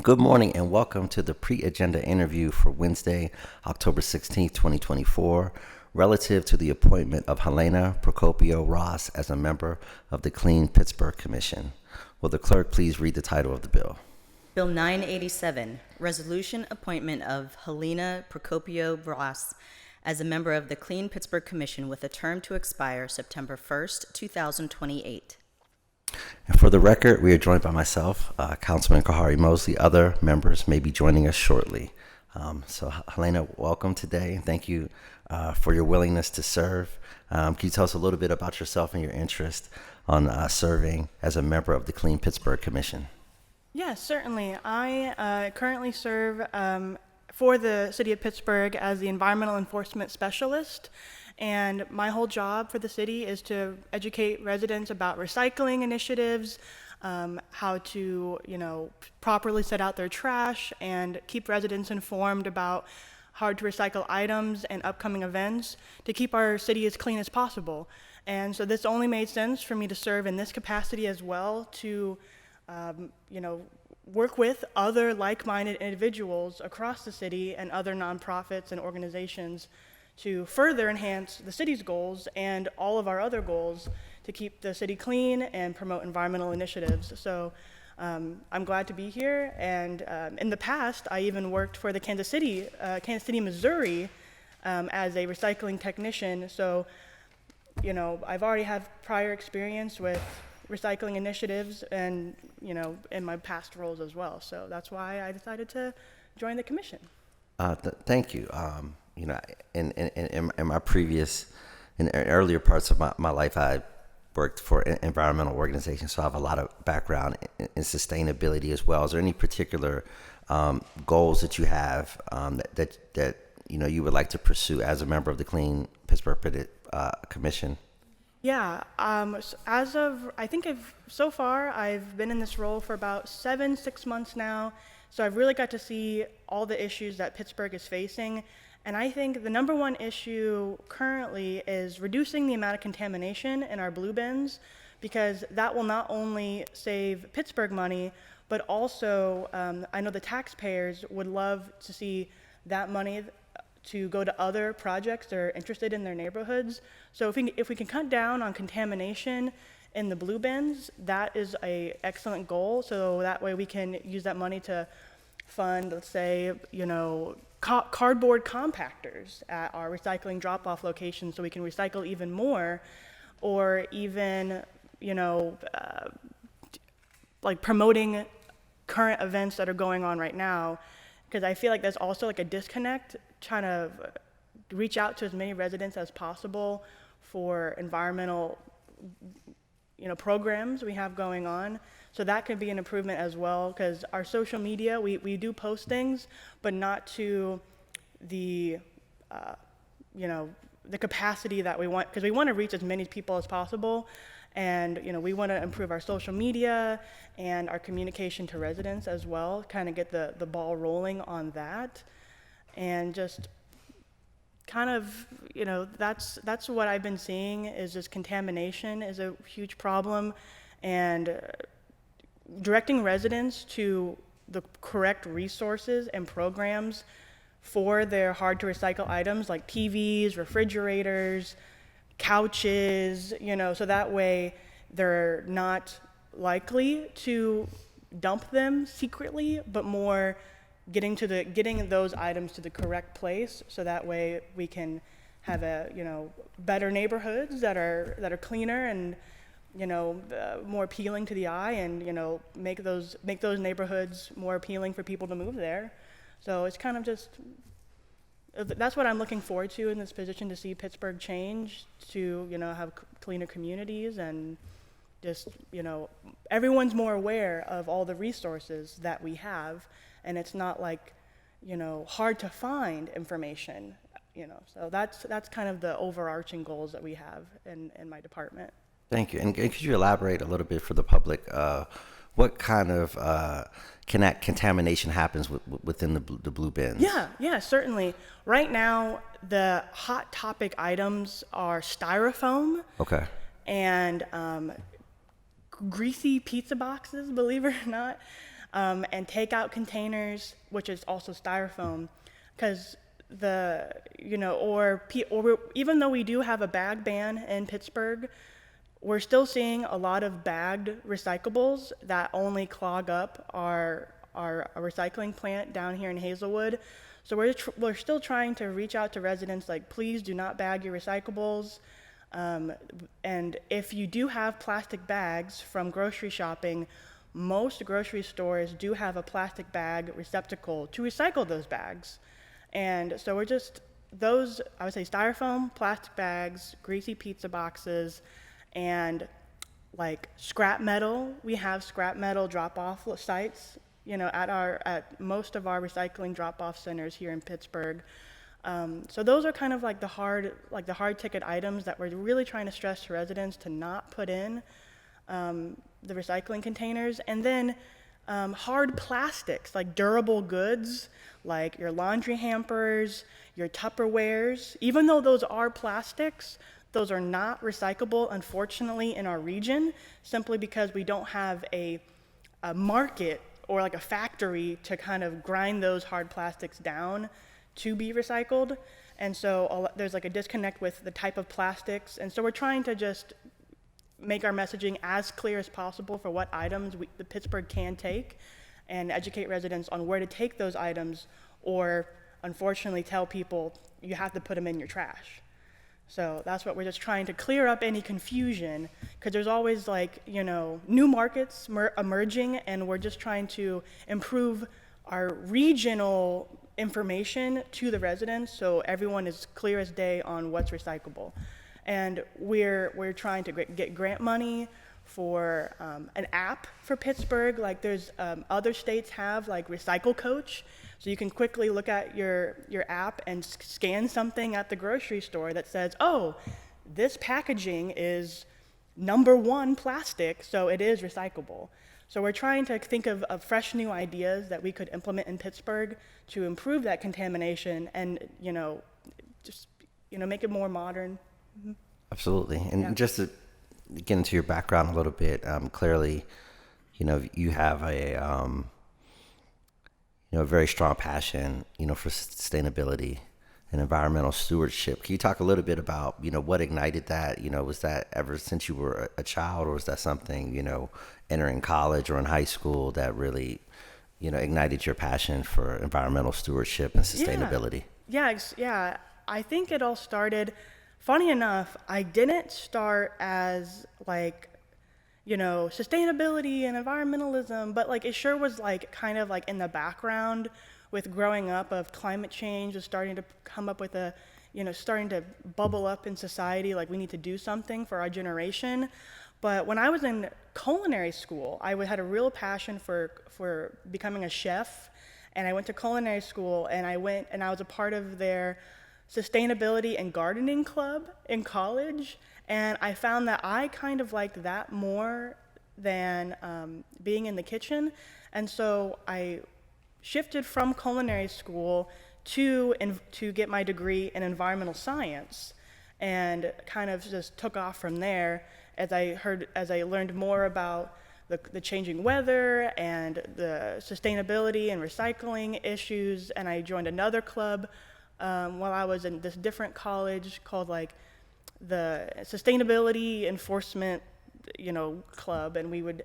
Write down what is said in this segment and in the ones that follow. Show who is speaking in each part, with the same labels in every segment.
Speaker 1: Good morning and welcome to the pre-agenda interview for Wednesday, October 16th, 2024, relative to the appointment of Helena Procopio-Ross as a member of the Clean Pittsburgh Commission. Will the clerk please read the title of the bill?
Speaker 2: Bill 987, Resolution Appointment of Helena Procopio-Ross as a member of the Clean Pittsburgh Commission with a term to expire September 1st, 2028.
Speaker 1: And for the record, we are joined by myself, Councilman Kahari Mosley. Other members may be joining us shortly. So Helena, welcome today. Thank you for your willingness to serve. Can you tell us a little bit about yourself and your interest on serving as a member of the Clean Pittsburgh Commission?
Speaker 3: Yes, certainly. I currently serve for the City of Pittsburgh as the Environmental Enforcement Specialist. And my whole job for the city is to educate residents about recycling initiatives, how to, properly set out their trash, and keep residents informed about hard to recycle items and upcoming events to keep our city as clean as possible. And so this only made sense for me to serve in this capacity as well to, work with other like-minded individuals across the city and other nonprofits and organizations to further enhance the city's goals and all of our other goals to keep the city clean and promote environmental initiatives. So I'm glad to be here. And in the past, I even worked for the Kansas City, Missouri, as a recycling technician. So, I've already had prior experience with recycling initiatives and, in my past roles as well. So that's why I decided to join the commission.
Speaker 1: Thank you. In my previous, in earlier parts of my life, I worked for environmental organizations, so I have a lot of background in sustainability as well. Is there any particular goals that you have that you would like to pursue as a member of the Clean Pittsburgh Commission?
Speaker 3: Yeah, so far I've been in this role for about 6 months now. So I've really got to see all the issues that Pittsburgh is facing. And I think the number one issue currently is reducing the amount of contamination in our blue bins, because that will not only save Pittsburgh money, but also I know the taxpayers would love to see that money to go to other projects that are interested in their neighborhoods. So if we can cut down on contamination in the blue bins, that is an excellent goal. So that way we can use that money to fund, let's say, cardboard compactors at our recycling drop-off locations so we can recycle even more, or even, like promoting current events that are going on right now. Because I feel like there's also like a disconnect, trying to reach out to as many residents as possible for environmental, programs we have going on. So that could be an improvement as well, because our social media, we do post things, but not to the, the capacity that we want, because we want to reach as many people as possible. And, we want to improve our social media and our communication to residents as well, kind of get the ball rolling on that. And just kind of, that's what I've been seeing, is just contamination is a huge problem. And directing residents to the correct resources and programs for their hard to recycle items like TVs, refrigerators, couches, so that way they're not likely to dump them secretly, but more getting those items to the correct place, so that way we can have better neighborhoods that are cleaner and more appealing to the eye, and make those neighborhoods more appealing for people to move there. So it's kind of just, that's what I'm looking forward to in this position, to see Pittsburgh change, to have cleaner communities, and just everyone's more aware of all the resources that we have, and it's not like hard to find information. So that's kind of the overarching goals that we have in my department.
Speaker 1: Thank you. And could you elaborate a little bit for the public? What kind of contamination happens within the blue bins?
Speaker 3: Yeah, certainly. Right now, the hot topic items are styrofoam.
Speaker 1: Okay.
Speaker 3: And greasy pizza boxes, believe it or not. and takeout containers, which is also styrofoam, because even though we do have a bag ban in Pittsburgh, we're still seeing a lot of bagged recyclables that only clog up our recycling plant down here in Hazelwood. So we're still trying to reach out to residents, like, please do not bag your recyclables. And if you do have plastic bags from grocery shopping, most grocery stores do have a plastic bag receptacle to recycle those bags. And so I would say styrofoam, plastic bags, greasy pizza boxes, and like scrap metal. We have scrap metal drop-off sites, at most of our recycling drop-off centers here in Pittsburgh. So those are kind of like the hard ticket items that we're really trying to stress to residents to not put in the recycling containers. And then hard plastics, like durable goods, like your laundry hampers, your Tupperwares. Even though those are plastics, those are not recyclable, unfortunately, in our region, simply because we don't have a market or like a factory to kind of grind those hard plastics down to be recycled. And so there's like a disconnect with the type of plastics. And so we're trying to just make our messaging as clear as possible for what items the Pittsburgh can take, and educate residents on where to take those items, or unfortunately tell people you have to put them in your trash. So that's what we're just trying to clear up any confusion, because there's always new markets emerging, and we're just trying to improve our regional information to the residents so everyone is clear as day on what's recyclable. And we're trying to get grant money for an app for Pittsburgh. Like there's other states have like Recycle Coach, so you can quickly look at your app and scan something at the grocery store that says, oh, this packaging is #1 plastic, so it is recyclable. So we're trying to think of fresh new ideas that we could implement in Pittsburgh to improve that contamination and make it more modern.
Speaker 1: Absolutely. And just to get into your background a little bit, clearly, you have a very strong passion, for sustainability and environmental stewardship. Can you talk a little bit about, what ignited that? Was that ever since you were a child, or was that something, entering college or in high school that really, ignited your passion for environmental stewardship and sustainability?
Speaker 3: Yeah. I think it all started, funny enough, I didn't start as sustainability and environmentalism, but it sure was kind of in the background with growing up of climate change, was starting to come up with starting to bubble up in society, we need to do something for our generation. But when I was in culinary school, I had a real passion for becoming a chef, and I went to culinary school, and I was a part of their sustainability and gardening club in college, and I found that I kind of liked that more than being in the kitchen. And so I shifted from culinary school to get my degree in environmental science, and kind of just took off from there as I learned more about the changing weather and the sustainability and recycling issues. And I joined another club while I was in this different college called the Sustainability Enforcement club, and we would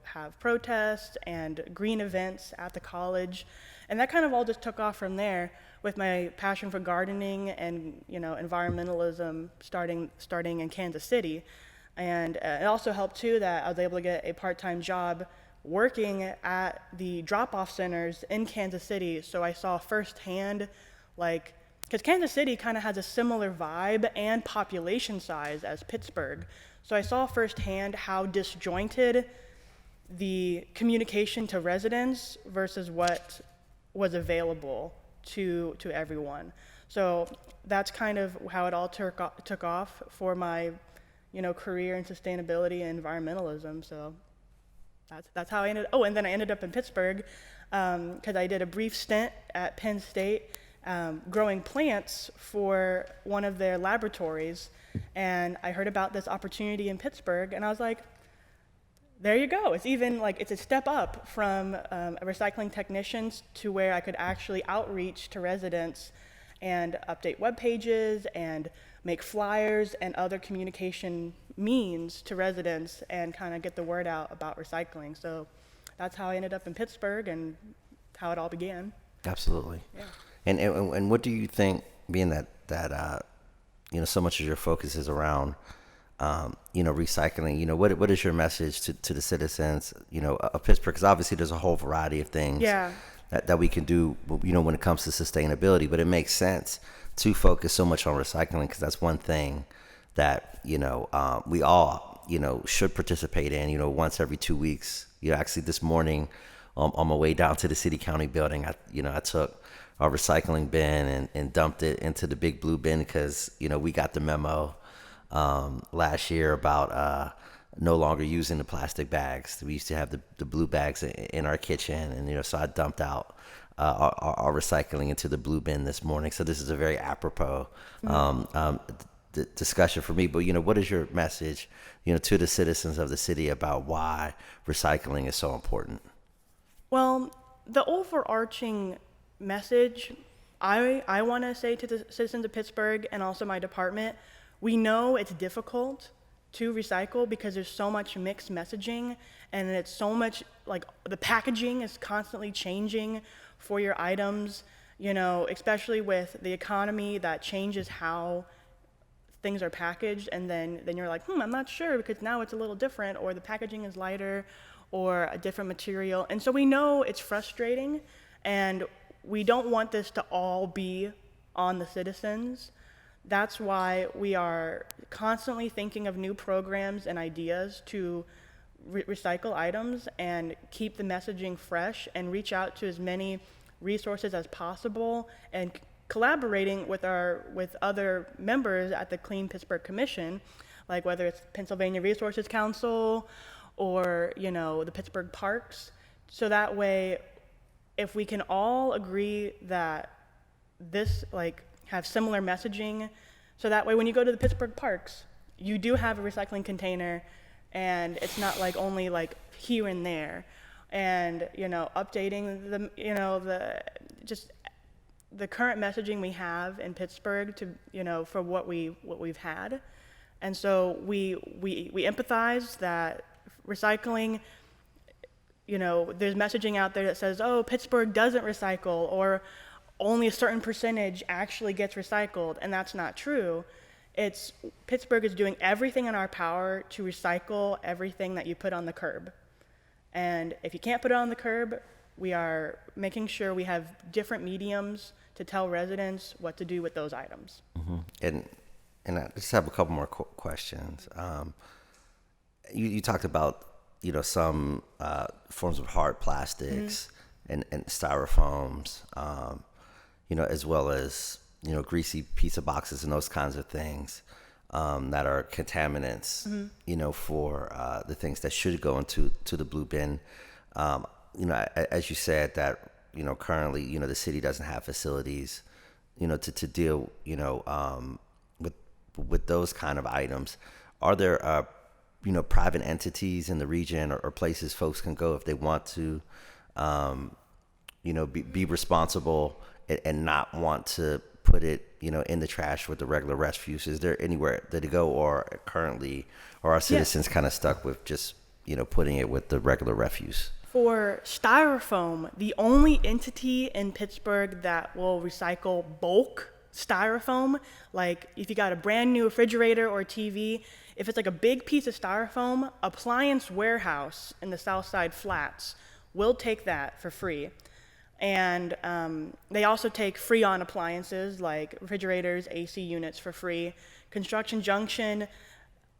Speaker 3: have protests and green events at the college, and that kind of all just took off from there, with my passion for gardening and environmentalism starting in Kansas City. And it also helped too that I was able to get a part-time job working at the drop-off centers in Kansas City, so I saw firsthand because Kansas City kind of has a similar vibe and population size as Pittsburgh. So I saw firsthand how disjointed the communication to residents versus what was available to everyone. So that's kind of how it all took off for my career in sustainability and environmentalism. So that's how I ended. Oh, and then I ended up in Pittsburgh because I did a brief stint at Penn State growing plants for one of their laboratories, and I heard about this opportunity in Pittsburgh, and I was like, There you go. It's even like it's a step up from recycling technicians to where I could actually outreach to residents and update web pages and make flyers and other communication means to residents and kind of get the word out about recycling. So that's how I ended up in Pittsburgh and how it all began.
Speaker 1: Absolutely.
Speaker 3: Yeah.
Speaker 1: And what do you think, being that so much of your focus is around recycling, what is your message to the citizens, of Pittsburgh? Because obviously there's a whole variety of things that we can do, when it comes to sustainability, but it makes sense to focus so much on recycling, because that's one thing that, we all, should participate in, once every 2 weeks. Actually this morning, on my way down to the city county building, I took our recycling bin and dumped it into the big blue bin, because, we got the memo last year about no longer using the plastic bags. We used to have the blue bags in our kitchen, and so I dumped out our recycling into the blue bin this morning. So this is a very apropos discussion for me. But what is your message, to the citizens of the city about why recycling is so important?
Speaker 3: Well, the overarching message I want to say to the citizens of Pittsburgh and also my department, we know it's difficult to recycle because there's so much mixed messaging, and it's so much like the packaging is constantly changing for your items, especially with the economy that changes how things are packaged, and then you're like, I'm not sure because now it's a little different, or the packaging is lighter or a different material. And so we know it's frustrating, and we don't want this to all be on the citizens. That's why we are constantly thinking of new programs and ideas to recycle items and keep the messaging fresh and reach out to as many resources as possible, and collaborating with other members at the Clean Pittsburgh Commission, like whether it's Pennsylvania Resources Council or the Pittsburgh Parks. So that way, if we can all agree that this have similar messaging, so that way when you go to the Pittsburgh Parks, you do have a recycling container, and it's not only here and there, and updating the current messaging we have in Pittsburgh to for what we've had. And so we empathize that recycling, there's messaging out there that says, oh, Pittsburgh doesn't recycle, or only a certain percentage actually gets recycled, and that's not true. Pittsburgh is doing everything in our power to recycle everything that you put on the curb. And if you can't put it on the curb, we are making sure we have different mediums to tell residents what to do with those items.
Speaker 1: Mm-hmm. And I just have a couple more questions. You talked about some forms of hard plastics and styrofoams, as well as greasy pizza boxes and those kinds of things that are contaminants, for the things that should go into the blue bin. As you said that currently the city doesn't have facilities to deal with those kind of items. Are there private entities in the region or places folks can go if they want to be responsible and not want to put it in the trash with the regular refuse? Is there anywhere that to go, or currently are our citizens kind of stuck with just putting it with the regular refuse?
Speaker 3: For styrofoam, the only entity in Pittsburgh that will recycle bulk styrofoam, like if you got a brand new refrigerator or TV, if it's a big piece of styrofoam, Appliance Warehouse in the South Side Flats will take that for free. And they also take free-on appliances like refrigerators, AC units for free. Construction Junction,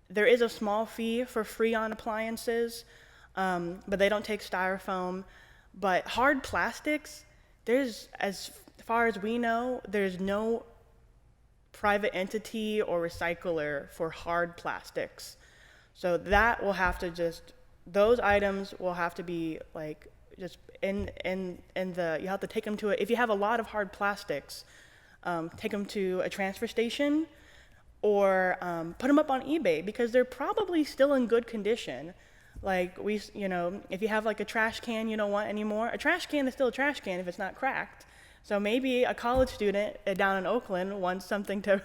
Speaker 3: there is a small fee for free-on appliances, but they don't take styrofoam. But hard plastics, as far as we know, there's no private entity or recycler for hard plastics. So that will have to those items will have to be just in the, you have to take them to if you have a lot of hard plastics, take them to a transfer station, or put them up on eBay, because they're probably still in good condition. Like if you have like a trash can you don't want anymore, a trash can is still a trash can if it's not cracked. So maybe a college student down in Oakland wants something to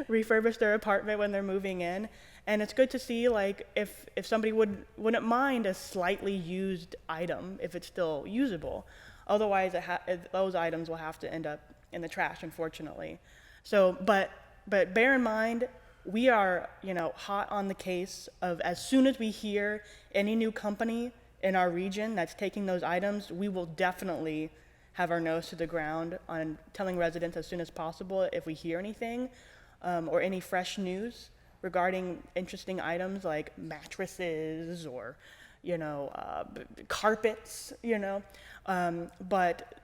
Speaker 3: refurbish their apartment when they're moving in. And it's good to see like if somebody wouldn't mind a slightly used item if it's still usable. Otherwise, those items will have to end up in the trash, unfortunately. So, but bear in mind, we are hot on the case of as soon as we hear any new company in our region that's taking those items, we will definitely have our nose to the ground on telling residents as soon as possible if we hear anything or any fresh news regarding interesting items like mattresses or carpets, but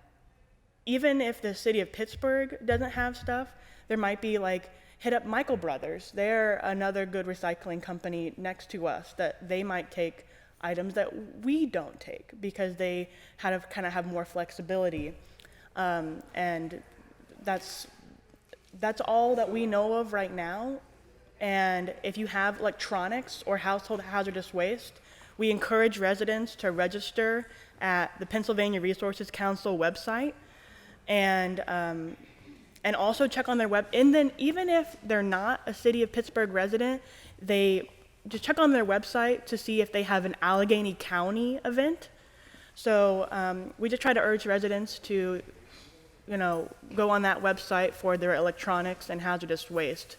Speaker 3: even if the city of Pittsburgh doesn't have stuff, there might be like hit up Michael Brothers. They're another good recycling company next to us that they might take items that we don't take because they kind of have more flexibility, and that's all that we know of right now. And if you have electronics or household hazardous waste, we encourage residents to register at the Pennsylvania Resources Council website, and also check on their web. And then even if they're not a City of Pittsburgh resident, they just check on their website to see if they have an Allegheny County event. So we just try to urge residents to, go on that website for their electronics and hazardous waste.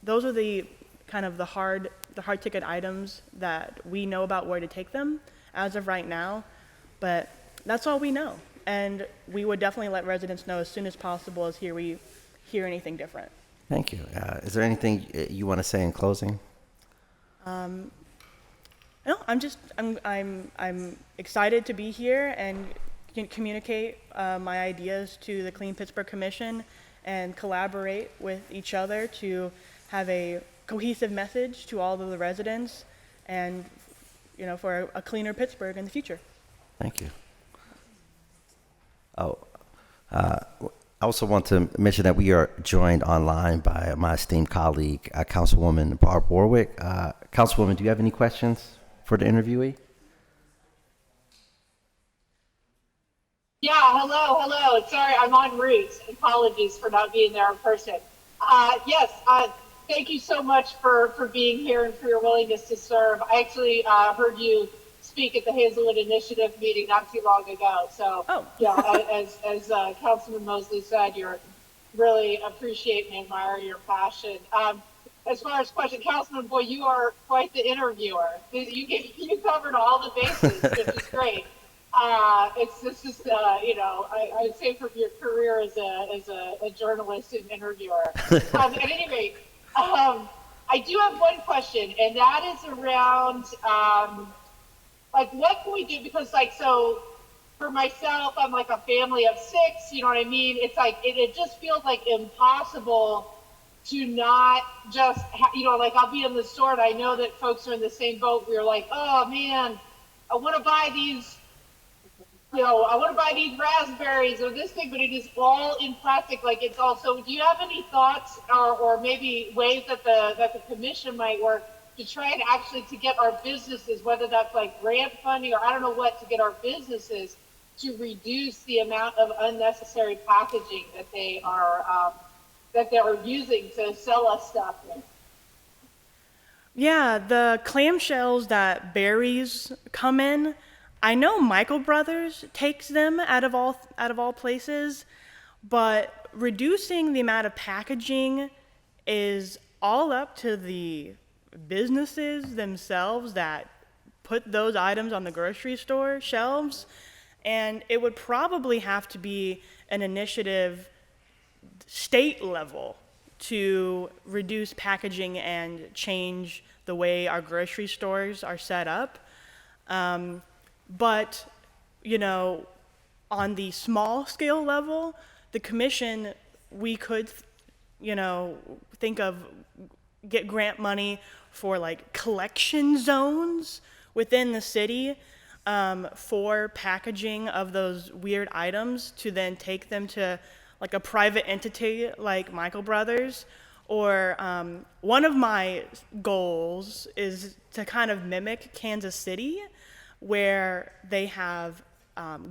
Speaker 3: Those are the kind of the hard ticket items that we know about where to take them as of right now, but that's all we know. And we would definitely let residents know as soon as possible as we hear anything different.
Speaker 1: Thank you. Is there anything you want to say in closing?
Speaker 3: No, I'm excited to be here and communicate my ideas to the Clean Pittsburgh Commission and collaborate with each other to have a cohesive message to all of the residents and for a cleaner Pittsburgh in the future.
Speaker 1: Thank you. I also want to mention that we are joined online by my esteemed colleague, Councilwoman Barb Warwick. Councilwoman, do you have any questions for the interviewee?
Speaker 4: Yeah, hello. Sorry, I'm en route. Apologies for not being there in person. Yes, thank you so much for being here and for your willingness to serve. I actually heard you speak at the Hazelwood Initiative meeting not too long ago. So, as Councilman Mosley said, you really appreciate and admire your passion. As far as question, Councilman, boy, you are quite the interviewer. You covered all the bases, which is great. This is I would say from your career as a journalist and interviewer. At any rate, I do have one question, and that is around what can we do? Because so for myself, I'm like a family of 6. You know what I mean? It's like it just feels like impossible to not just I'll be in the store and I know that folks are in the same boat. We're like, oh man, I want to buy these. I want to buy these raspberries or this thing, but it is all in plastic. Like it's all. So, do you have any thoughts or maybe ways that the commission might work to try and actually to get our businesses, whether that's like grant funding or I don't know what, to get our businesses to reduce the amount of unnecessary packaging that they are using to sell us stuff?
Speaker 3: Yeah, the clamshells that berries come in. I know Michael Brothers takes them out of all places, but reducing the amount of packaging is all up to the businesses themselves that put those items on the grocery store shelves, and it would probably have to be an initiative state level to reduce packaging and change the way our grocery stores are set up. But, on the small scale level, the commission, we could, think of get grant money for like collection zones within the city for packaging of those weird items to then take them to like a private entity like Michael Brothers Or one of my goals is to kind of mimic Kansas City, where they have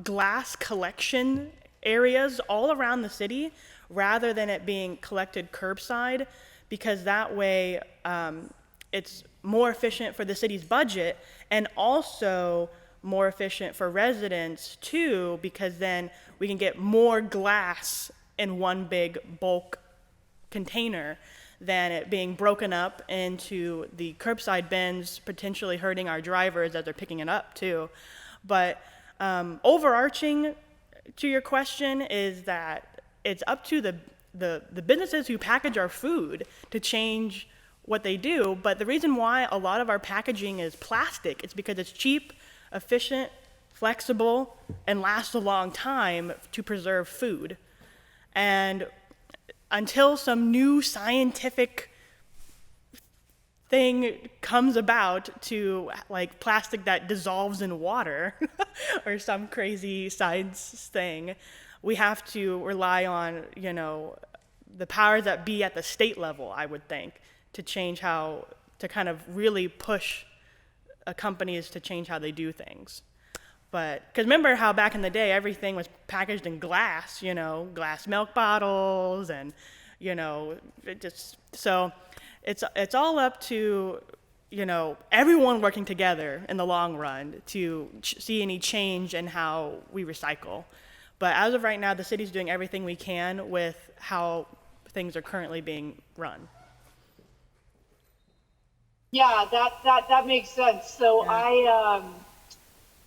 Speaker 3: glass collection areas all around the city rather than it being collected curbside, because that way it's more efficient for the city's budget and also more efficient for residents too, because then we can get more glass in one big bulk container than it being broken up into the curbside bins, potentially hurting our drivers as they're picking it up too. But overarching to your question is that it's up to the businesses who package our food to change what they do. But the reason why a lot of our packaging is plastic is because it's cheap, efficient, flexible, and lasts a long time to preserve food. And until some new scientific thing comes about to like plastic that dissolves in water or some crazy science thing, we have to rely on, you know, the powers that be at the state level, I would think, to change how, to kind of really push companies to change how they do things. But, because remember how back in the day, everything was packaged in glass, you know, glass milk bottles and, you know, it just, so it's all up to, you know, everyone working together in the long run to see any change in how we recycle. But as of right now, the city's doing everything we can with how things are currently being run.
Speaker 4: Yeah, that makes sense. So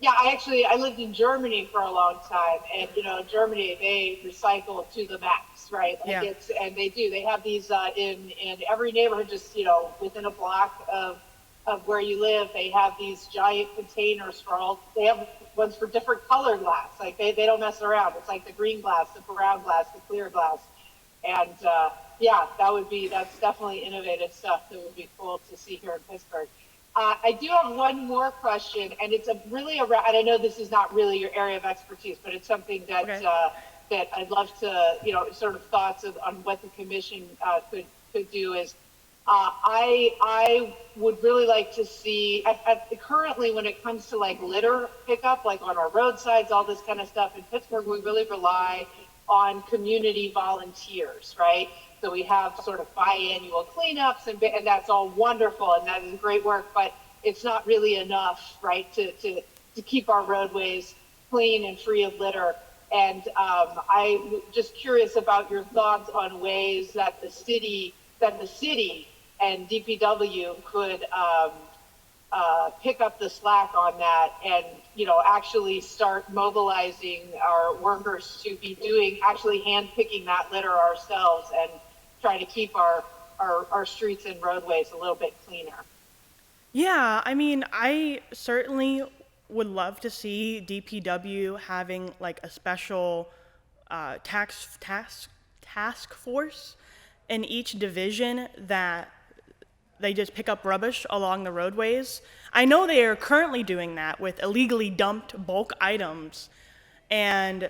Speaker 3: Yeah.
Speaker 4: I lived in Germany for a long time, and you know, Germany, they recycle to the max, right? Like and they have these in every neighborhood, just, you know, within a block of where you live, they have these giant containers for all. They have ones for different color glass. Like they don't mess around. It's like the green glass, the brown glass, the clear glass, and that's definitely innovative stuff that would be cool to see here in Pittsburgh. I do have one more question, and it's really around, and I know this is not really your area of expertise, but it's something that that I'd love to, you know, sort of thoughts on what the commission could do is, I would really like to see, currently when it comes to like litter pickup, like on our roadsides, all this kind of stuff in Pittsburgh, we really rely on community volunteers, right? So we have sort of biannual cleanups, and that's all wonderful, and that is great work, but it's not really enough, right, to keep our roadways clean and free of litter. And I'm just curious about your thoughts on ways that the city and DPW could pick up the slack on that, and, you know, actually start mobilizing our workers to be actually hand picking that litter ourselves and try to keep our streets and roadways a little bit cleaner.
Speaker 3: Yeah, I mean, I certainly would love to see DPW having like a special task force in each division that they just pick up rubbish along the roadways. I know they are currently doing that with illegally dumped bulk items, and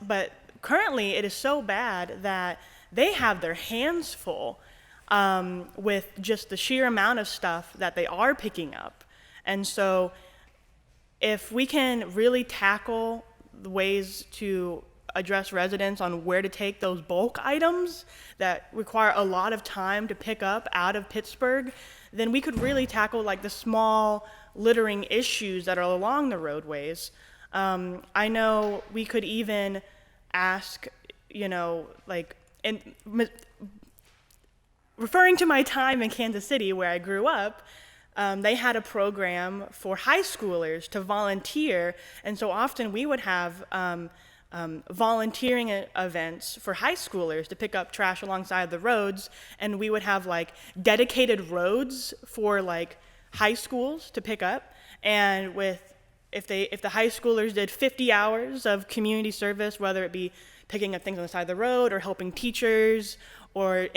Speaker 3: but currently it is so bad that they have their hands full with just the sheer amount of stuff that they are picking up. And so if we can really tackle the ways to address residents on where to take those bulk items that require a lot of time to pick up out of Pittsburgh, then we could really tackle like the small littering issues that are along the roadways. I know we could even ask, you know, like, and referring to my time in Kansas City where I grew up, they had a program for high schoolers to volunteer, and so often we would have volunteering events for high schoolers to pick up trash alongside the roads, and we would have like dedicated roads for like high schools to pick up, and if the high schoolers did 50 hours of community service, whether it be picking up things on the side of the road or helping teachers or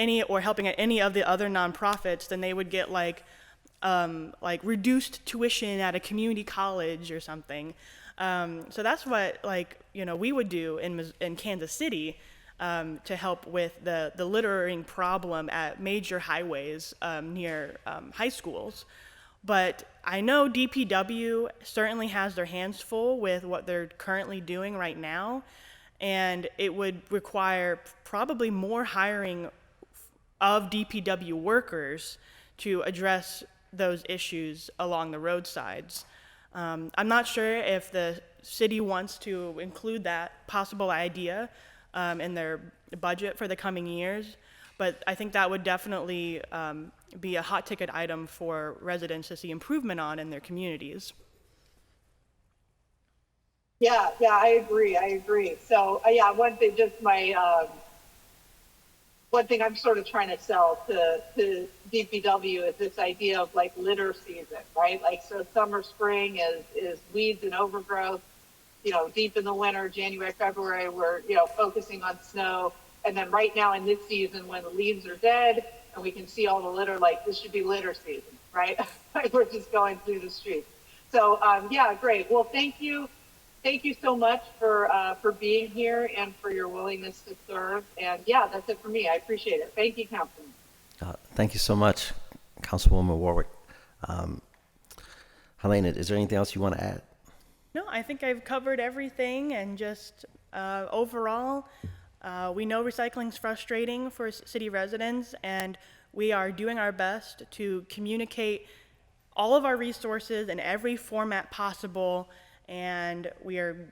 Speaker 3: helping at any of the other nonprofits, then they would get like reduced tuition at a community college or something. So that's what, like, you know, we would do in Kansas City. to help with the littering problem at major highways near high schools. But I know DPW certainly has their hands full with what they're currently doing right now, and it would require probably more hiring of DPW workers to address those issues along the roadsides. I'm not sure if the city wants to include that possible idea in their budget for the coming years, but I think that would definitely be a hot ticket item for residents to see improvement on in their communities.
Speaker 4: Yeah, I agree. So, yeah, one thing, just my, one thing I'm sort of trying to sell to DPW is this idea of like litter season, right? Like, so summer, spring is weeds and overgrowth, you know, deep in the winter, January, February, we're, you know, focusing on snow. And then right now in this season, when the leaves are dead and we can see all the litter, like this should be litter season, right? We're just going through the streets. So, yeah, great. Well, thank you. Thank you so much for being here and for your willingness to serve. And yeah, that's it for me. I appreciate it. Thank you, Councilman.
Speaker 1: Thank you so much, Councilwoman Warwick. Helena, is there anything else you want to add?
Speaker 3: No, I think I've covered everything, and just overall, we know recycling's frustrating for city residents, and we are doing our best to communicate all of our resources in every format possible. And we are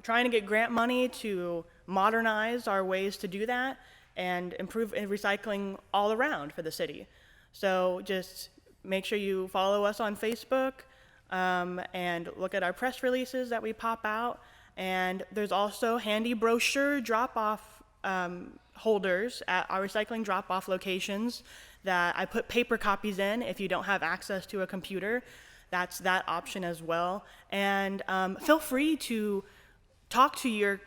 Speaker 3: trying to get grant money to modernize our ways to do that and improve recycling all around for the city. So just make sure you follow us on Facebook and look at our press releases that we pop out. And there's also handy brochure drop-off holders at our recycling drop-off locations that I put paper copies in if you don't have access to a computer. That's that option as well. And feel free to talk to your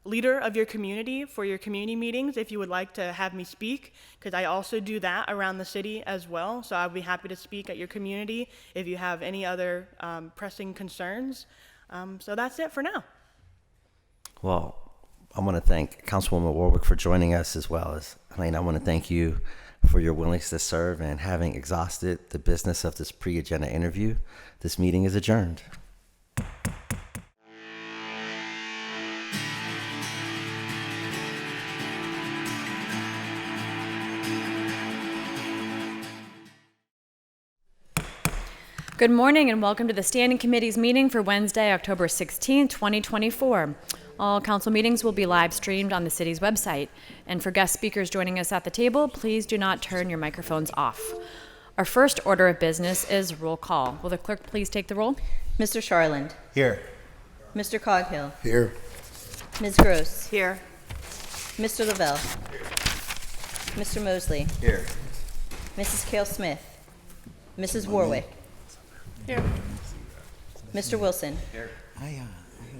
Speaker 3: leader of your community for your community meetings if you would like to have me speak, because I also do that around the city as well. So I'd be happy to speak at your community if you have any other pressing concerns. So that's it for now.
Speaker 1: Well, I want to thank Councilwoman Warwick for joining us, as well as Helena. I want to thank you for your willingness to serve, and having exhausted the business of this pre-agenda interview, this meeting is adjourned.
Speaker 5: Good morning and welcome to the Standing Committee's meeting for Wednesday, October 16, 2024. All council meetings will be live streamed on the city's website. And for guest speakers joining us at the table, please do not turn your microphones off. Our first order of business is roll call. Will the clerk please take the roll?
Speaker 2: Mr. Charland.
Speaker 6: Here.
Speaker 2: Mr. Coghill.
Speaker 6: Here.
Speaker 2: Ms. Gross.
Speaker 3: Here.
Speaker 2: Mr. Lavelle. Mr. Mosley.
Speaker 6: Here.
Speaker 2: Mrs. Cale Smith. Mrs. Warwick.
Speaker 3: Here.
Speaker 2: Mr. Wilson.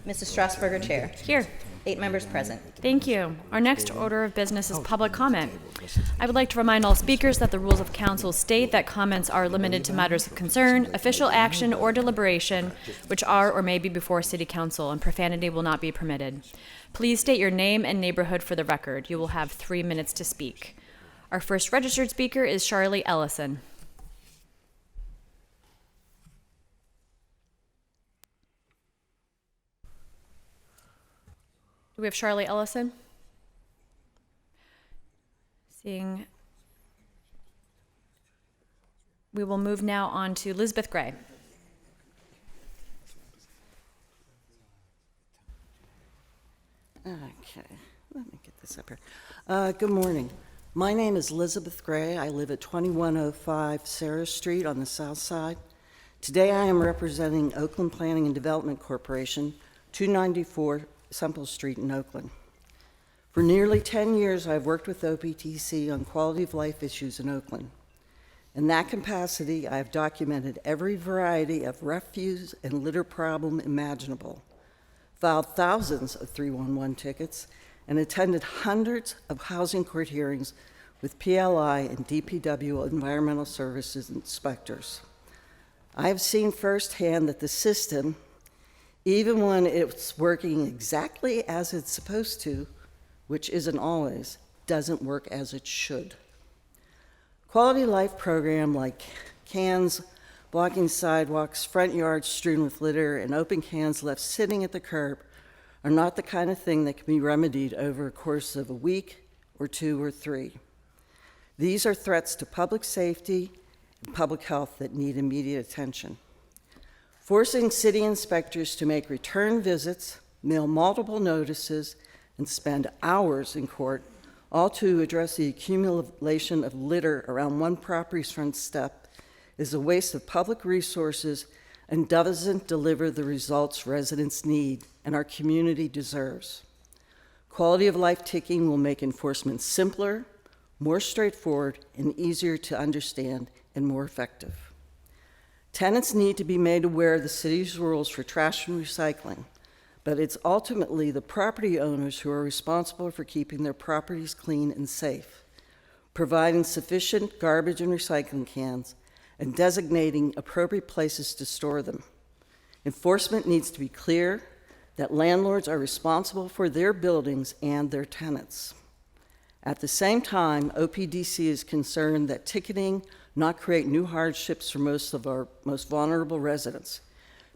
Speaker 2: Mrs. Strasburger, Chair.
Speaker 5: Here.
Speaker 2: 8 members present.
Speaker 5: Thank you. Our next order of business is public comment. I would like to remind all speakers that the rules of council state that comments are limited to matters of concern, official action, or deliberation, which are or may be before city council, and profanity will not be permitted. Please state your name and neighborhood for the record. You will have 3 minutes to speak. Our first registered speaker is Charlie Ellison. Do we have Charlie Ellison? Seeing. We will move now on to Elizabeth Gray.
Speaker 7: Okay, let me get this up here. Good morning. My name is Elizabeth Gray. I live at 2105 Sarah Street on the south side. Today I am representing Oakland Planning and Development Corporation, 294 Semple Street in Oakland. For nearly 10 years, I've worked with OPTC on quality of life issues in Oakland. In that capacity, I have documented every variety of refuse and litter problem imaginable, filed thousands of 311 tickets, and attended hundreds of housing court hearings with PLI and DPW environmental services inspectors. I have seen firsthand that the system, even when it's working exactly as it's supposed to, which isn't always, doesn't work as it should. Quality of life program like cans blocking sidewalks, front yards strewn with litter, and open cans left sitting at the curb are not the kind of thing that can be remedied over a course of a week or 2 or 3. These are threats to public safety and public health that need immediate attention. Forcing city inspectors to make return visits, mail multiple notices, and spend hours in court, all to address the accumulation of litter around one property's front step, is a waste of public resources and doesn't deliver the results residents need and our community deserves. Quality of life ticking will make enforcement simpler, more straightforward, and easier to understand and more effective. Tenants need to be made aware of the city's rules for trash and recycling, but it's ultimately the property owners who are responsible for keeping their properties clean and safe, providing sufficient garbage and recycling cans, and designating appropriate places to store them. Enforcement needs to be clear that landlords are responsible for their buildings and their tenants. At the same time, OPDC is concerned that ticketing not create new hardships for most of our most vulnerable residents,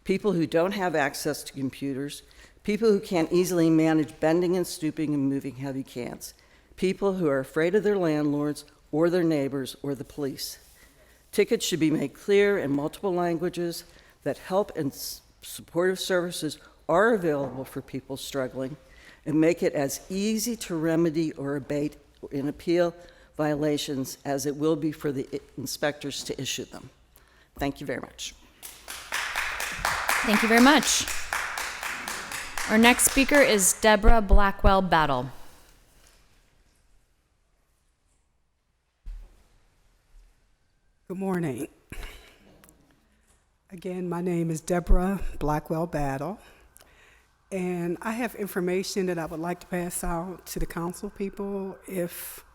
Speaker 7: people who don't have access to computers, people who can't easily manage bending and stooping and moving heavy cans, people who are afraid of their landlords or their neighbors or the police. Tickets should be made clear in multiple languages that help and supportive services are available for people struggling, and make it as easy to remedy or abate and appeal violations as it will be for the inspectors to issue them. Thank you very much.
Speaker 5: Thank you very much. Our next speaker is Deborah Blackwell Battle.
Speaker 6: Good morning. Again, my name is Deborah Blackwell Battle, and I have information that I would like to pass out to the council people if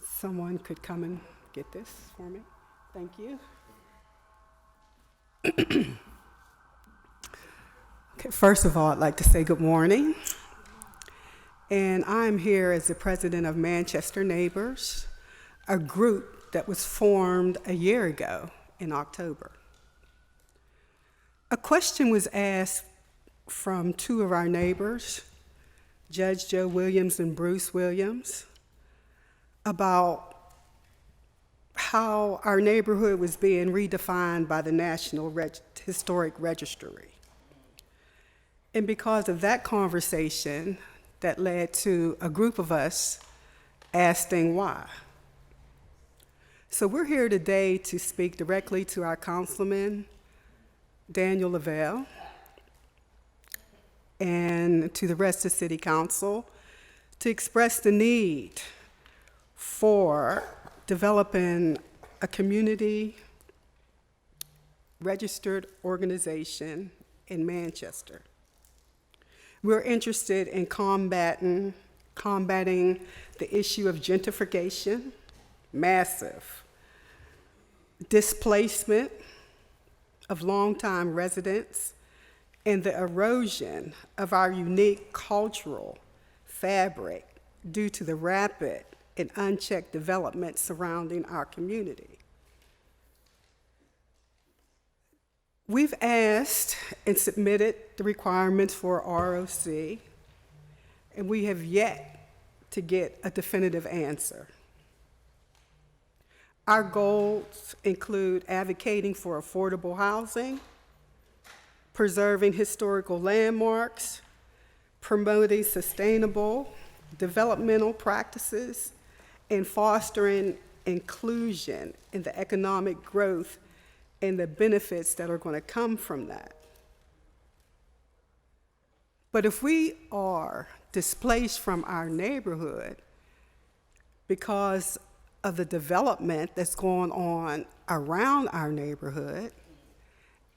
Speaker 6: someone could come and get this for me. Thank you. Okay, first of all, I'd like to say good morning. And I'm here as the president of Manchester Neighbors, a group that was formed a year ago in October. A question was asked from 2 of our neighbors, Judge Joe Williams and Bruce Williams, about how our neighborhood was being redefined by the National Historic Registry. And because of that conversation, that led to a group of us asking why. So we're here today to speak directly to our councilman, Daniel Lavelle, and to the rest of City Council to express the need for developing a community registered organization in Manchester. We're interested in combating the issue of gentrification, massive displacement of longtime residents, and the erosion of our unique cultural fabric due to the rapid and unchecked development surrounding our community. We've asked and submitted the requirements for ROC, and we have yet to get a definitive answer. Our goals include advocating for affordable housing, preserving historical landmarks, promoting sustainable developmental practices, and fostering inclusion in the economic growth and the benefits that are going to come from that. But if we are displaced from our neighborhood because of the development that's going on around our neighborhood,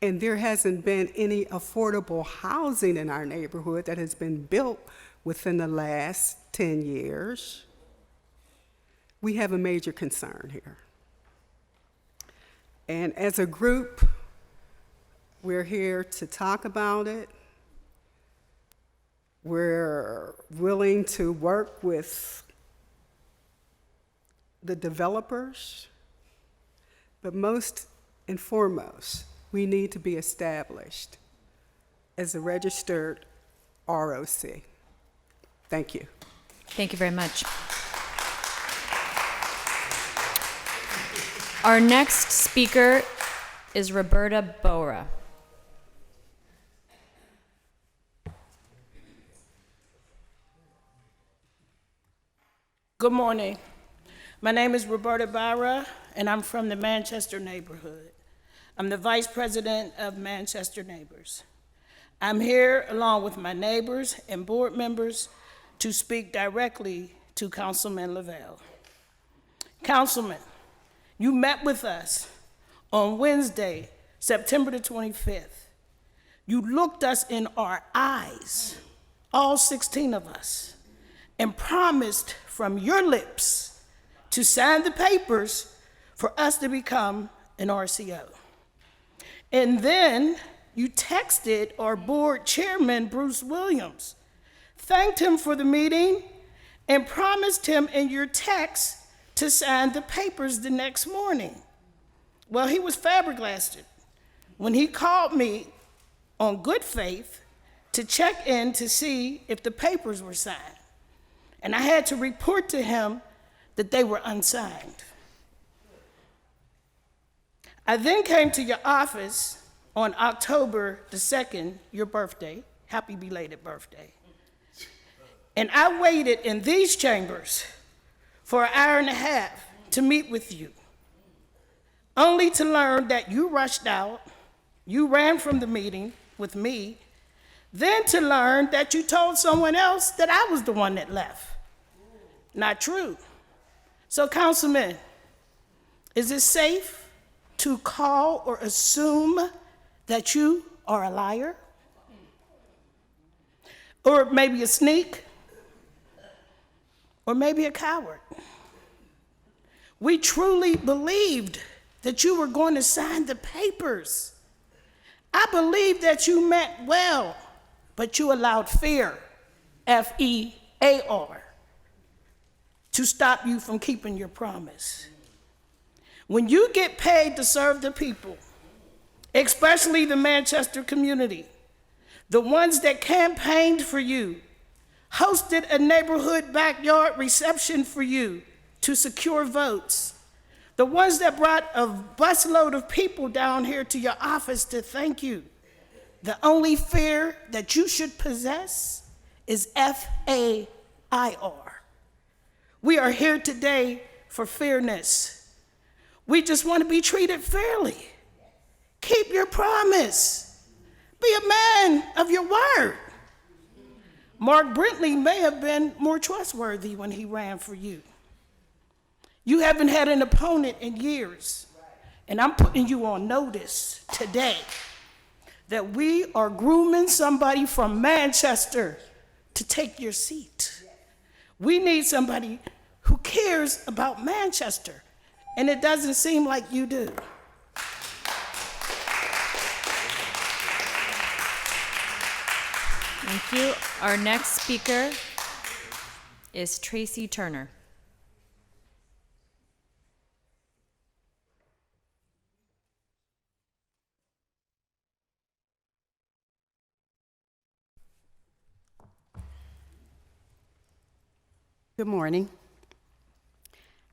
Speaker 6: and there hasn't been any affordable housing in our neighborhood that has been built within the last 10 years, we have a major concern here. And as a group, we're here to talk about it. We're willing to work with the developers, but most and foremost, we need to be established as a registered ROC. Thank you.
Speaker 5: Thank you very much. Our next speaker is Roberta Bora.
Speaker 8: Good morning. My name is Roberta Barra, and I'm from the Manchester neighborhood. I'm the Vice President of Manchester Neighbors. I'm here along with my neighbors and board members to speak directly to Councilman Lavelle. Councilman, you met with us on Wednesday, September the 25th. You looked us in our eyes, all 16 of us, and promised from your lips to sign the papers for us to become an RCO. And then you texted our board chairman, Bruce Williams, thanked him for the meeting, and promised him in your text to sign the papers the next morning. Well, he was flabbergasted when he called me on good faith to check in to see if the papers were signed. And I had to report to him that they were unsigned. I then came to your office on October the 2nd, your birthday. Happy belated birthday. And I waited in these chambers for an hour and a half to meet with you, only to learn that you rushed out, you ran from the meeting with me, then to learn that you told someone else that I was the one that left. Not true. So, Councilman, is it safe to call or assume that you are a liar? Or maybe a sneak? Or maybe a coward? We truly believed that you were going to sign the papers. I believed that you meant well, but you allowed fear, F-E-A-R, to stop you from keeping your promise. When you get paid to serve the people, especially the Manchester community, the ones that campaigned for you, hosted a neighborhood backyard reception for you to secure votes, the ones that brought a busload of people down here to your office to thank you, the only fear that you should possess is F-A-I-R. We are here today for fairness. We just want to be treated fairly. Keep your promise. Be a man of your word. Mark Brentley may have been more trustworthy when he ran for you. You haven't had an opponent in years, and I'm putting you on notice today that we are grooming somebody from Manchester to take your seat. We need somebody who cares about Manchester, and it doesn't seem like you do.
Speaker 5: Thank you. Our next speaker is Tracy Turner.
Speaker 9: Good morning.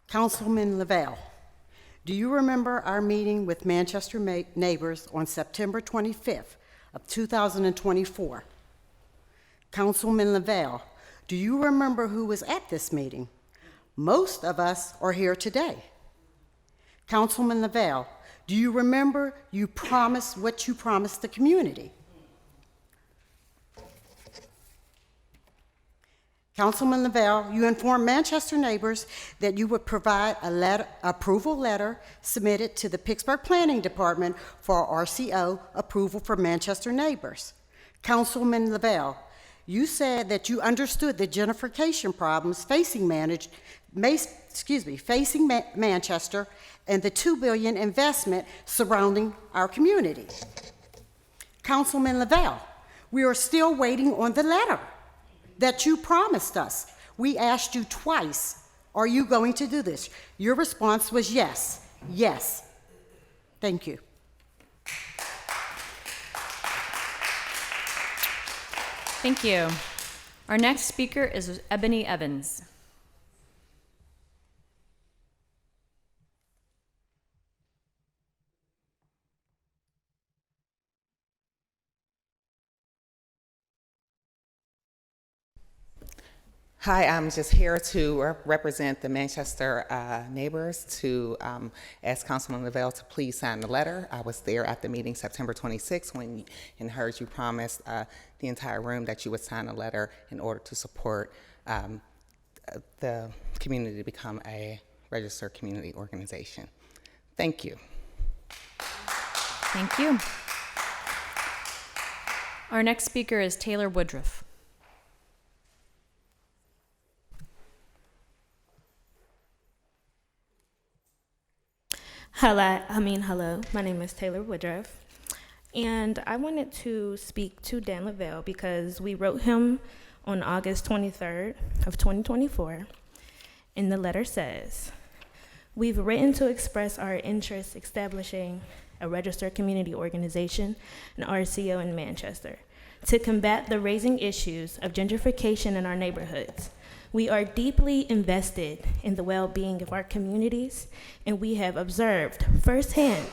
Speaker 9: Councilman Lavelle, do you remember our meeting with Manchester neighbors on September 25th of 2024? Councilman Lavelle, do you remember who was at this meeting? Most of us are here today. Councilman Lavelle, do you remember you promised what you promised the community? Councilman Lavelle, you informed Manchester neighbors that you would provide a approval letter submitted to the Pittsburgh Planning Department for RCO approval for Manchester neighbors. Councilman Lavelle, you said that you understood the gentrification problems facing Manchester and the $2 billion investment surrounding our community. Councilman Lavelle, we are still waiting on the letter. that you promised us. We asked you twice, are you going to do this? Your response was yes, yes. Thank you.
Speaker 5: Thank you. Our next speaker is Ebony Evans.
Speaker 10: Hi, I'm just here to represent the Manchester neighbors to ask Councilman Lavelle to please sign the letter. I was there at the meeting September 26th and heard you promise the entire room that you would sign a letter in order to support the community to become a registered community organization. Thank you.
Speaker 5: Thank you. Our next speaker is Taylor Woodruff.
Speaker 11: Hello, my name is Taylor Woodruff, and I wanted to speak to Dan Lavelle because we wrote him on August 23rd of 2024, and the letter says, we've written to express our interest establishing a registered community organization, an RCO in Manchester, to combat the raising issues of gentrification in our neighborhoods. We are deeply invested in the well-being of our communities, and we have observed firsthand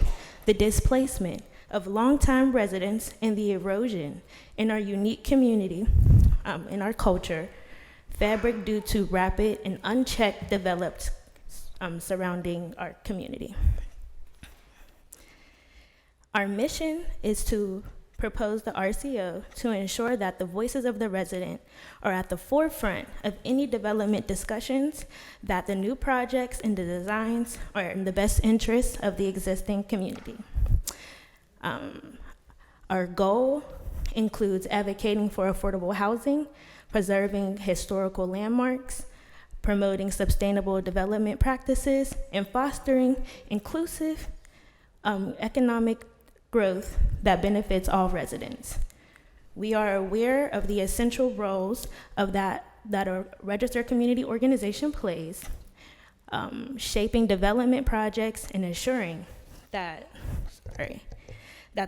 Speaker 11: the displacement of longtime residents and the erosion in our unique community, in our culture, fabric due to rapid and unchecked development surrounding our community. Our mission is to propose the RCO to ensure that the voices of the resident are at the forefront of any development discussions, that the new projects and the designs are in the best interest of the existing community. Our goal includes advocating for affordable housing, preserving historical landmarks, promoting sustainable development practices, and fostering inclusive economic growth that benefits all residents. We are aware of the essential roles of that a registered community organization plays, shaping development projects and ensuring that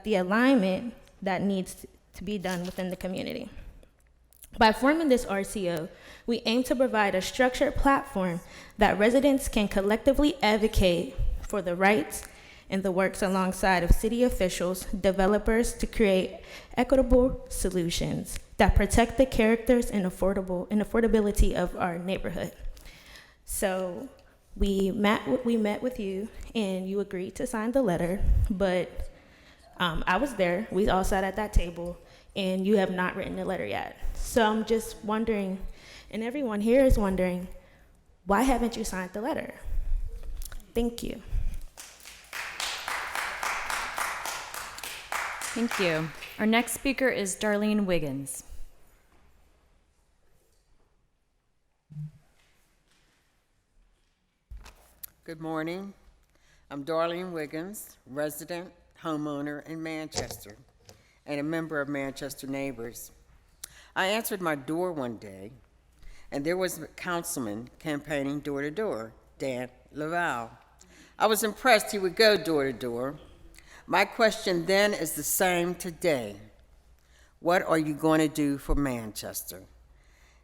Speaker 11: the alignment that needs to be done within the community. By forming this RCO, we aim to provide a structured platform that residents can collectively advocate for the rights and the works alongside of city officials, developers to create equitable solutions that protect the characters and affordability of our neighborhood. So we met with you and you agreed to sign the letter, but I was there, we all sat at that table, and you have not written the letter yet. So I'm just wondering, and everyone here is wondering, why haven't you signed the letter? Thank you.
Speaker 5: Thank you. Our next speaker is Darlene Wiggins.
Speaker 12: Good morning. I'm Darlene Wiggins, resident, homeowner in Manchester, and a member of Manchester Neighbors. I answered my door one day, and there was a councilman campaigning door to door, Dan Lavelle. I was impressed he would go door to door. My question then is the same today. What are you going to do for Manchester?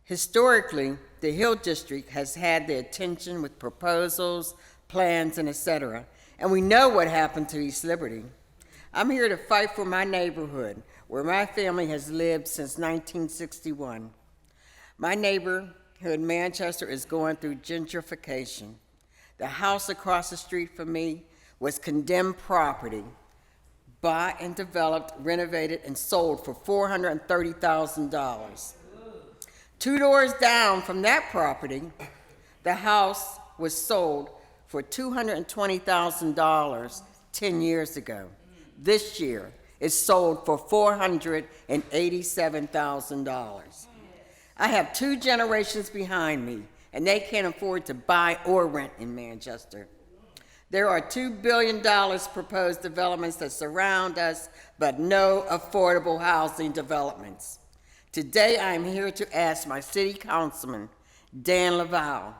Speaker 12: Historically, the Hill District has had the attention with proposals, plans, and etc., and we know what happened to East Liberty. I'm here to fight for my neighborhood, where my family has lived since 1961. My neighborhood, Manchester, is going through gentrification. The house across the street from me was condemned property, bought and developed, renovated, and sold for $430,000. 2 doors down from that property, the house was sold for $220,000 10 years ago. This year, it's sold for $487,000. I have 2 generations behind me, and they can't afford to buy or rent in Manchester. There are $2 billion proposed developments that surround us, but no affordable housing developments. Today, I am here to ask my city councilman, Dan Laval,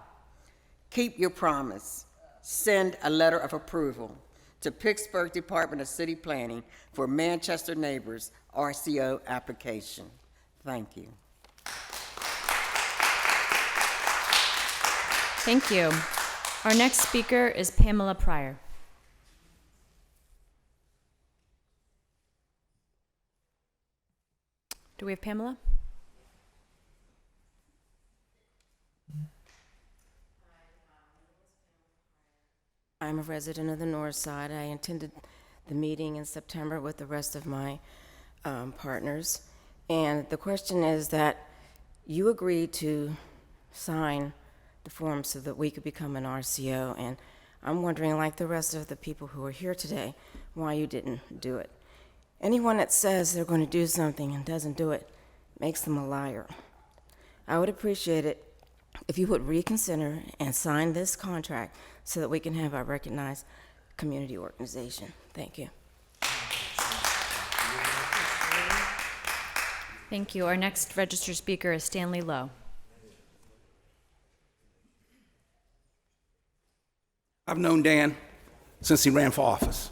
Speaker 12: keep your promise. Send a letter of approval to Pittsburgh Department of City Planning for Manchester Neighbors RCO application. Thank you.
Speaker 5: Thank you. Our next speaker is Pamela Pryor. Do we have Pamela?
Speaker 13: I'm a resident of the North Side. I attended the meeting in September with the rest of my partners. And the question is that you agreed to sign the form so that we could become an RCO. And I'm wondering, like the rest of the people who are here today, why you didn't do it. Anyone that says they're going to do something and doesn't do it makes them a liar. I would appreciate it if you would reconsider and sign this contract so that we can have our recognized community organization. Thank you.
Speaker 5: Thank you. Our next registered speaker is Stanley Lowe.
Speaker 14: I've known Dan since he ran for office.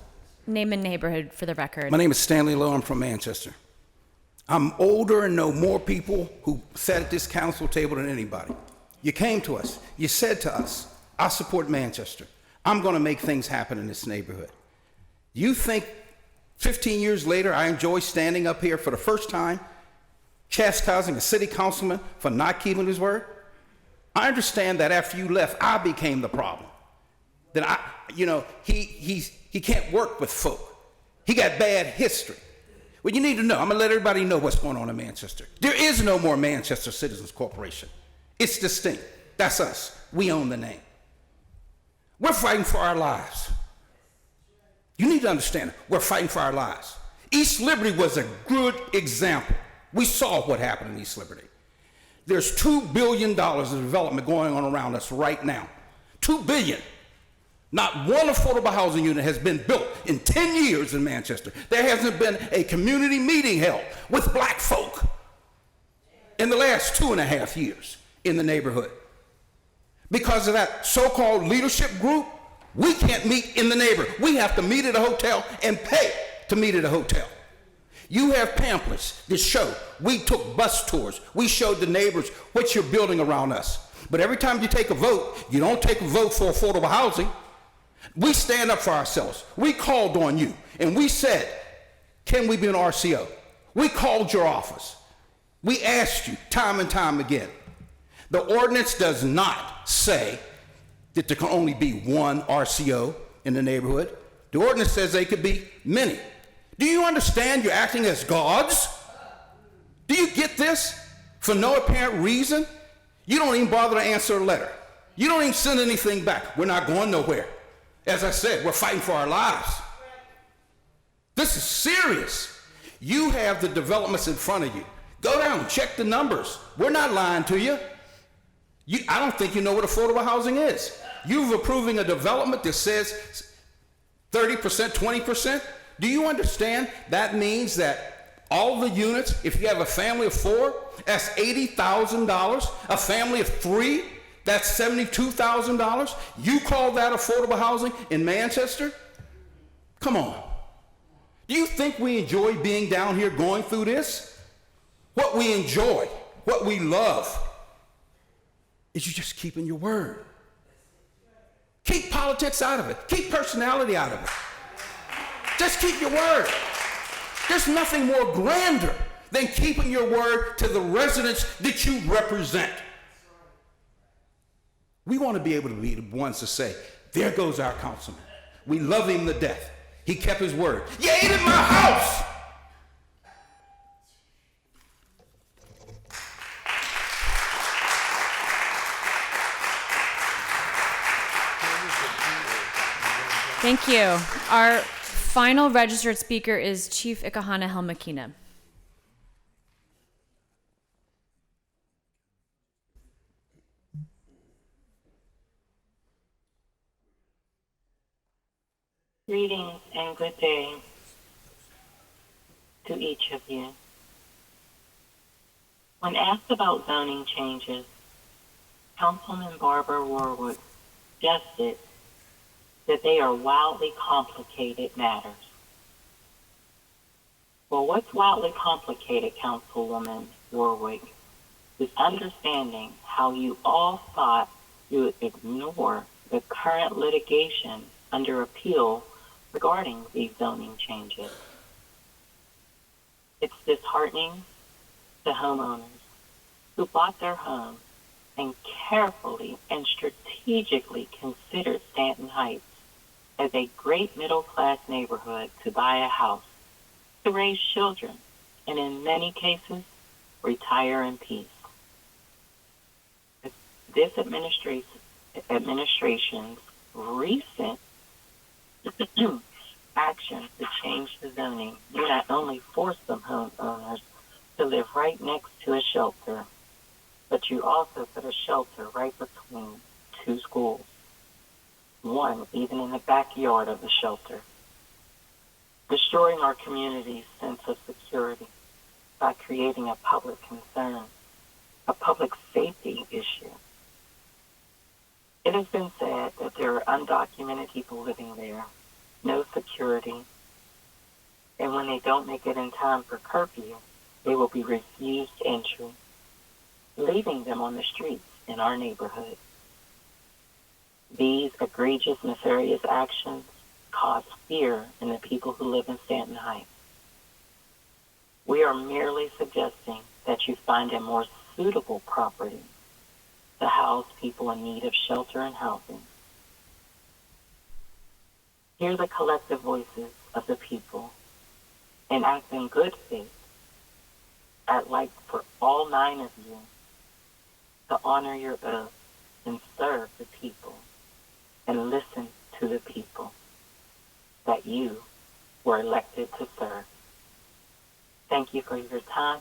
Speaker 5: Name and neighborhood for the record.
Speaker 14: My name is Stanley Lowe. I'm from Manchester. I'm older and know more people who sat at this council table than anybody. You came to us. You said to us, I support Manchester. I'm going to make things happen in this neighborhood. You think 15 years later I enjoy standing up here for the first time chastising a city councilman for not keeping his word? I understand that after you left, I became the problem. That he can't work with folk. He got bad history. Well, you need to know. I'm going to let everybody know what's going on in Manchester. There is no more Manchester Citizens Corporation. It's distinct. That's us. We own the name. We're fighting for our lives. You need to understand, we're fighting for our lives. East Liberty was a good example. We saw what happened in East Liberty. There's $2 billion of development going on around us right now. $2 billion. Not one affordable housing unit has been built in 10 years in Manchester. There hasn't been a community meeting held with black folk in the last 2.5 years in the neighborhood. Because of that so-called leadership group, we can't meet in the neighborhood. We have to meet at a hotel and pay to meet at a hotel. You have pamphlets that show. We took bus tours. We showed the neighbors what you're building around us. But every time you take a vote, you don't take a vote for affordable housing. We stand up for ourselves. We called on you, and we said, can we be an RCO? We called your office. We asked you time and time again. The ordinance does not say that there can only be one RCO in the neighborhood. The ordinance says they could be many. Do you understand you're acting as gods? Do you get this? For no apparent reason, you don't even bother to answer a letter. You don't even send anything back. We're not going nowhere. As I said, we're fighting for our lives. This is serious. You have the developments in front of you. Go down and check the numbers. We're not lying to you. I don't think you know what affordable housing is. You're approving a development that says 30%, 20%. Do you understand that means that all the units, if you have a family of 4, that's $80,000. A family of 3, that's $72,000. You call that affordable housing in Manchester? Come on. Do you think we enjoy being down here going through this? What we enjoy, what we love, is you just keeping your word. Keep politics out of it. Keep personality out of it. Just keep your word. There's nothing more grander than keeping your word to the residents that you represent. We want to be able to be the ones to say, there goes our councilman. We love him to death. He kept his word. You ate in my house.
Speaker 5: Thank you. Our final registered speaker is Chief Ikahana Helmakina.
Speaker 15: Greetings and good day to each of you. When asked about zoning changes, Councilman Barbara Warwood suggested that they are wildly complicated matters. Well, what's wildly complicated, Councilwoman Warwick, is understanding how you all thought you would ignore the current litigation under appeal regarding these zoning changes. It's disheartening to homeowners who bought their homes and carefully and strategically considered Stanton Heights as a great middle-class neighborhood to buy a house, to raise children, and in many cases, retire in peace. This administration's recent actions to change the zoning do not only force some homeowners to live right next to a shelter, but you also put a shelter right between two schools, one even in the backyard of the shelter, destroying our community's sense of security by creating a public concern, a public safety issue. It has been said that there are undocumented people living there, no security, and when they don't make it in time for curfew, they will be refused entry, leaving them on the streets in our neighborhood. These egregious, nefarious actions cause fear in the people who live in Stanton Heights. We are merely suggesting that you find a more suitable property to house people in need of shelter and housing. Hear the collective voices of the people and act in good faith. I'd like for all 9 of you to honor your oath and serve the people and listen to the people that you were elected to serve. Thank you for your time,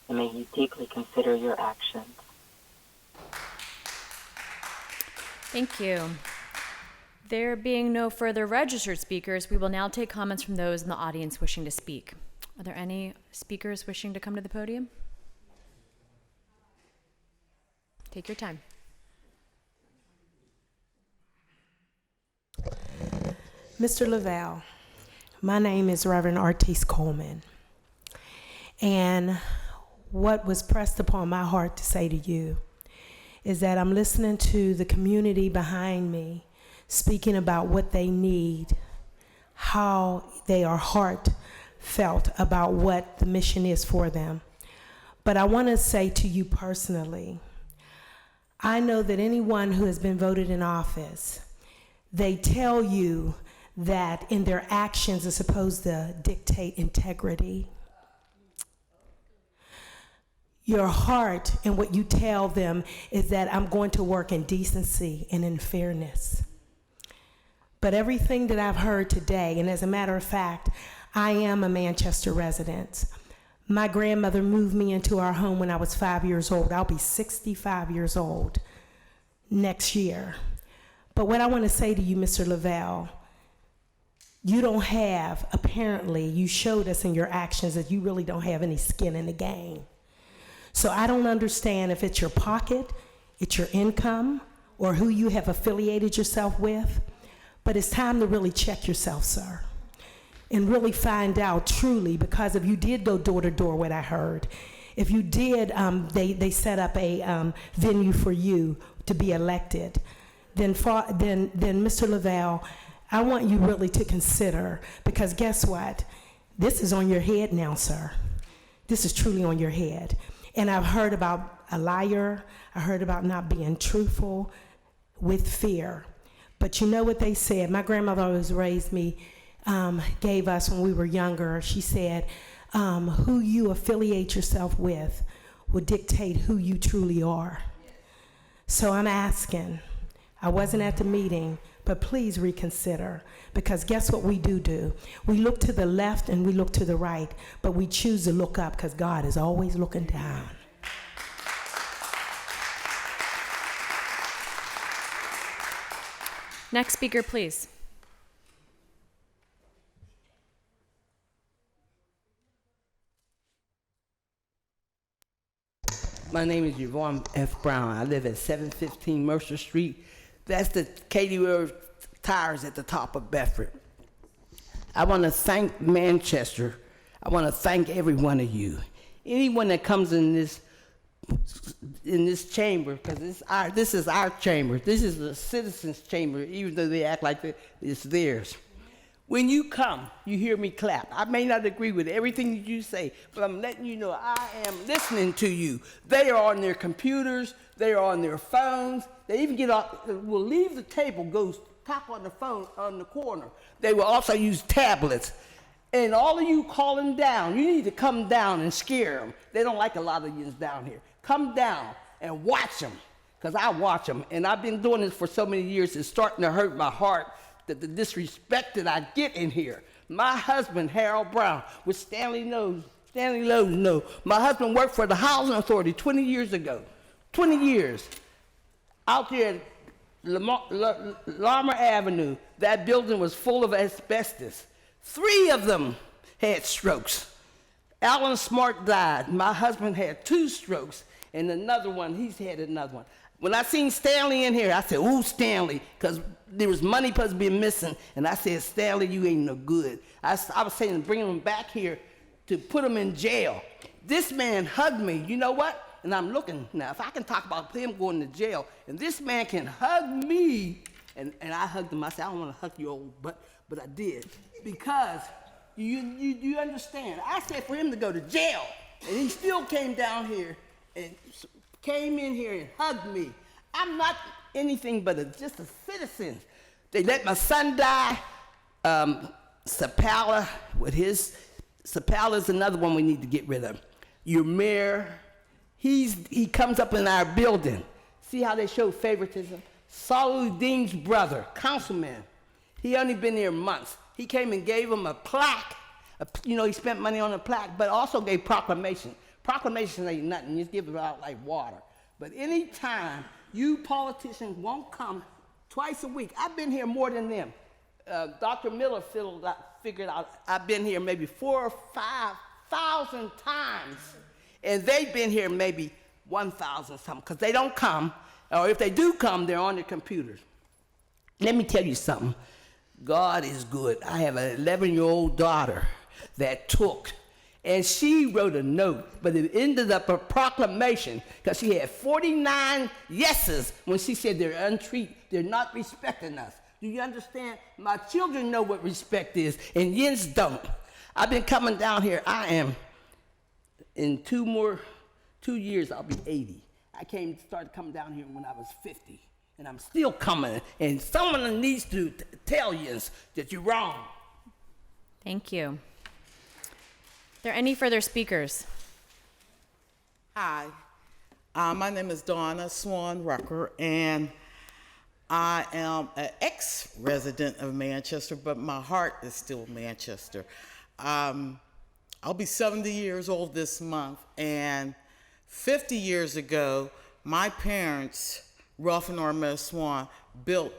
Speaker 15: and may you deeply consider your actions.
Speaker 5: Thank you. There being no further registered speakers, we will now take comments from those in the audience wishing to speak. Are there any speakers wishing to come to the podium? Take your time.
Speaker 16: Mr. Lavelle, my name is Reverend Artis Coleman, and what was pressed upon my heart to say to you is that I'm listening to the community behind me speaking about what they need, how they are heartfelt about what the mission is for them. But I want to say to you personally, I know that anyone who has been voted in office, they tell you that in their actions are supposed to dictate integrity. Your heart and what you tell them is that I'm going to work in decency and in fairness. But everything that I've heard today, and as a matter of fact, I am a Manchester resident. My grandmother moved me into our home when I was 5 years old. I'll be 65 years old next year. But what I want to say to you, Mr. Lavelle, you don't have, apparently, you showed us in your actions that you really don't have any skin in the game. So I don't understand if it's your pocket, it's your income, or who you have affiliated yourself with, but it's time to really check yourself, sir, and really find out truly, because if you did go door to door, what I heard, if you did, they set up a venue for you to be elected, then Mr. Lavelle, I want you really to consider, because guess what? This is on your head now, sir. This is truly on your head. And I've heard about a liar. I heard about not being truthful with fear. But you know what they said? My grandmother always raised me, gave us when we were younger. She said, who you affiliate yourself with will dictate who you truly are. So I'm asking, I wasn't at the meeting, but please reconsider, because guess what we do? We look to the left and we look to the right, but we choose to look up because God is always looking down.
Speaker 5: Next speaker, please.
Speaker 17: My name is Yvonne F. Brown. I live at 715 Mercer Street. That's the Katie Road Tires at the top of Bedford. I want to thank Manchester. I want to thank every one of you. Anyone that comes in this chamber, because this is our chamber. This is the citizens' chamber, even though they act like it's theirs. When you come, you hear me clap. I may not agree with everything that you say, but I'm letting you know I am listening to you. They are on their computers. They are on their phones. They even get off, will leave the table, go tap on the phone on the corner. They will also use tablets. And all of you calling down, you need to come down and scare them. They don't like a lot of you down here. Come down and watch them, because I watch them. And I've been doing this for so many years, it's starting to hurt my heart that the disrespect that I get in here. My husband, Harold Brown, with Stanley Lowe's know. My husband worked for the Housing Authority 20 years ago. 20 years. Out there at Lamar Avenue, that building was full of asbestos. 3 of them had strokes. Alan Smart died. My husband had 2 strokes, and another one, he's had another one. When I seen Stanley in here, I said, ooh, Stanley, because there was money supposed to be missing, and I said, Stanley, you ain't no good. I was saying bring him back here to put him in jail. This man hugged me, you know what? And I'm looking, now if I can talk about him going to jail, and this man can hug me, and I hugged him. I said, I don't want to hug you old, but I did, because you understand. I said for him to go to jail, and he still came down here and came in here and hugged me. I'm not anything but just a citizen. They let my son die. Sapala, Sapala's another one we need to get rid of. Your mayor, he comes up in our building. See how they show favoritism? Saluddin's brother, councilman, he only been here months. He came and gave him a plaque. He spent money on a plaque, but also gave proclamation. Proclamations ain't nothing, you just give it out like water. But anytime you politicians won't come twice a week, I've been here more than them. Dr. Miller figured out I've been here maybe 4,000 or 5,000 times, and they've been here maybe 1,000 something, because they don't come, or if they do come, they're on their computers. Let me tell you something. God is good. I have an 11-year-old daughter that took, and she wrote a note, but it ended up a proclamation, because she had 49 yeses when she said they're not respecting us. Do you understand? My children know what respect is, and yins don't. I've been coming down here. I am, in 2 years, I'll be 80. I started coming down here when I was 50, and I'm still coming, and someone needs to tell yins that you're wrong.
Speaker 5: Thank you. Are there any further speakers?
Speaker 18: Hi, my name is Donna Swan Rucker, and I am an ex-resident of Manchester, but my heart is still Manchester. I'll be 70 years old this month, and 50 years ago, my parents, Ralph and Orma Swan, built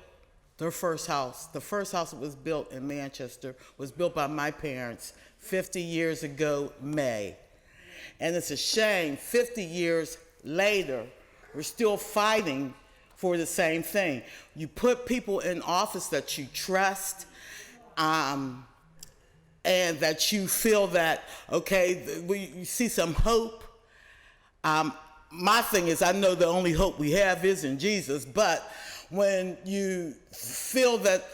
Speaker 18: their first house. The first house that was built in Manchester was built by my parents 50 years ago, May. And it's a shame, 50 years later, we're still fighting for the same thing. You put people in office that you trust, and that you feel that, okay, you see some hope. My thing is, I know the only hope we have is in Jesus, but when you feel that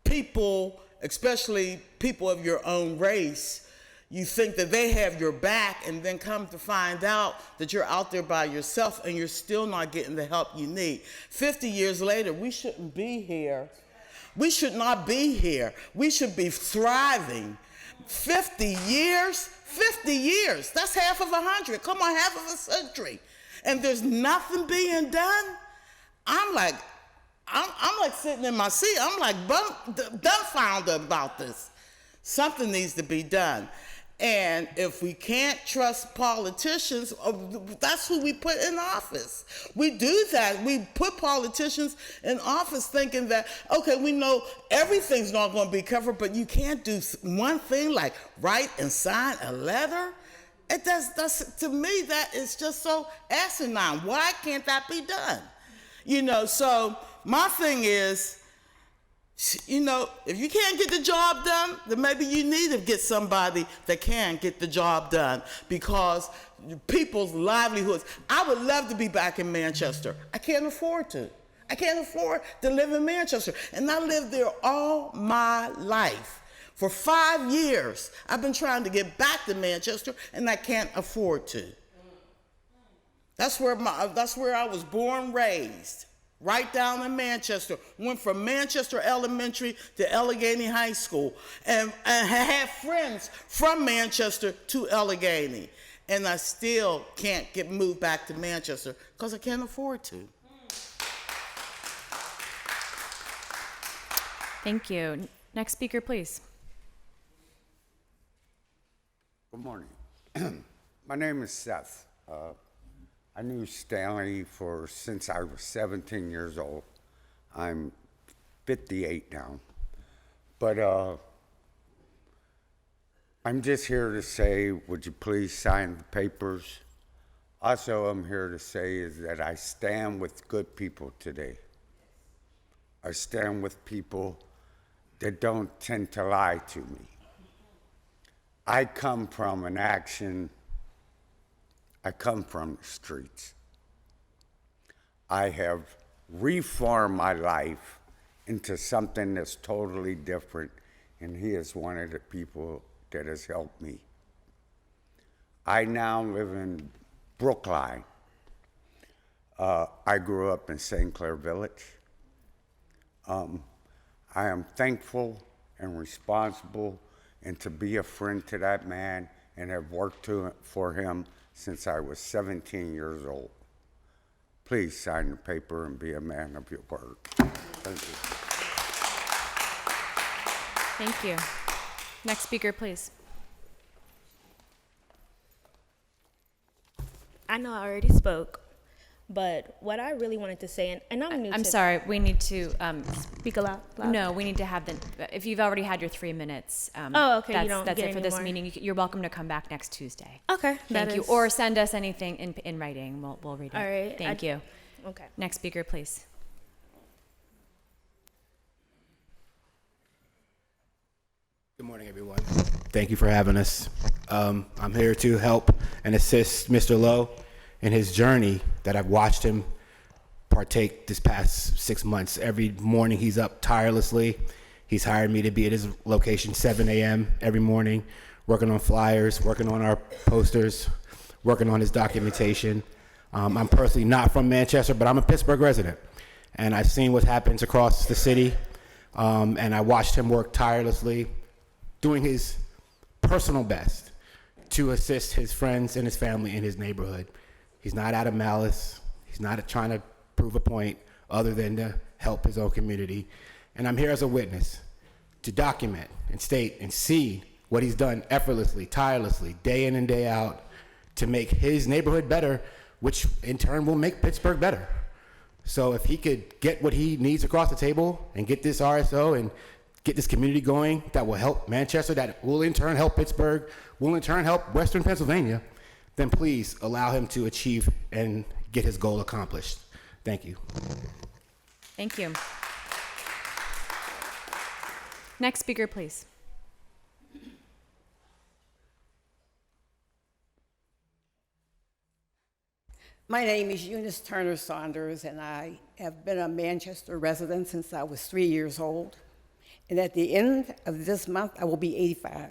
Speaker 18: people, especially people of your own race, you think that they have your back, and then come to find out that you're out there by yourself and you're still not getting the help you need. 50 years later, we shouldn't be here. We should not be here. We should be thriving. 50 years? 50 years. That's half of 100. Come on, half of a century. And there's nothing being done? I'm like sitting in my seat. I'm like dumbfounded about this. Something needs to be done. And if we can't trust politicians, that's who we put in office. We do that. We put politicians in office thinking that, okay, we know everything's not going to be covered, but you can't do one thing like write and sign a letter. That's to me, that is just so asinine. Why can't that be done? You know, so my thing is, you know, if you can't get the job done, then maybe you need to get somebody that can get the job done, because people's livelihoods. I would love to be back in Manchester. I can't afford to. I can't afford to live in Manchester. And I lived there all my life. For 5 years, I've been trying to get back to Manchester, and I can't afford to. That's where I was born, raised, right down in Manchester. Went from Manchester Elementary to Allegheny High School, and had friends from Manchester to Allegheny. And I still can't moved back to Manchester because I can't afford to.
Speaker 5: Thank you. Next speaker, please.
Speaker 19: Good morning. My name is Seth. I knew Stanley since I was 17 years old. I'm 58 now. But I'm just here to say, would you please sign the papers? Also, I'm here to say is that I stand with good people today. I stand with people that don't tend to lie to me. I come from an action, I come from the streets. I have reformed my life into something that's totally different, and he is one of the people that has helped me. I now live in Brookline. I grew up in St. Clair Village. I am thankful and responsible and to be a friend to that man, and have worked for him since I was 17 years old. Please sign the paper and be a man of your word. Thank you.
Speaker 5: Thank you. Next speaker, please.
Speaker 11: I know I already spoke, but what I really wanted to say, and I'm new to...
Speaker 5: I'm sorry, we need to...
Speaker 11: Speak aloud.
Speaker 5: No, we need to have if you've already had your 3 minutes,
Speaker 11: oh, okay, you don't
Speaker 5: that's
Speaker 11: get
Speaker 5: it for
Speaker 11: any
Speaker 5: this
Speaker 11: more.
Speaker 5: meeting. You're welcome to come back next Tuesday.
Speaker 11: Okay.
Speaker 5: Thank you. Or send us anything in writing. We'll read it.
Speaker 11: All right.
Speaker 5: Thank you.
Speaker 11: Okay.
Speaker 5: Next speaker, please.
Speaker 20: Good morning, everyone. Thank you for having us. I'm here to help and assist Mr. Lowe in his journey that I've watched him partake this past 6 months. Every morning he's up tirelessly. He's hired me to be at his location 7 a.m. every morning, working on flyers, working on our posters, working on his documentation. I'm personally not from Manchester, but I'm a Pittsburgh resident, and I've seen what happens across the city, and I watched him work tirelessly, doing his personal best to assist his friends and his family in his neighborhood. He's not out of malice. He's not trying to prove a point other than to help his own community. And I'm here as a witness to document and state and see what he's done effortlessly, tirelessly, day in and day out to make his neighborhood better, which in turn will make Pittsburgh better. So if he could get what he needs across the table and get this RSO and get this community going, that will help Manchester, that will in turn help Pittsburgh, will in turn help Western Pennsylvania, then please allow him to achieve and get his goal accomplished. Thank you.
Speaker 5: Thank you. Next speaker, please.
Speaker 21: My name is Eunice Turner Saunders, and I have been a Manchester resident since I was 3 years old. And at the end of this month, I will be 85.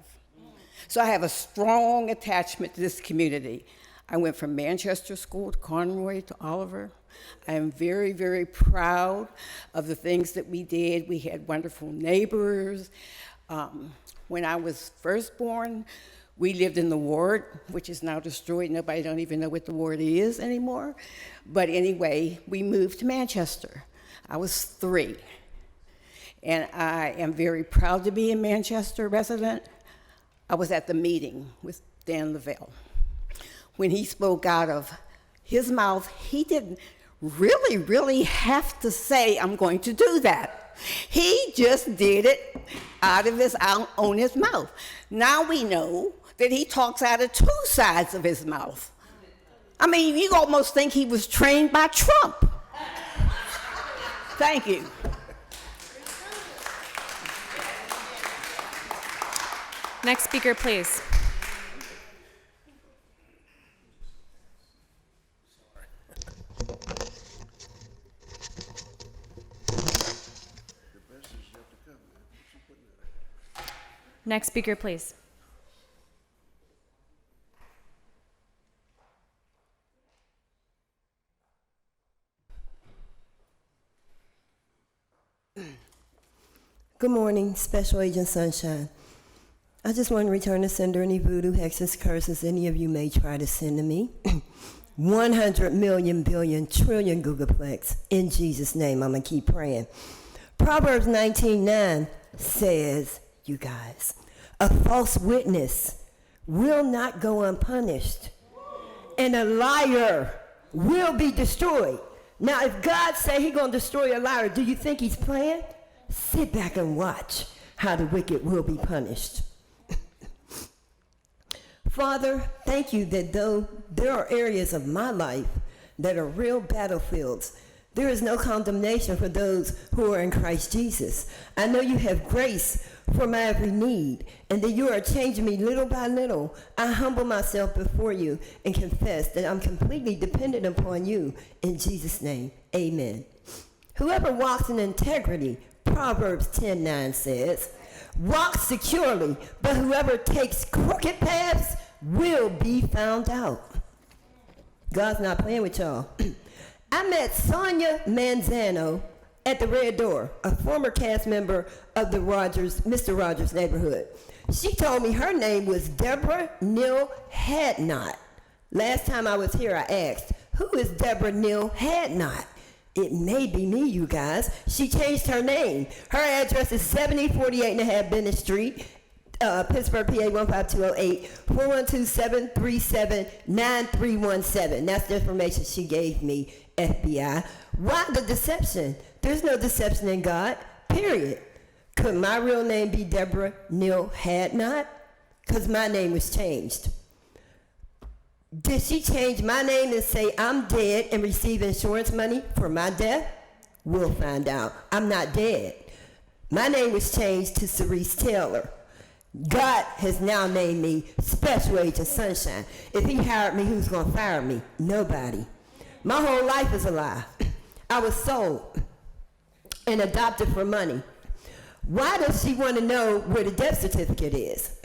Speaker 21: So I have a strong attachment to this community. I went from Manchester School to Conroy to Oliver. I am very, very proud of the things that we did. We had wonderful neighbors. When I was first born, we lived in the ward, which is now destroyed. Nobody don't even know what the ward is anymore. But anyway, we moved to Manchester. I was 3. And I am very proud to be a Manchester resident. I was at the meeting with Dan Lavelle. When he spoke out of his mouth, he didn't really have to say, I'm going to do that. He just did it out of his own his mouth. Now we know that he talks out of two sides of his mouth. I mean, you almost think he was trained by Trump. Thank you.
Speaker 5: Next speaker, please. Next speaker, please.
Speaker 4: Good morning, Special Agent Sunshine. I just want to return to sender any voodoo, hexes, curses any of you may try to send to me. 100 million, billion, trillion Googleplex. In Jesus' name, I'm going to keep praying. Proverbs 19:9 says, you guys, a false witness will not go unpunished, and a liar will be destroyed. Now, if God say he's going to destroy a liar, do you think he's playing? Sit back and watch how the wicked will be punished. Father, thank you that though there are areas of my life that are real battlefields, there is no condemnation for those who are in Christ Jesus. I know you have grace for my every need, and that you are changing me little by little. I humble myself before you and confess that I'm completely dependent upon you. In Jesus' name, amen. Whoever walks in integrity, Proverbs 10:9 says, walks securely, but whoever takes crooked paths will be found out. God's not playing with y'all. I met Sonia Manzano at the Red Door, a former cast member of the Mr. Rogers neighborhood. She told me her name was Deborah Neal Hadnot. Last time I was here, I asked, who is Deborah Neal Hadnot? It may be me, you guys. She changed her name. Her address is 7048.5 Bennett Street, Pittsburgh, PA 15208, 412-737-9317. That's the information she gave me, FBI. Why the deception? There's no deception in God, period. Could my real name be Deborah Neal Hadnot? Because my name was changed. Did she change my name and say I'm dead and receive insurance money for my death? We'll find out. I'm not dead. My name was changed to Cerise Taylor. God has now named me Special Agent Sunshine. If he hired me, who's going to fire me? Nobody. My whole life is a lie. I was sold and adopted for money. Why does she want to know where the death certificate is?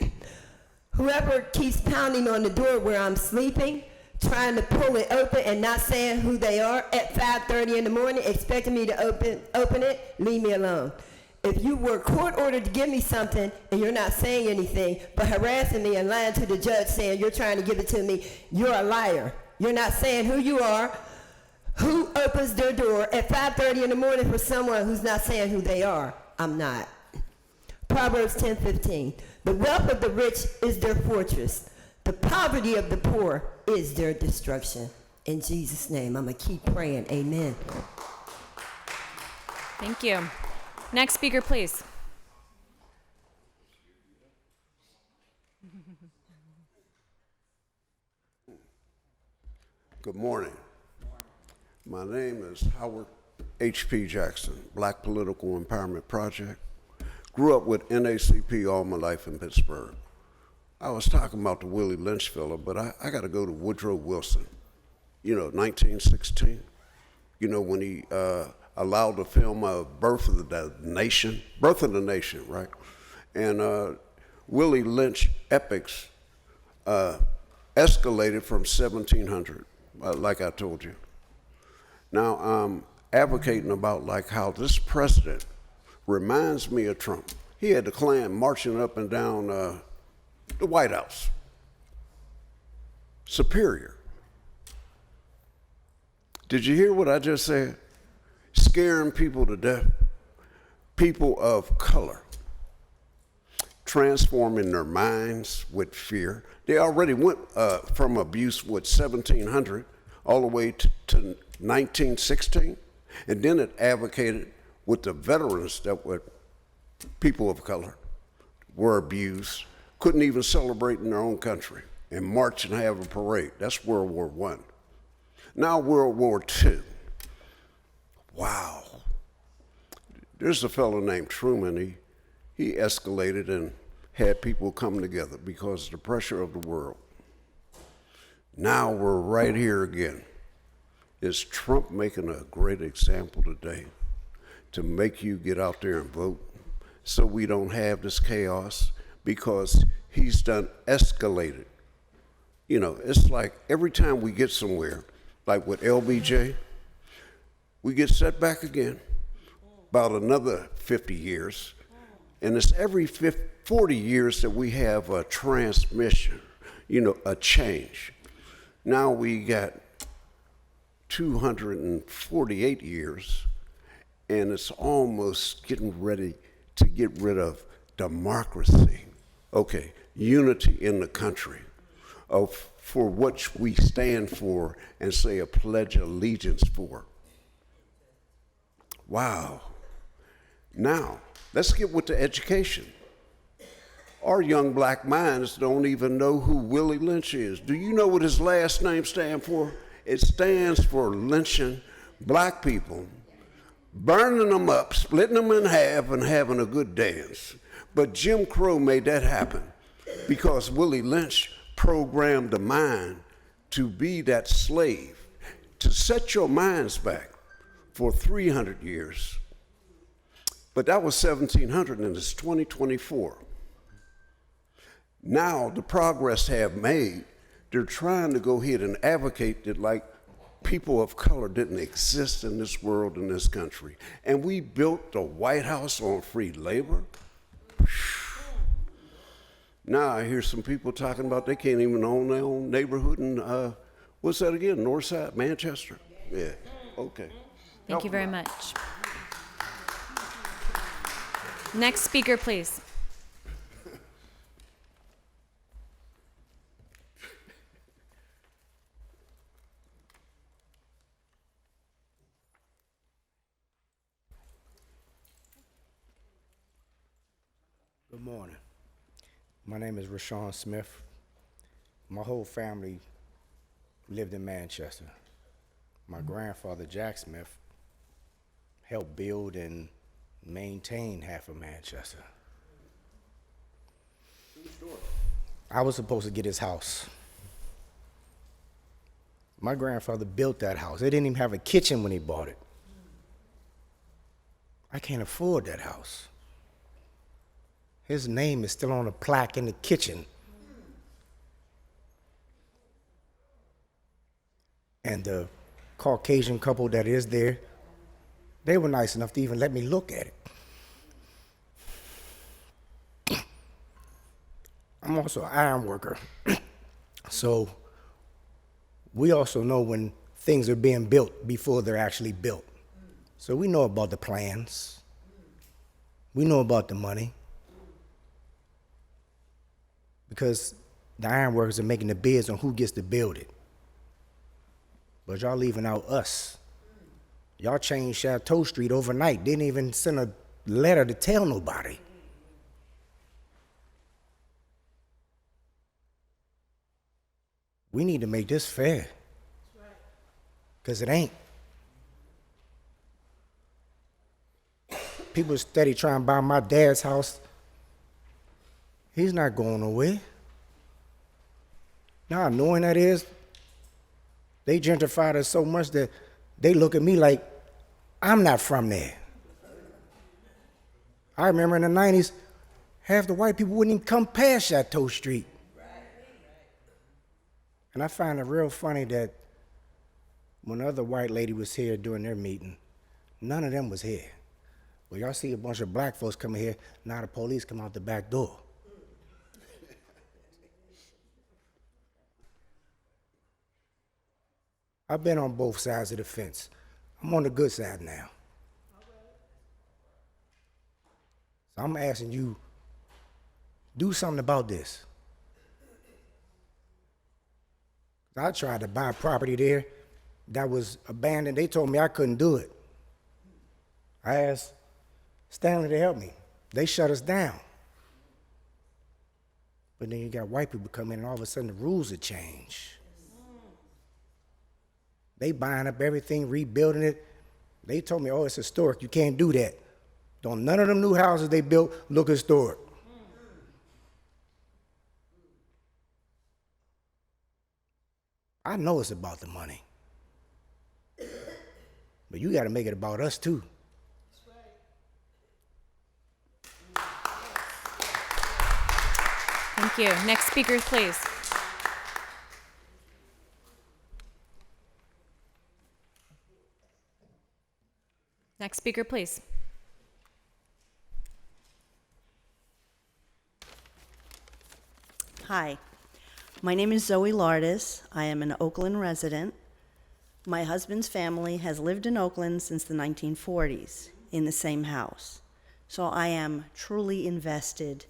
Speaker 4: Whoever keeps pounding on the door where I'm sleeping, trying to pull it open and not saying who they are at 5:30 in the morning, expecting me to open it, leave me alone. If you were court ordered to give me something and you're not saying anything, but harassing me and lying to the judge saying you're trying to give it to me, you're a liar. You're not saying who you are, who opens their door at 5:30 in the morning for someone who's not saying who they are. I'm not. Proverbs 10:15. The wealth of the rich is their fortress. The poverty of the poor is their destruction. In Jesus' name, I'm going to keep praying. Amen.
Speaker 5: Thank you. Next speaker, please.
Speaker 22: Good morning. My name is Howard H.P. Jackson, Black Political Empowerment Project. Grew up with NACP all my life in Pittsburgh. I was talking about the Willie Lynch fella, but I got to go to Woodrow Wilson. You know, 1916. You know, when he allowed the film Birth of the Nation, right? And Willie Lynch epics escalated from 1700, like I told you. Now I'm advocating about like how this president reminds me of Trump. He had the Klan marching up and down the White House. Superior. Did you hear what I just said? Scaring people to death. People of color. Transforming their minds with fear. They already went from abuse with 1700 all the way to 1916. And then it advocated with the veterans that were people of color, were abused, couldn't even celebrate in their own country and march and have a parade. That's World War I. Now World War II. Wow. There's a fellow named Truman. He escalated and had people come together because of the pressure of the world. Now we're right here again. Is Trump making a great example today to make you get out there and vote so we don't have this chaos? Because he's done escalated. You know, it's like every time we get somewhere, like with LBJ, we get set back again about another 50 years. And it's every 40 years that we have a transmission, you know, a change. Now we got 248 years, and it's almost getting ready to get rid of democracy. Okay, unity in the country for what we stand for and say a pledge of allegiance for. Wow. Now, let's get with the education. Our young black minds don't even know who Willie Lynch is. Do you know what his last name stands for? It stands for lynching black people, burning them up, splitting them in half, and having a good dance. But Jim Crow made that happen because Willie Lynch programmed the mind to be that slave, to set your minds back for 300 years. But that was 1700 and it's 2024. Now the progress have made, they're trying to go ahead and advocate that like people of color didn't exist in this world, in this country. And we built the White House on free labor. Now I hear some people talking about they can't even own their own neighborhood in, what's that again, Northside, Manchester? Yeah, okay.
Speaker 5: Thank you very much. Next speaker, please.
Speaker 20: Good morning. My name is Rashawn Smith. My whole family lived in Manchester. My grandfather, Jack Smith, helped build and maintain half of Manchester. I was supposed to get his house. My grandfather built that house. They didn't even have a kitchen when he bought it. I can't afford that house. His name is still on a plaque in the kitchen. And the Caucasian couple that is there, they were nice enough to even let me look at it. I'm also an iron worker. So we also know when things are being built before they're actually built. So we know about the plans. We know about the money. Because the iron workers are making the bids on who gets to build it. But y'all leaving out us. Y'all changed Chateau Street overnight. Didn't even send a letter to tell nobody. We need to make this fair. Because it ain't. People steady trying to buy my dad's house. He's not going nowhere. Now, knowing that is, they gentrified us so much that they look at me like I'm not from there. I remember in the 90s, half the white people wouldn't even come past Chateau Street. And I find it real funny that when the other white lady was here during their meeting, none of them was here. Well, y'all see a bunch of black folks coming here, now the police come out the back door. I've been on both sides of the fence. I'm on the good side now. So I'm asking you, do something about this. I tried to buy property there that was abandoned. They told me I couldn't do it. I asked Stanley to help me. They shut us down.
Speaker 1: But then you got white people come in and all of a sudden the rules have changed. They buying up everything, rebuilding it. They told me, oh, it's historic, you can't do that. Don't none of them new houses they built look historic. I know it's about the money. But you got to make it about us too.
Speaker 5: Thank you. Next speaker, please. Next speaker, please.
Speaker 3: Hi, my name is Zoe Lardis. I am an Oakland resident. My husband's family has lived in Oakland since the 1940s in the same house. So I am truly invested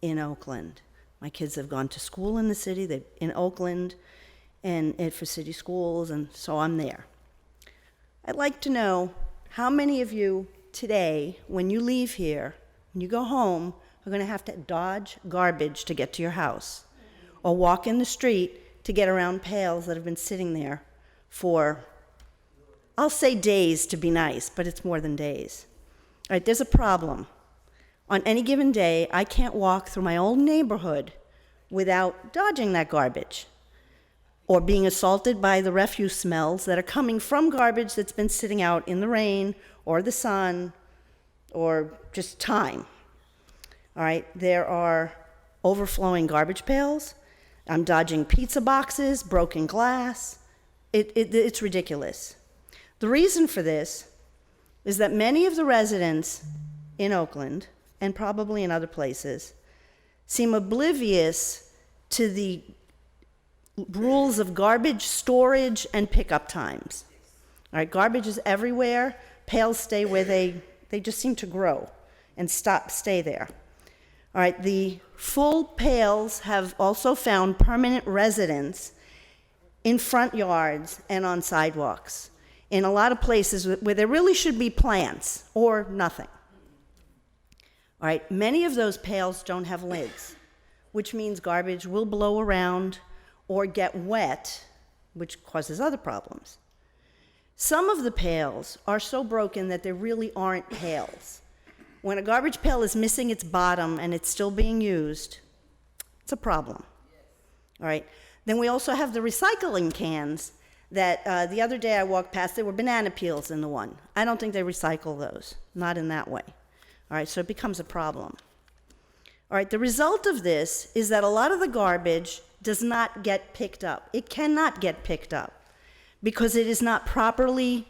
Speaker 3: in Oakland. My kids have gone to school in the city, in Oakland, and for city schools, and so I'm there. I'd like to know how many of you today, when you leave here, when you go home, are going to have to dodge garbage to get to your house, or walk in the street to get around pails that have been sitting there for, I'll say days to be nice, but it's more than days. All right, there's a problem. On any given day, I can't walk through my old neighborhood without dodging that garbage or being assaulted by the refuse smells that are coming from garbage that's been sitting out in the rain or the sun or just time. All right, there are overflowing garbage pails. I'm dodging pizza boxes, broken glass. It's ridiculous. The reason for this is that many of the residents in Oakland, and probably in other places, seem oblivious to the rules of garbage storage and pickup times. All right, garbage is everywhere. Pails stay where they just seem to grow and stay there. All right, the full pails have also found permanent residents in front yards and on sidewalks, in a lot of places where there really should be plants or nothing. All right, many of those pails don't have lids, which means garbage will blow around or get wet, which causes other problems. Some of the pails are so broken that there really aren't pails. When a garbage pail is missing its bottom and it's still being used, it's a problem. All right. Then we also have the recycling cans that the other day I walked past, there were banana peels in the one. I don't think they recycle those, not in that way. All right, so it becomes a problem. All right, the result of this is that a lot of the garbage does not get picked up. It cannot get picked up because it is not properly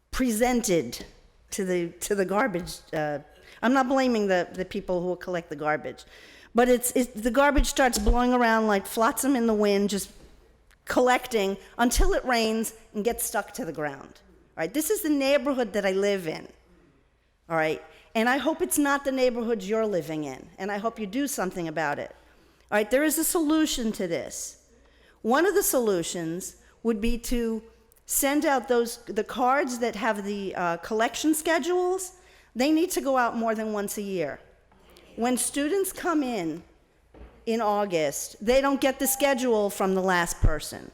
Speaker 3: presented to the garbage. I'm not blaming the people who collect the garbage, but the garbage starts blowing around like flotsam in the wind, just collecting until it rains and gets stuck to the ground. All right, this is the neighborhood that I live in. All right, and I hope it's not the neighborhood you're living in, and I hope you do something about it. All right, there is a solution to this. One of the solutions would be to send out the cards that have the collection schedules. They need to go out more than once a year. When students come in August, they don't get the schedule from the last person.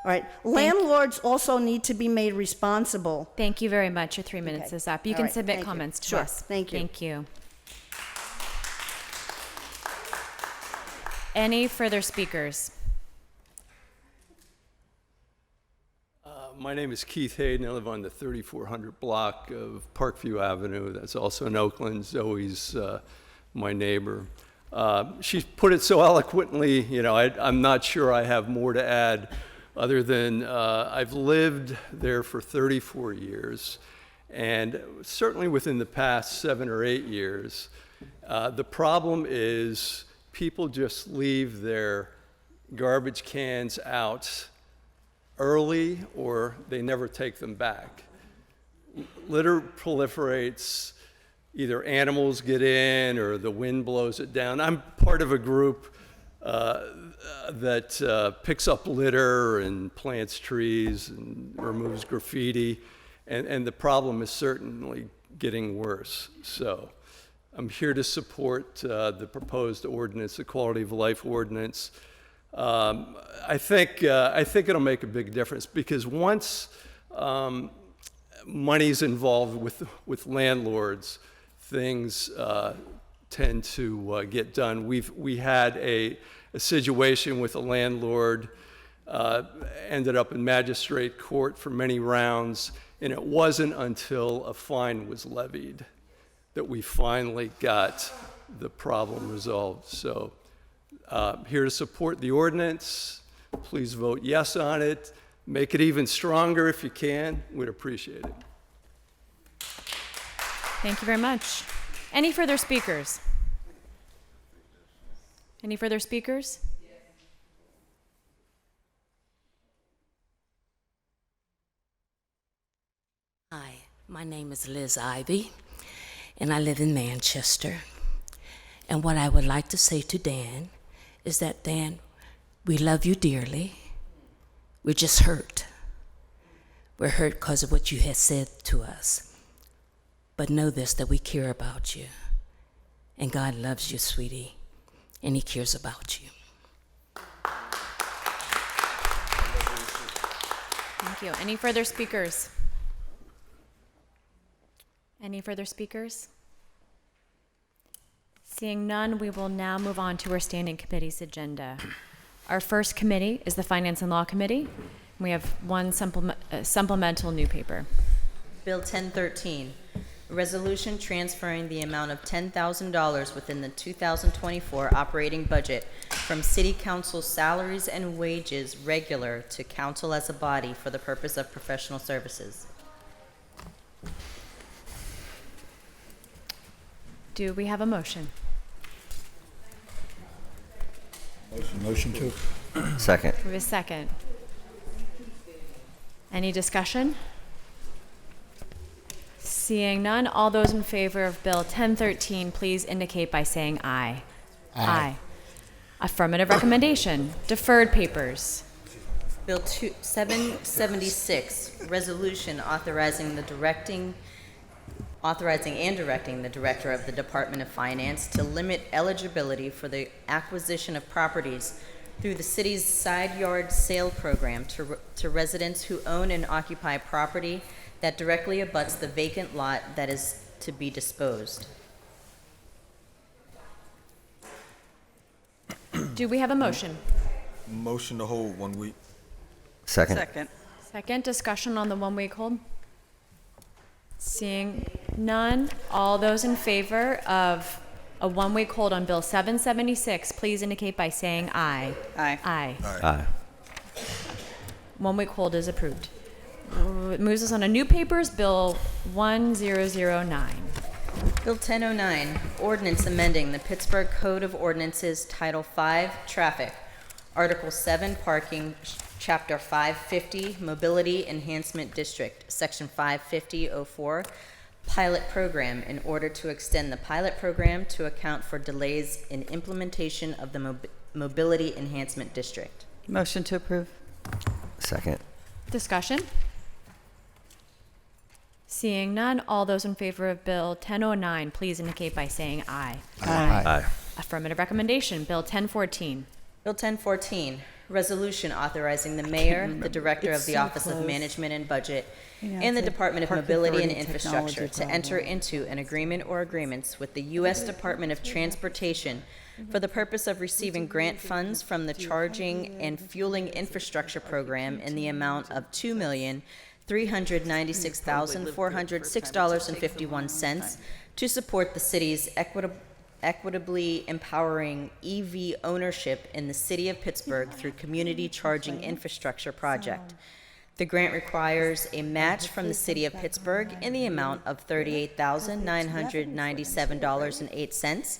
Speaker 3: All right, landlords also need to be made responsible.
Speaker 5: Thank you very much. Your 3 minutes is up. You can submit
Speaker 3: thank you.
Speaker 5: comments to
Speaker 3: Sure,
Speaker 5: us.
Speaker 3: thank you.
Speaker 5: Thank you. Any further speakers?
Speaker 23: My name is Keith Hayden. I live on the 3400 block of Parkview Avenue. That's also in Oakland. Zoe's my neighbor. She put it so eloquently, you know, I'm not sure I have more to add other than I've lived there for 34 years. And certainly within the past 7 or 8 years, the problem is people just leave their garbage cans out early or they never take them back. Litter proliferates, either animals get in or the wind blows it down. I'm part of a group that picks up litter and plants trees and removes graffiti, and the problem is certainly getting worse. So I'm here to support the proposed ordinance, the quality of life ordinance. I think it'll make a big difference because once money's involved with landlords, things tend to get done. We had a situation with a landlord, ended up in magistrate court for many rounds, and it wasn't until a fine was levied that we finally got the problem resolved. So here to support the ordinance. Please vote yes on it. Make it even stronger if you can. We'd appreciate it.
Speaker 5: Thank you very much. Any further speakers? Any further speakers?
Speaker 2: Hi, my name is Liz Ivy, and I live in Manchester. And what I would like to say to Dan is that, Dan, we love you dearly. We're just hurt. We're hurt because of what you have said to us. But know this, that we care about you. And God loves you, sweetie, and he cares about you.
Speaker 5: Thank you. Any further speakers? Any further speakers? Seeing none, we will now move on to our standing committee's agenda. Our first committee is the Finance and Law Committee. We have one supplemental new paper.
Speaker 3: Bill 1013, a resolution transferring the amount of $10,000 within the 2024 operating budget from City Council salaries and wages regular to council as a body for the purpose of professional services.
Speaker 5: Do we have a motion?
Speaker 6: Motion to.
Speaker 7: Second.
Speaker 5: We have a second. Any discussion? Seeing none, all those in favor of Bill 1013, please indicate by saying aye. Aye. Affirmative recommendation. Deferred papers.
Speaker 3: Bill 776, resolution authorizing and directing the Director of the Department of Finance to limit eligibility for the acquisition of properties through the city's side yard sale program to residents who own and occupy property that directly abuts the vacant lot that is to be disposed.
Speaker 5: Do we have a motion?
Speaker 6: Motion to hold 1 week.
Speaker 7: Second.
Speaker 5: Second, discussion on the 1 week hold. Seeing none, all those in favor of a 1 week hold on Bill 776, please indicate by saying aye.
Speaker 12: Aye.
Speaker 5: Aye.
Speaker 7: Aye.
Speaker 5: 1 week hold is approved. It moves us on to new papers, Bill 1009.
Speaker 3: Bill 1009, ordinance amending the Pittsburgh Code of Ordinances, Title 5, Traffic, Article 7, Parking, Chapter 550, Mobility Enhancement District, Section 550.04, Pilot Program, in order to extend the pilot program to account for delays in implementation of the Mobility Enhancement District.
Speaker 12: Motion to approve.
Speaker 7: Second.
Speaker 5: Discussion? Seeing none, all those in favor of Bill 1009, please indicate by saying aye.
Speaker 7: Aye.
Speaker 5: Affirmative recommendation, Bill 1014.
Speaker 3: Bill 1014, resolution authorizing the mayor, the director of the Office of Management and Budget, and the Department of Mobility and Infrastructure to enter into an agreement or agreements with the U.S. Department of Transportation for the purpose of receiving grant funds from the Charging and Fueling Infrastructure Program in the amount of $2,396,406.51 to support the city's equitably empowering EV ownership in the city of Pittsburgh through Community Charging Infrastructure Project. The grant requires a match from the city of Pittsburgh in the amount of $38,997.08,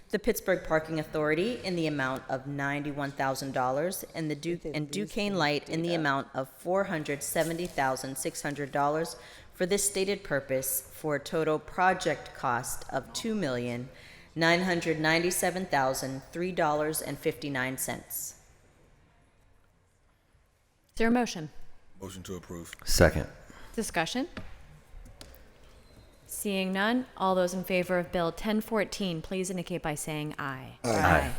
Speaker 3: the Pittsburgh Parking Authority in the amount of $91,000, and Duquesne Light in the amount of $470,600 for this stated purpose, for a total project cost of $2,997,003.59. Is
Speaker 5: there a motion?
Speaker 6: Motion to approve.
Speaker 7: Second.
Speaker 5: Discussion? Seeing none, all those in favor of Bill 1014, please indicate by saying aye.
Speaker 7: Aye.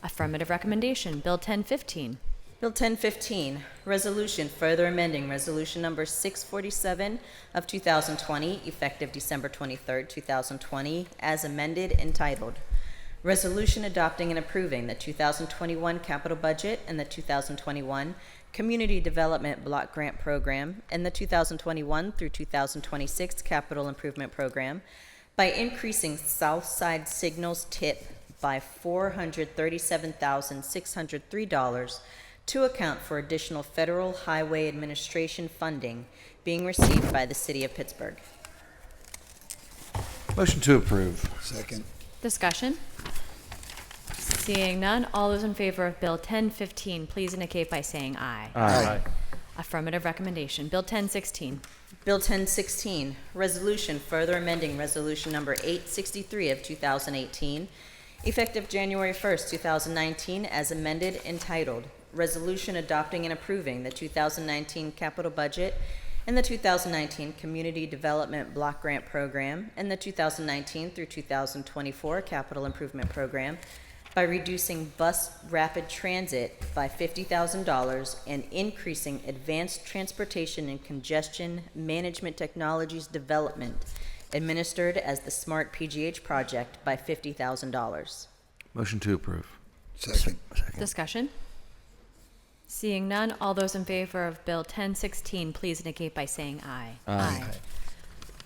Speaker 5: Affirmative recommendation. Bill 1015.
Speaker 8: Bill 1015, resolution further amending Resolution Number 647 of 2020, effective December 23, 2020, as amended, entitled, Resolution adopting and approving the 2021 capital budget and the 2021 Community Development Block Grant Program and the 2021 through 2026 Capital Improvement Program by increasing Southside Signals tip by $437,603 to account for additional Federal Highway Administration funding being received by the City of Pittsburgh.
Speaker 6: Motion to approve. Second.
Speaker 5: Discussion? Seeing none, all those in favor of Bill 1015, please indicate by saying aye.
Speaker 6: Aye.
Speaker 5: Affirmative recommendation. Bill 1016.
Speaker 8: Bill 1016, resolution further amending Resolution Number 863 of 2018, effective January 1st, 2019, as amended, entitled, Resolution adopting and approving the 2019 capital budget and the 2019 Community Development Block Grant Program and the 2019 through 2024 Capital Improvement Program by reducing bus rapid transit by $50,000 and increasing advanced transportation and congestion management technologies development administered as the Smart PGH project by $50,000.
Speaker 6: Motion to approve.
Speaker 7: Second.
Speaker 5: Discussion? Seeing none, all those in favor of Bill 1016, please indicate by saying aye.
Speaker 6: Aye.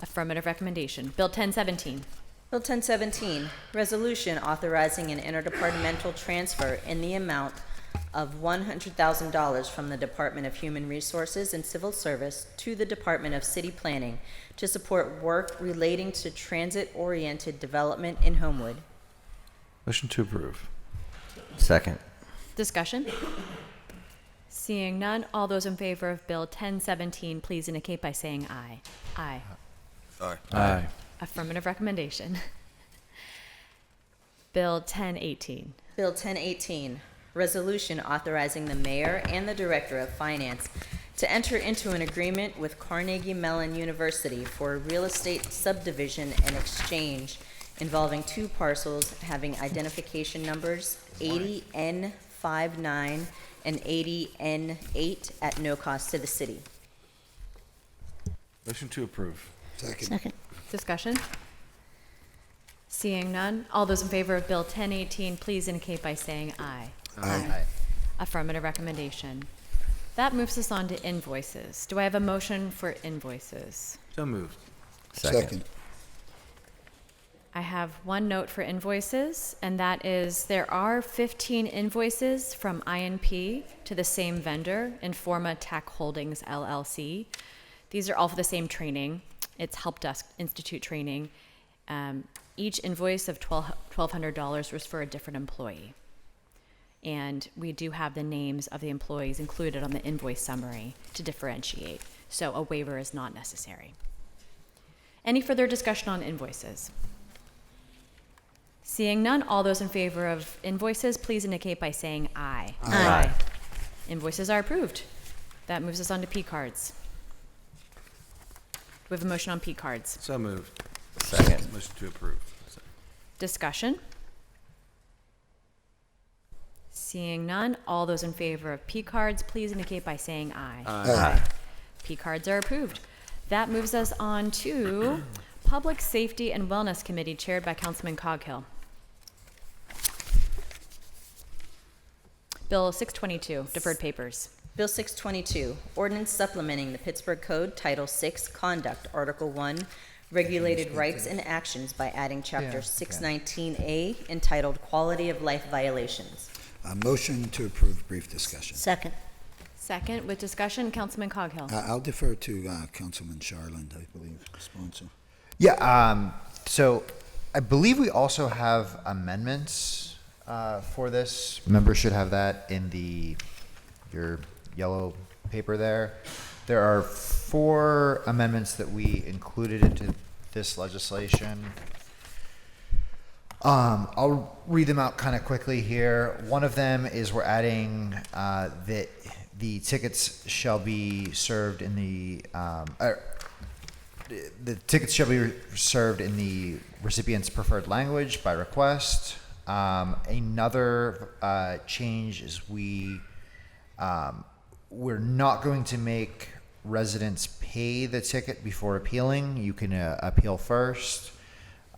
Speaker 5: Affirmative recommendation. Bill 1017.
Speaker 8: Bill 1017, resolution authorizing an interdepartmental transfer in the amount of $100,000 from the Department of Human Resources and Civil Service to the Department of City Planning to support work relating to transit-oriented development in Homewood.
Speaker 6: Motion to approve.
Speaker 7: Second.
Speaker 5: Discussion? Seeing none, all those in favor of Bill 1017, please indicate by saying aye. Aye.
Speaker 6: Aye. Aye.
Speaker 5: Affirmative recommendation. Bill 1018.
Speaker 8: Bill 1018, resolution authorizing the mayor and the director of finance to enter into an agreement with Carnegie Mellon University for a real estate subdivision and exchange involving two parcels having identification numbers 80N59 and 80N8 at no cost to the city.
Speaker 6: Motion to approve.
Speaker 8: Second.
Speaker 5: Discussion? Seeing none, all those in favor of Bill 1018, please indicate by saying aye.
Speaker 6: Aye.
Speaker 5: Affirmative recommendation. That moves us on to invoices. Do I have a motion for invoices?
Speaker 6: So moved.
Speaker 7: Second.
Speaker 5: I have one note for invoices, and that is there are 15 invoices from INP to the same vendor, Informa Tech Holdings, LLC. These are all for the same training. It's Help Desk Institute training. Each invoice of $1,200 was for a different employee. And we do have the names of the employees included on the invoice summary to differentiate. So a waiver is not necessary. Any further discussion on invoices? Seeing none, all those in favor of invoices, please indicate by saying aye.
Speaker 6: Aye.
Speaker 5: Invoices are approved. That moves us on to P cards. Do we have a motion on P cards?
Speaker 6: So moved.
Speaker 7: Second.
Speaker 6: Motion to approve.
Speaker 5: Discussion? Seeing none, all those in favor of P cards, please indicate by saying aye.
Speaker 6: Aye.
Speaker 5: P cards are approved. That moves us on to Public Safety and Wellness Committee, chaired by Councilman Coghill. Bill 622, deferred papers.
Speaker 8: Bill 622, ordinance supplementing the Pittsburgh Code, Title 6, Conduct, Article 1, Regulated Rights and Actions by adding Chapter 619A, entitled Quality of Life Violations.
Speaker 9: A motion to approve, brief discussion.
Speaker 8: Second.
Speaker 5: Second, with discussion, Councilman Coghill.
Speaker 9: I'll defer to Councilman Charland, I believe, sponsor.
Speaker 10: Yeah, so I believe we also have amendments for this. Members should have that in your yellow paper there. There are 4 amendments that we included into this legislation. I'll read them out kind of quickly here. One of them is we're adding that the tickets shall be served in the the tickets shall be served in the recipient's preferred language by request. Another change is we're not going to make residents pay the ticket before appealing. You can appeal first,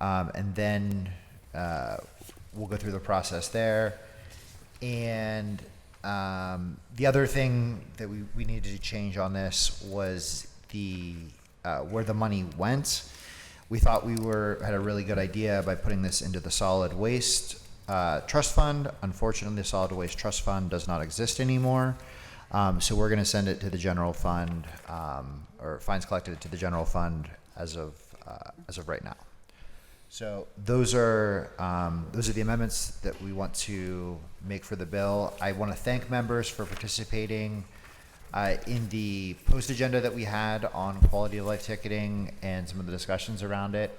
Speaker 10: and then we'll go through the process there. And the other thing that we needed to change on this was the where the money went. We thought we had a really good idea by putting this into the solid waste trust fund. Unfortunately, the solid waste trust fund does not exist anymore. So we're going to send it to the general fund, or fines collected to the general fund as of right now. So those are the amendments that we want to make for the bill. I want to thank members for participating in the post agenda that we had on quality of life ticketing and some of the discussions around it.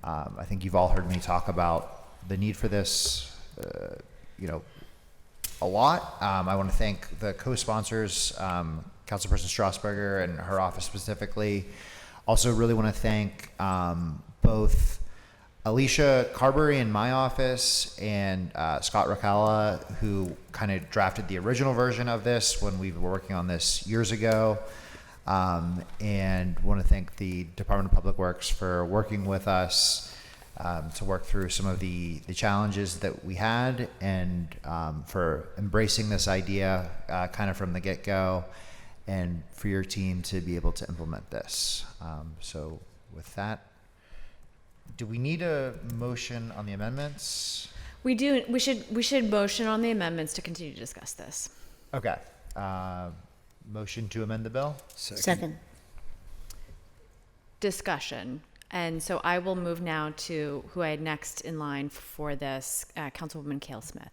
Speaker 10: I think you've all heard me talk about the need for this, a lot. I want to thank the co-sponsors, Councilperson Strasburger and her office specifically. Also really want to thank both Alicia Carberry in my office and Scott Racala, who kind of drafted the original version of this when we were working on this years ago. And want to thank the Department of Public Works for working with us to work through some of the challenges that we had, and for embracing this idea kind of from the get-go, and for your team to be able to implement this. So with that, do we need a motion on the amendments?
Speaker 5: We do. We should motion on the amendments to continue to discuss this.
Speaker 10: Okay. Motion to amend the bill?
Speaker 3: Second.
Speaker 5: Discussion. And so I will move now to who I had next in line for this, Councilwoman Cale Smith.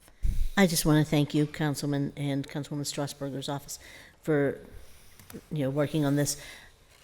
Speaker 3: I just want to thank you, Councilman and Councilwoman Strasburger's office, for working on this.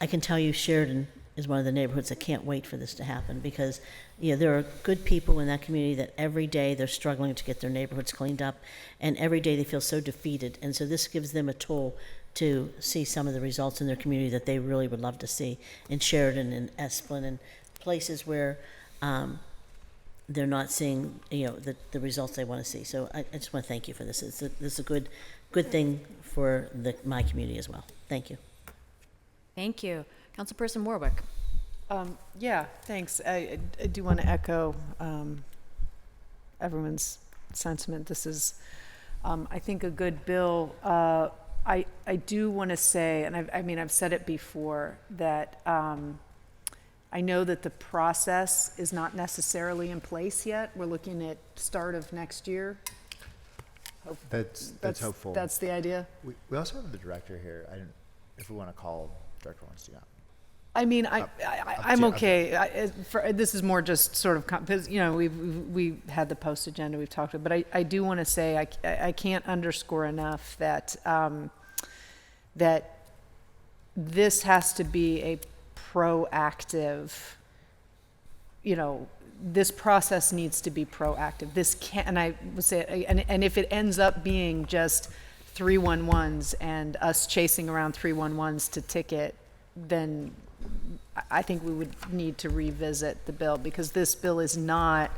Speaker 3: I can tell you Sheridan is one of the neighborhoods that can't wait for this to happen, because there are good people in that community that every day they're struggling to get their neighborhoods cleaned up, and every day they feel so defeated. And so this gives them a tool to see some of the results in their community that they really would love to see in Sheridan and Esplin and places where they're not seeing the results they want to see. So I just want to thank you for this. This is a good thing for my community as well. Thank you.
Speaker 5: Thank you. Councilperson Warwick.
Speaker 13: Yeah, thanks. I do want to echo everyone's sentiment. This is, I think, a good bill. I do want to say, and I've said it before, that I know that the process is not necessarily in place yet. We're looking at start of next year.
Speaker 10: That's hopeful.
Speaker 13: That's the idea.
Speaker 10: We also have the director here. If we want to call director wants to go.
Speaker 13: I'm okay. This is more just sort of because we had the post agenda we've talked about, but I do want to say I can't underscore enough that that this has to be a proactive. This process needs to be proactive. This can't, and I would say, and if it ends up being just 311s and us chasing around 311s to ticket, then I think we would need to revisit the bill, because this bill is not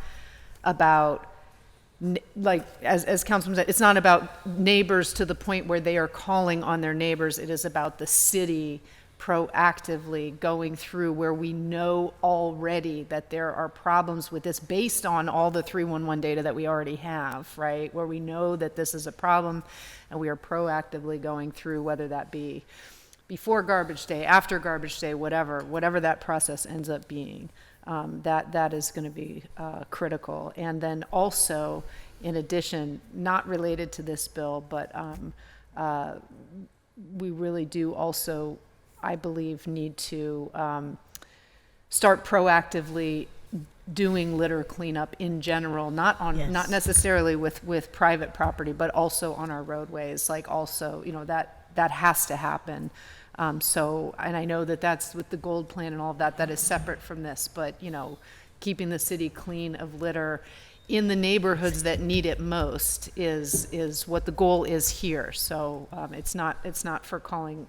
Speaker 13: about, like, as Councilman said, it's not about neighbors to the point where they are calling on their neighbors. It is about the city proactively going through where we know already that there are problems with this based on all the 311 data that we already have, right? Where we know that this is a problem, and we are proactively going through, whether that be before garbage day, after garbage day, whatever that process ends up being. That is going to be critical. And then also, in addition, not related to this bill, but we really do also, I believe, need to start proactively doing litter cleanup in general, not necessarily with private property, but also on our roadways. Like, also, that has to happen. So, and I know that that's with the gold plan and all of that, that is separate from this, but, keeping the city clean of litter in the neighborhoods that need it most is what the goal is here. So, it's not for calling,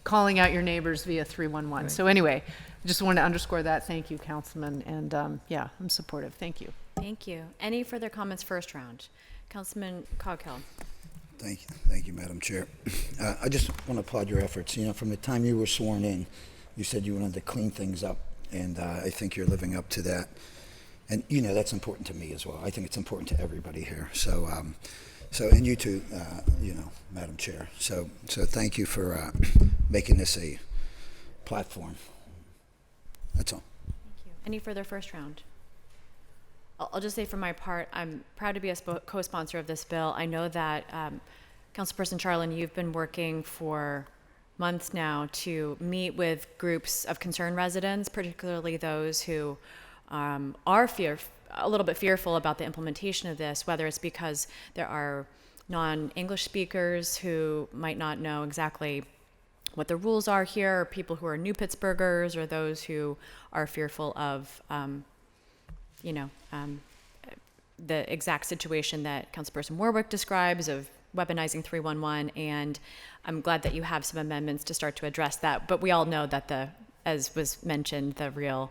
Speaker 13: calling out your neighbors via 311. So anyway, just wanted to underscore that. Thank you, Councilman. And yeah, I'm supportive. Thank you.
Speaker 5: Thank you. Any further comments first round? Councilman Coghill.
Speaker 9: Thank you, Madam Chair. I just want to applaud your efforts. You know, from the time you were sworn in, you said you wanted to clean things up, and I think you're living up to that. And you know, that's important to me as well. I think it's important to everybody here. So, and you too, you know, Madam Chair. So thank you for making this a platform. That's all.
Speaker 5: Thank you. Any further first round? I'll just say for my part, I'm proud to be a co-sponsor of this bill. I know that Councilperson Charlin, you've been working for months now to meet with groups of concerned residents, particularly those who are a little bit fearful about the implementation of this, whether it's because there are non-English speakers who might not know exactly what the rules are here, or people who are new Pittsburghers, or those who are fearful of the exact situation that Councilperson Warwick describes of weaponizing 311, and I'm glad that you have some amendments to start to address that. But we all know that as was mentioned, the real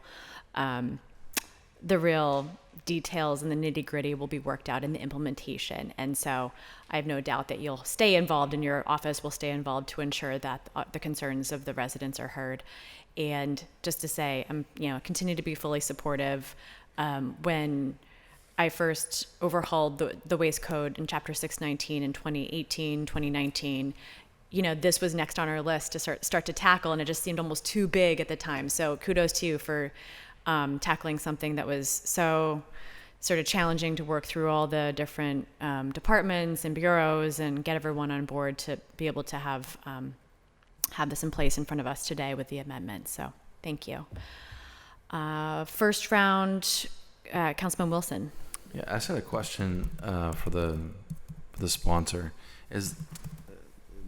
Speaker 5: details and the nitty-gritty will be worked out in the implementation. And so I have no doubt that you'll stay involved, and your office will stay involved to ensure that the concerns of the residents are heard. And just to say, I'm continue to be fully supportive. When I first overhauled the waste code in Chapter 619 in 2018, 2019, this was next on our list to start to tackle, and it just seemed almost too big at the time. So kudos to you for tackling something that was so sort of challenging to work through all the different departments and bureaus and get everyone on board to be able to have this in place in front of us today with the amendment. So thank you. First round, Councilman Wilson.
Speaker 6: Yeah, I just had a question for the sponsor. Is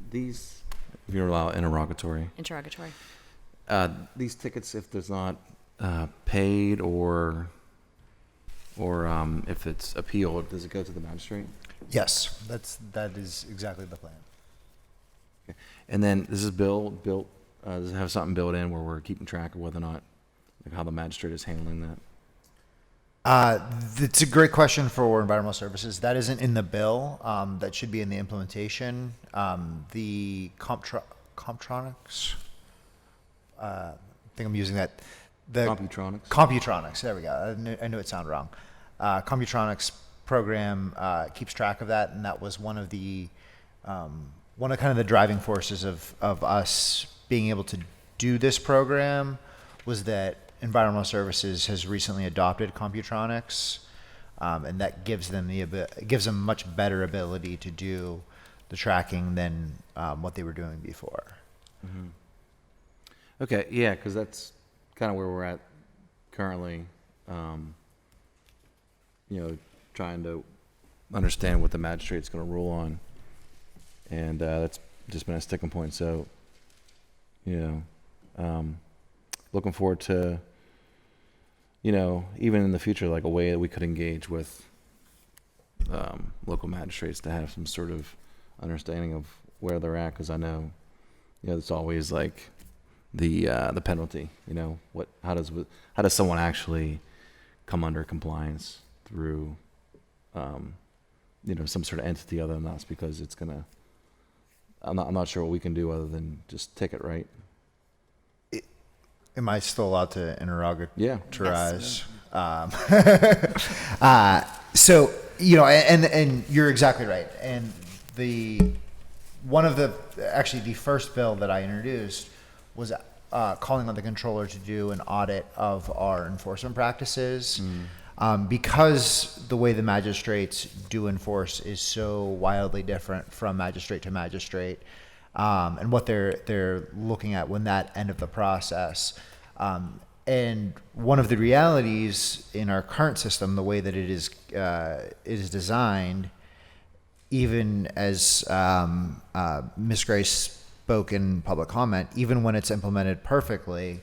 Speaker 6: these, if you're allowed, interrogatory?
Speaker 5: Interrogatory.
Speaker 6: These tickets, if there's not paid or if it's appealed, does it go to the magistrate?
Speaker 10: Yes, that is exactly the plan.
Speaker 6: Okay. And then this is built. Does it have something built in where we're keeping track of whether or not, like, how the magistrate is handling that?
Speaker 10: It's a great question for environmental services. That isn't in the bill. That should be in the implementation. The Comptronics. I think I'm using that. The Computronics. There we go. I knew it sounded wrong. Computronics program keeps track of that, and that was one of kind of the driving forces of us being able to do this program, was that Environmental Services has recently adopted Computronics, and that gives them much better ability to do the tracking than what they were doing before.
Speaker 6: Mm-hmm. Okay, yeah, because that's kind of where we're at currently. Trying to understand what the magistrate's going to rule on, and that's just been a sticking point. So, looking forward to, even in the future, like a way that we could engage with local magistrates to have some sort of understanding of where they're at, because I know, it's always like the penalty. How does someone actually come under compliance through some sort of entity other than us, because it's gonna. I'm not sure what we can do other than just ticket, right?
Speaker 10: Am I still allowed to interrogatorise?
Speaker 6: Yeah.
Speaker 10: So, and you're exactly right. And the first bill that I introduced was calling on the controller to do an audit of our enforcement practices. Because the way the magistrates do enforce is so wildly different from magistrate to magistrate, and what they're looking at when that end of the process. And one of the realities in our current system, the way that it is designed, even as Ms. Grace spoke in public comment, even when it's implemented perfectly,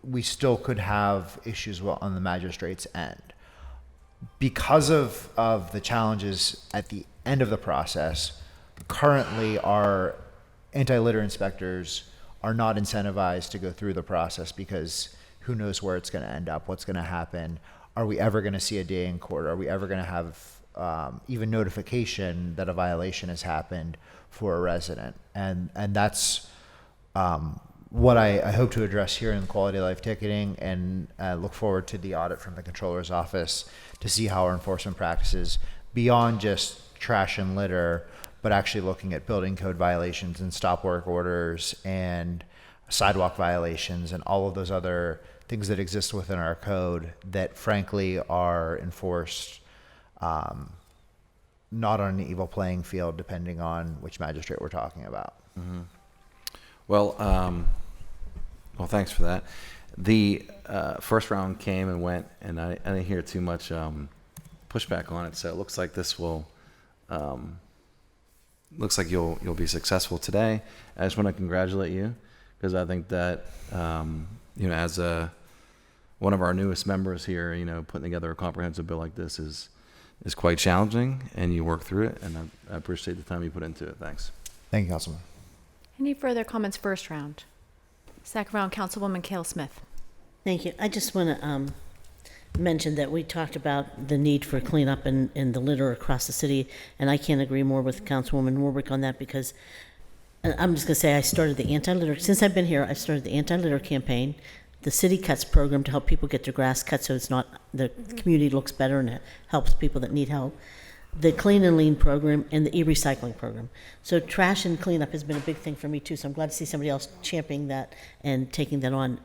Speaker 10: we still could have issues on the magistrate's end. Because of the challenges at the end of the process, currently our anti-litter inspectors are not incentivized to go through the process because who knows where it's going to end up, what's going to happen. Are we ever going to see a day in court? Are we ever going to have even notification that a violation has happened for a resident? And that's what I hope to address here in quality of life ticketing, and look forward to the audit from the controller's office to see how our enforcement practices, beyond just trash and litter, but actually looking at building code violations and stop work orders and sidewalk violations and all of those other things that exist within our code that frankly are enforced not on an equal playing field depending on which magistrate we're talking about.
Speaker 6: Mm-hmm. Well, thanks for that. The first round came and went, and I didn't hear too much pushback on it. So it looks like this will, looks like you'll be successful today. I just want to congratulate you because I think that as one of our newest members here, putting together a comprehensive bill like this is quite challenging, and you work through it, and I appreciate the time you put into it. Thanks.
Speaker 10: Thank you, Councilman.
Speaker 5: Any further comments first round? Second round, Councilwoman Cale Smith.
Speaker 14: Thank you. I just want to mention that we talked about the need for cleanup in the litter across the city, and I can't agree more with Councilwoman Warwick on that because I'm just going to say I started the anti-litter, since I've been here, I've started the anti-litter campaign, the City Cuts program to help people get their grass cut so it's not, the community looks better and it helps people that need help, the Clean and Lean program, and the e-recycling program. So trash and cleanup has been a big thing for me too, so I'm glad to see somebody else championing that and taking that on.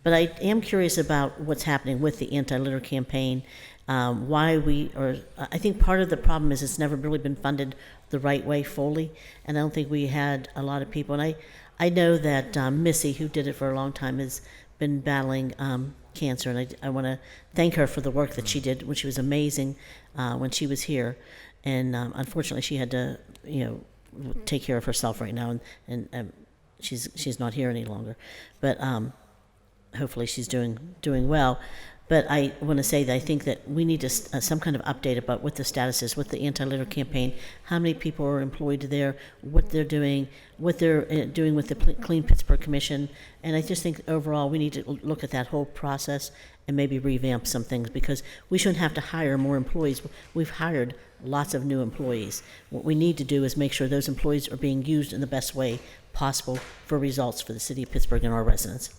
Speaker 14: But I am curious about what's happening with the anti-litter campaign, I think part of the problem is it's never really been funded the right way fully, and I don't think we had a lot of people. And I know that Missy, who did it for a long time, has been battling cancer, and I want to thank her for the work that she did, which was amazing when she was here. And unfortunately, she had to, take care of herself right now, and she's not here any longer. But hopefully, she's doing well. But I want to say that I think that we need some kind of update about what the status is with the anti-litter campaign, how many people are employed there, what they're doing with the Clean Pittsburgh Commission. And I just think overall we need to look at that whole process and maybe revamp some things, because we shouldn't have to hire more employees. We've hired lots of new employees. What we need to do is make sure those employees are being used in the best way possible for results for the city of Pittsburgh and our residents.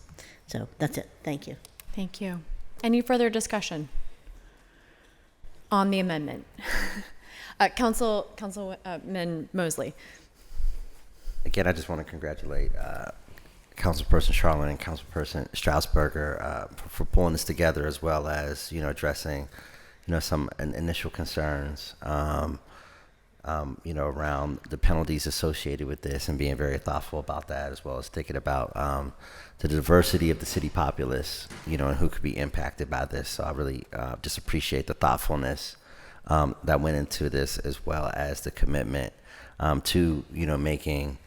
Speaker 14: So that's it. Thank you.
Speaker 5: Thank you. Any further discussion on the amendment? Councilman Mosley.
Speaker 7: Again, I just want to congratulate Councilperson Charlin and Councilperson Strasburger for pulling this together, as well as addressing some initial concerns around the penalties associated with this, and being very thoughtful about that, as well as thinking about the diversity of the city populace, and who could be impacted by this. So I really just appreciate the thoughtfulness that went into this, as well as the commitment to making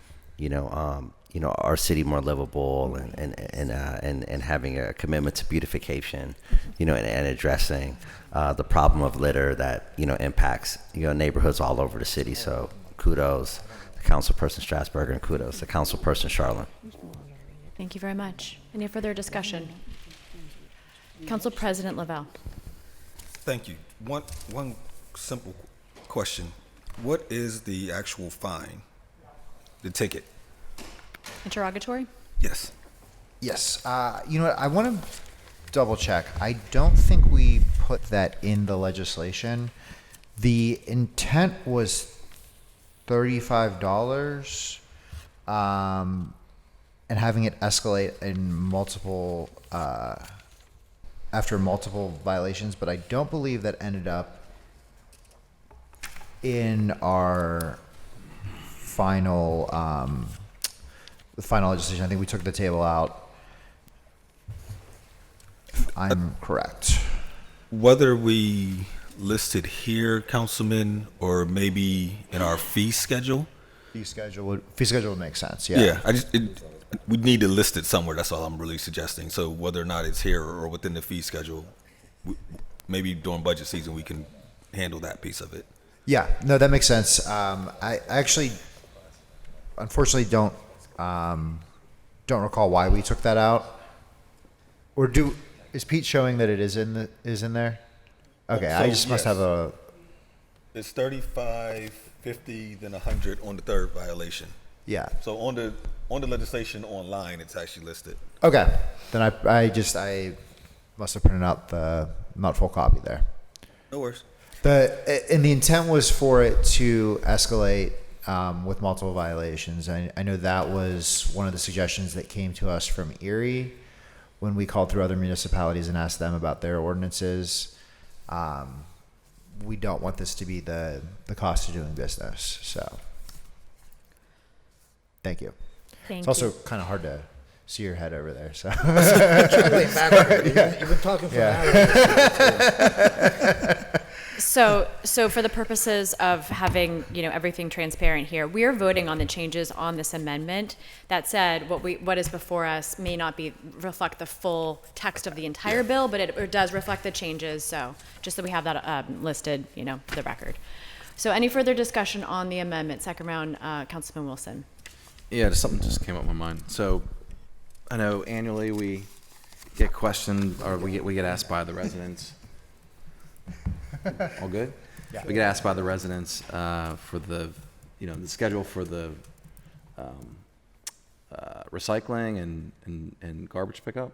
Speaker 7: our city more livable, and having a commitment to beautification, and addressing the problem of litter that impacts neighborhoods all over the city. So kudos to Councilperson Strasburger, and kudos to Councilperson Charlin.
Speaker 5: Thank you very much. Any further discussion? Council President Lavelle.
Speaker 15: Thank you. One simple question. What is the actual fine? The ticket?
Speaker 5: Interrogatory?
Speaker 15: Yes.
Speaker 10: Yes. You know what? I want to double check. I don't think we put that in the legislation. The intent was $35, and having it escalate in multiple after multiple violations, but I don't believe that ended up in our final the final legislation. I think we took the table out. If I'm correct.
Speaker 15: Whether we listed here, Councilman, or maybe in our fee schedule.
Speaker 10: Fee schedule would make sense. Yeah.
Speaker 15: Yeah. We need to list it somewhere. That's all I'm really suggesting. So whether or not it's here or within the fee schedule, maybe during budget season we can handle that piece of it.
Speaker 10: Yeah. No, that makes sense. I actually unfortunately don't recall why we took that out. Or is Pete showing that it is in there? Okay,
Speaker 15: So,
Speaker 10: I just must
Speaker 15: yes.
Speaker 10: have a.
Speaker 15: It's 35, 50, then 100 on the third violation.
Speaker 10: Yeah.
Speaker 15: So on the legislation online, it's actually listed.
Speaker 10: Okay, then I must have printed out the not full copy there.
Speaker 15: No worries.
Speaker 10: And the intent was for it to escalate with multiple violations. I know that was one of the suggestions that came to us from Erie when we called through other municipalities and asked them about their ordinances. We don't want this to be the cost of doing business. So, thank you.
Speaker 5: Thank
Speaker 10: it's also
Speaker 5: you.
Speaker 10: kind of hard to see your head over there. So,
Speaker 1: You've been talking for hours.
Speaker 5: So for the purposes of having, everything transparent here, we are voting on the changes on this amendment. That said, what is before us may not reflect the full text of the entire bill, but it does reflect the changes. So just so we have that listed, for the record. So any further discussion on the amendment? Second round, Councilman Wilson.
Speaker 6: Yeah, something just came up in my mind. So I know annually we get questioned, or we get asked by the residents. All good? Yeah. We get asked by the residents for the schedule for the recycling and garbage pickup.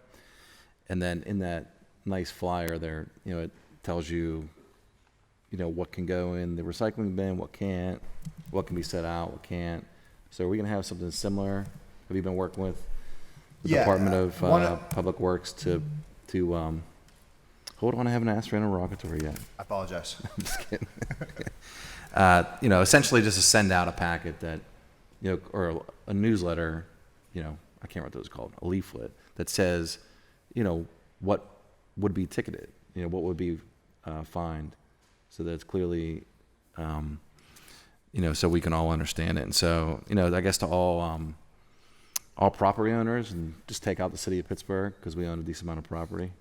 Speaker 6: And then in that nice flyer there, it tells you, what can go in the recycling bin, what can't, what can be set out, what can't. So are we going to have something similar? Have you been working with the Department of Public Works to hold on, I haven't asked for an interrogatory yet.
Speaker 10: I apologize.
Speaker 6: I'm just kidding. Essentially just to send out a packet that, or a newsletter, I can't remember what those are called, a leaflet that says, what would be ticketed, what would be fined, so that it's clearly, so we can all understand it. And so, I guess to all property owners, and just take out the city of Pittsburgh because we own a decent amount of property.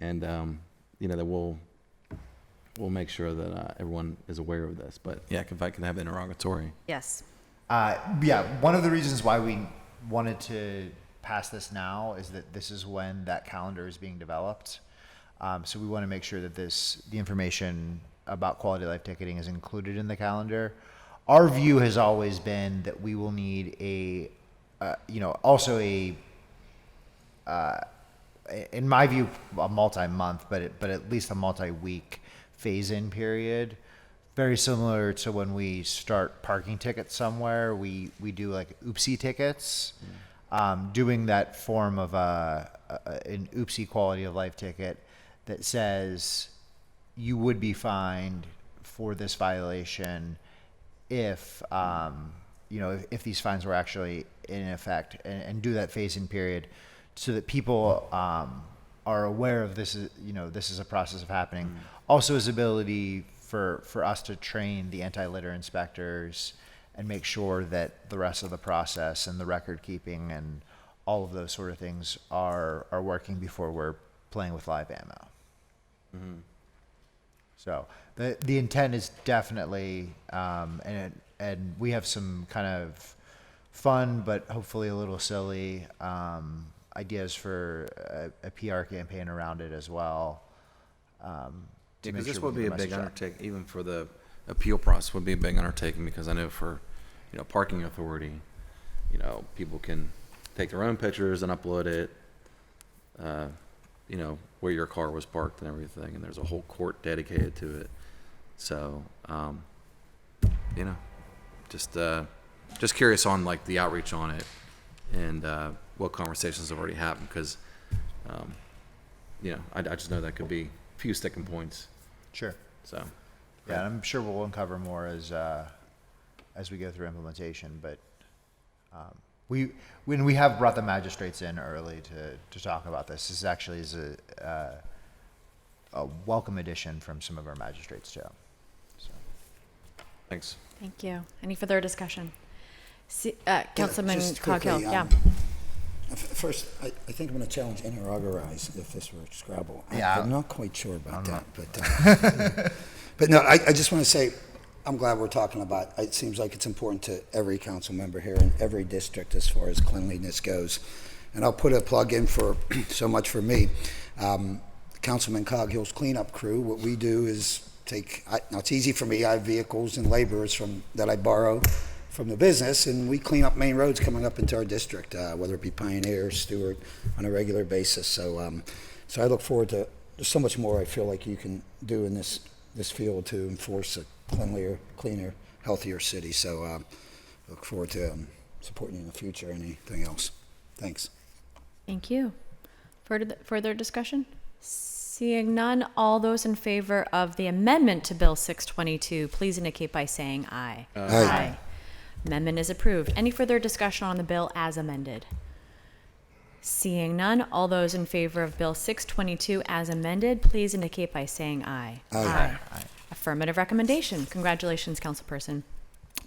Speaker 6: And that we'll make sure that everyone is aware of this. But yeah, if I can have interrogatory.
Speaker 8: Yes.
Speaker 10: One of the reasons why we wanted to pass this now is that this is when that calendar is being developed. So we want to make sure that the information about quality of life ticketing is included in the calendar. Our view has always been that we will need in my view, a multi-month, but at least a multi-week phase-in period. Very similar to when we start parking tickets somewhere, we do like oopsie tickets. Doing that form of an oopsie quality of life ticket that says you would be fined for this violation if if these fines were actually in effect, and do that phase-in period, so that people are aware of this is a process of happening. Also, his ability for us to train the anti-litter inspectors and make sure that the rest of the process and the record keeping and all of those sort of things are working before we're playing with live ammo. Mm-hmm. So the intent is definitely, and we have some kind of fun but hopefully a little silly ideas for a PR campaign around it as well.
Speaker 6: Because this would be a big undertaking, even for the appeal process would be a big undertaking, because I know for, parking authority, people can take their own pictures and upload it, where your car was parked and everything, and there's a whole court dedicated to it. So, just curious on like the outreach on it and what conversations have already happened, because, I just know that could be a few sticking points.
Speaker 10: Sure.
Speaker 6: So,
Speaker 10: yeah, and I'm sure we'll uncover more as we go through implementation. But when we have brought the magistrates in early to talk about this actually is a welcome addition from some of our magistrates too. So.
Speaker 6: Thanks.
Speaker 5: Thank you. Any further discussion? Councilman
Speaker 9: Just quickly,
Speaker 5: Coghill, yeah.
Speaker 9: First, I think I'm going to challenge interrogarize if this were Scrabble.
Speaker 10: Yeah.
Speaker 9: I'm not quite sure about that, but but no, I just want to say, I'm glad we're talking about, it seems like it's important to every council member here in every district as far as cleanliness goes. And I'll put a plug in for so much for me. Councilman Coghill's cleanup crew, what we do is now it's easy for me, I have vehicles and laborers that I borrow from the business, and we clean up main roads coming up into our district, whether it be Pioneer, Stewart, on a regular basis. So I look forward to, there's so much more I feel like you can do in this field to enforce a cleaner, healthier city. So look forward to supporting you in the future. Anything else? Thanks.
Speaker 5: Thank you. Further discussion? Seeing none, all those in favor of the amendment to Bill 622, please indicate by saying aye.
Speaker 9: Aye.
Speaker 5: Amendment is approved. Any further discussion on the bill as amended? Seeing none, all those in favor of Bill 622 as amended, please indicate by saying aye.
Speaker 9: Aye.
Speaker 5: Affirmative recommendation. Congratulations, Councilperson.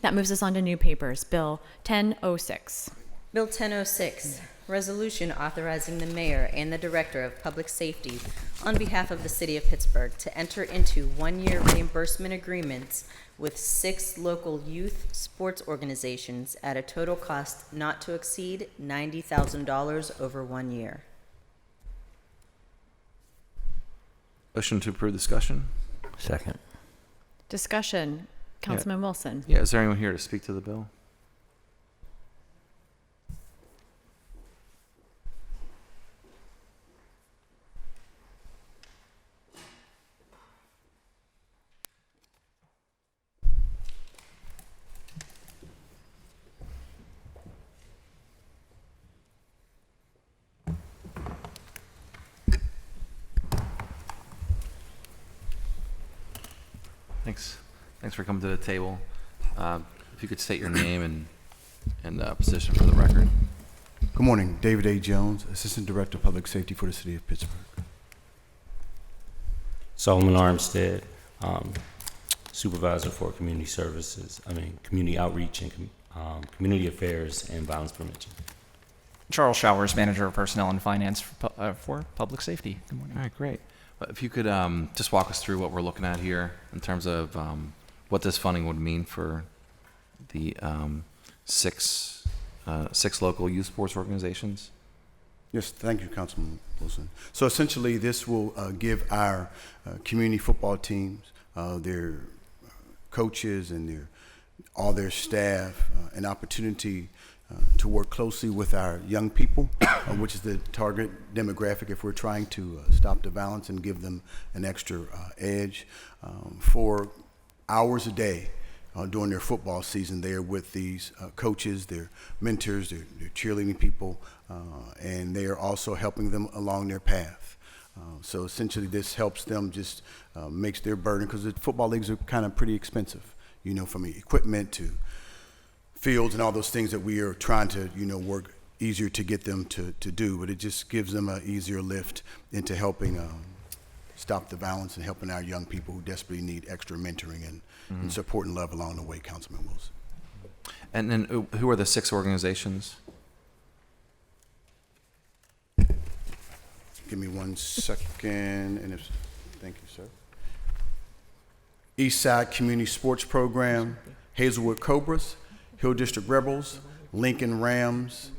Speaker 5: That moves us on to new papers. Bill 1006.
Speaker 8: Bill 1006, resolution authorizing the mayor and the director of public safety on behalf of the city of Pittsburgh to enter into one-year reimbursement agreements with 6 local youth sports organizations at a total cost not to exceed $90,000 over 1 year.
Speaker 6: Motion to approve discussion?
Speaker 7: Second.
Speaker 5: Discussion. Councilman Wilson.
Speaker 6: Yeah, is there anyone here to speak to the bill? Thanks for coming to the table. If you could state your name and position for the record.
Speaker 16: Good morning. David A. Jones, Assistant Director of Public Safety for the City of Pittsburgh.
Speaker 17: Solomon Armstead, Supervisor for Community Community Outreach and Community Affairs and Violence Prevention.
Speaker 18: Charles Showers, Manager of Personnel and Finance for Public Safety. Good morning.
Speaker 6: All right, great. If you could just walk us through what we're looking at here in terms of what this funding would mean for the six local youth sports organizations.
Speaker 16: Yes, thank you, Councilman Wilson. So essentially, this will give our community football teams, their coaches, and all their staff an opportunity to work closely with our young people, which is the target demographic if we're trying to stop the violence and give them an extra edge. For hours a day during their football season, they're with these coaches, their mentors, their cheerleading people, and they are also helping them along their path. So essentially this helps them, just makes their burden, because the football leagues are kind of pretty expensive, you know, from equipment to fields and all those things that we are trying to, you know, work easier to get them to do, but it just gives them an easier lift into helping stop the violence and helping our young people who desperately need extra mentoring and support and love along the way, Councilman Wilson.
Speaker 6: And then who are the 6 organizations?
Speaker 16: Give me 1 second, and thank you, sir. Eastside Community Sports Program, Hazelwood Cobras, Hill District Rebels, Lincoln Rams,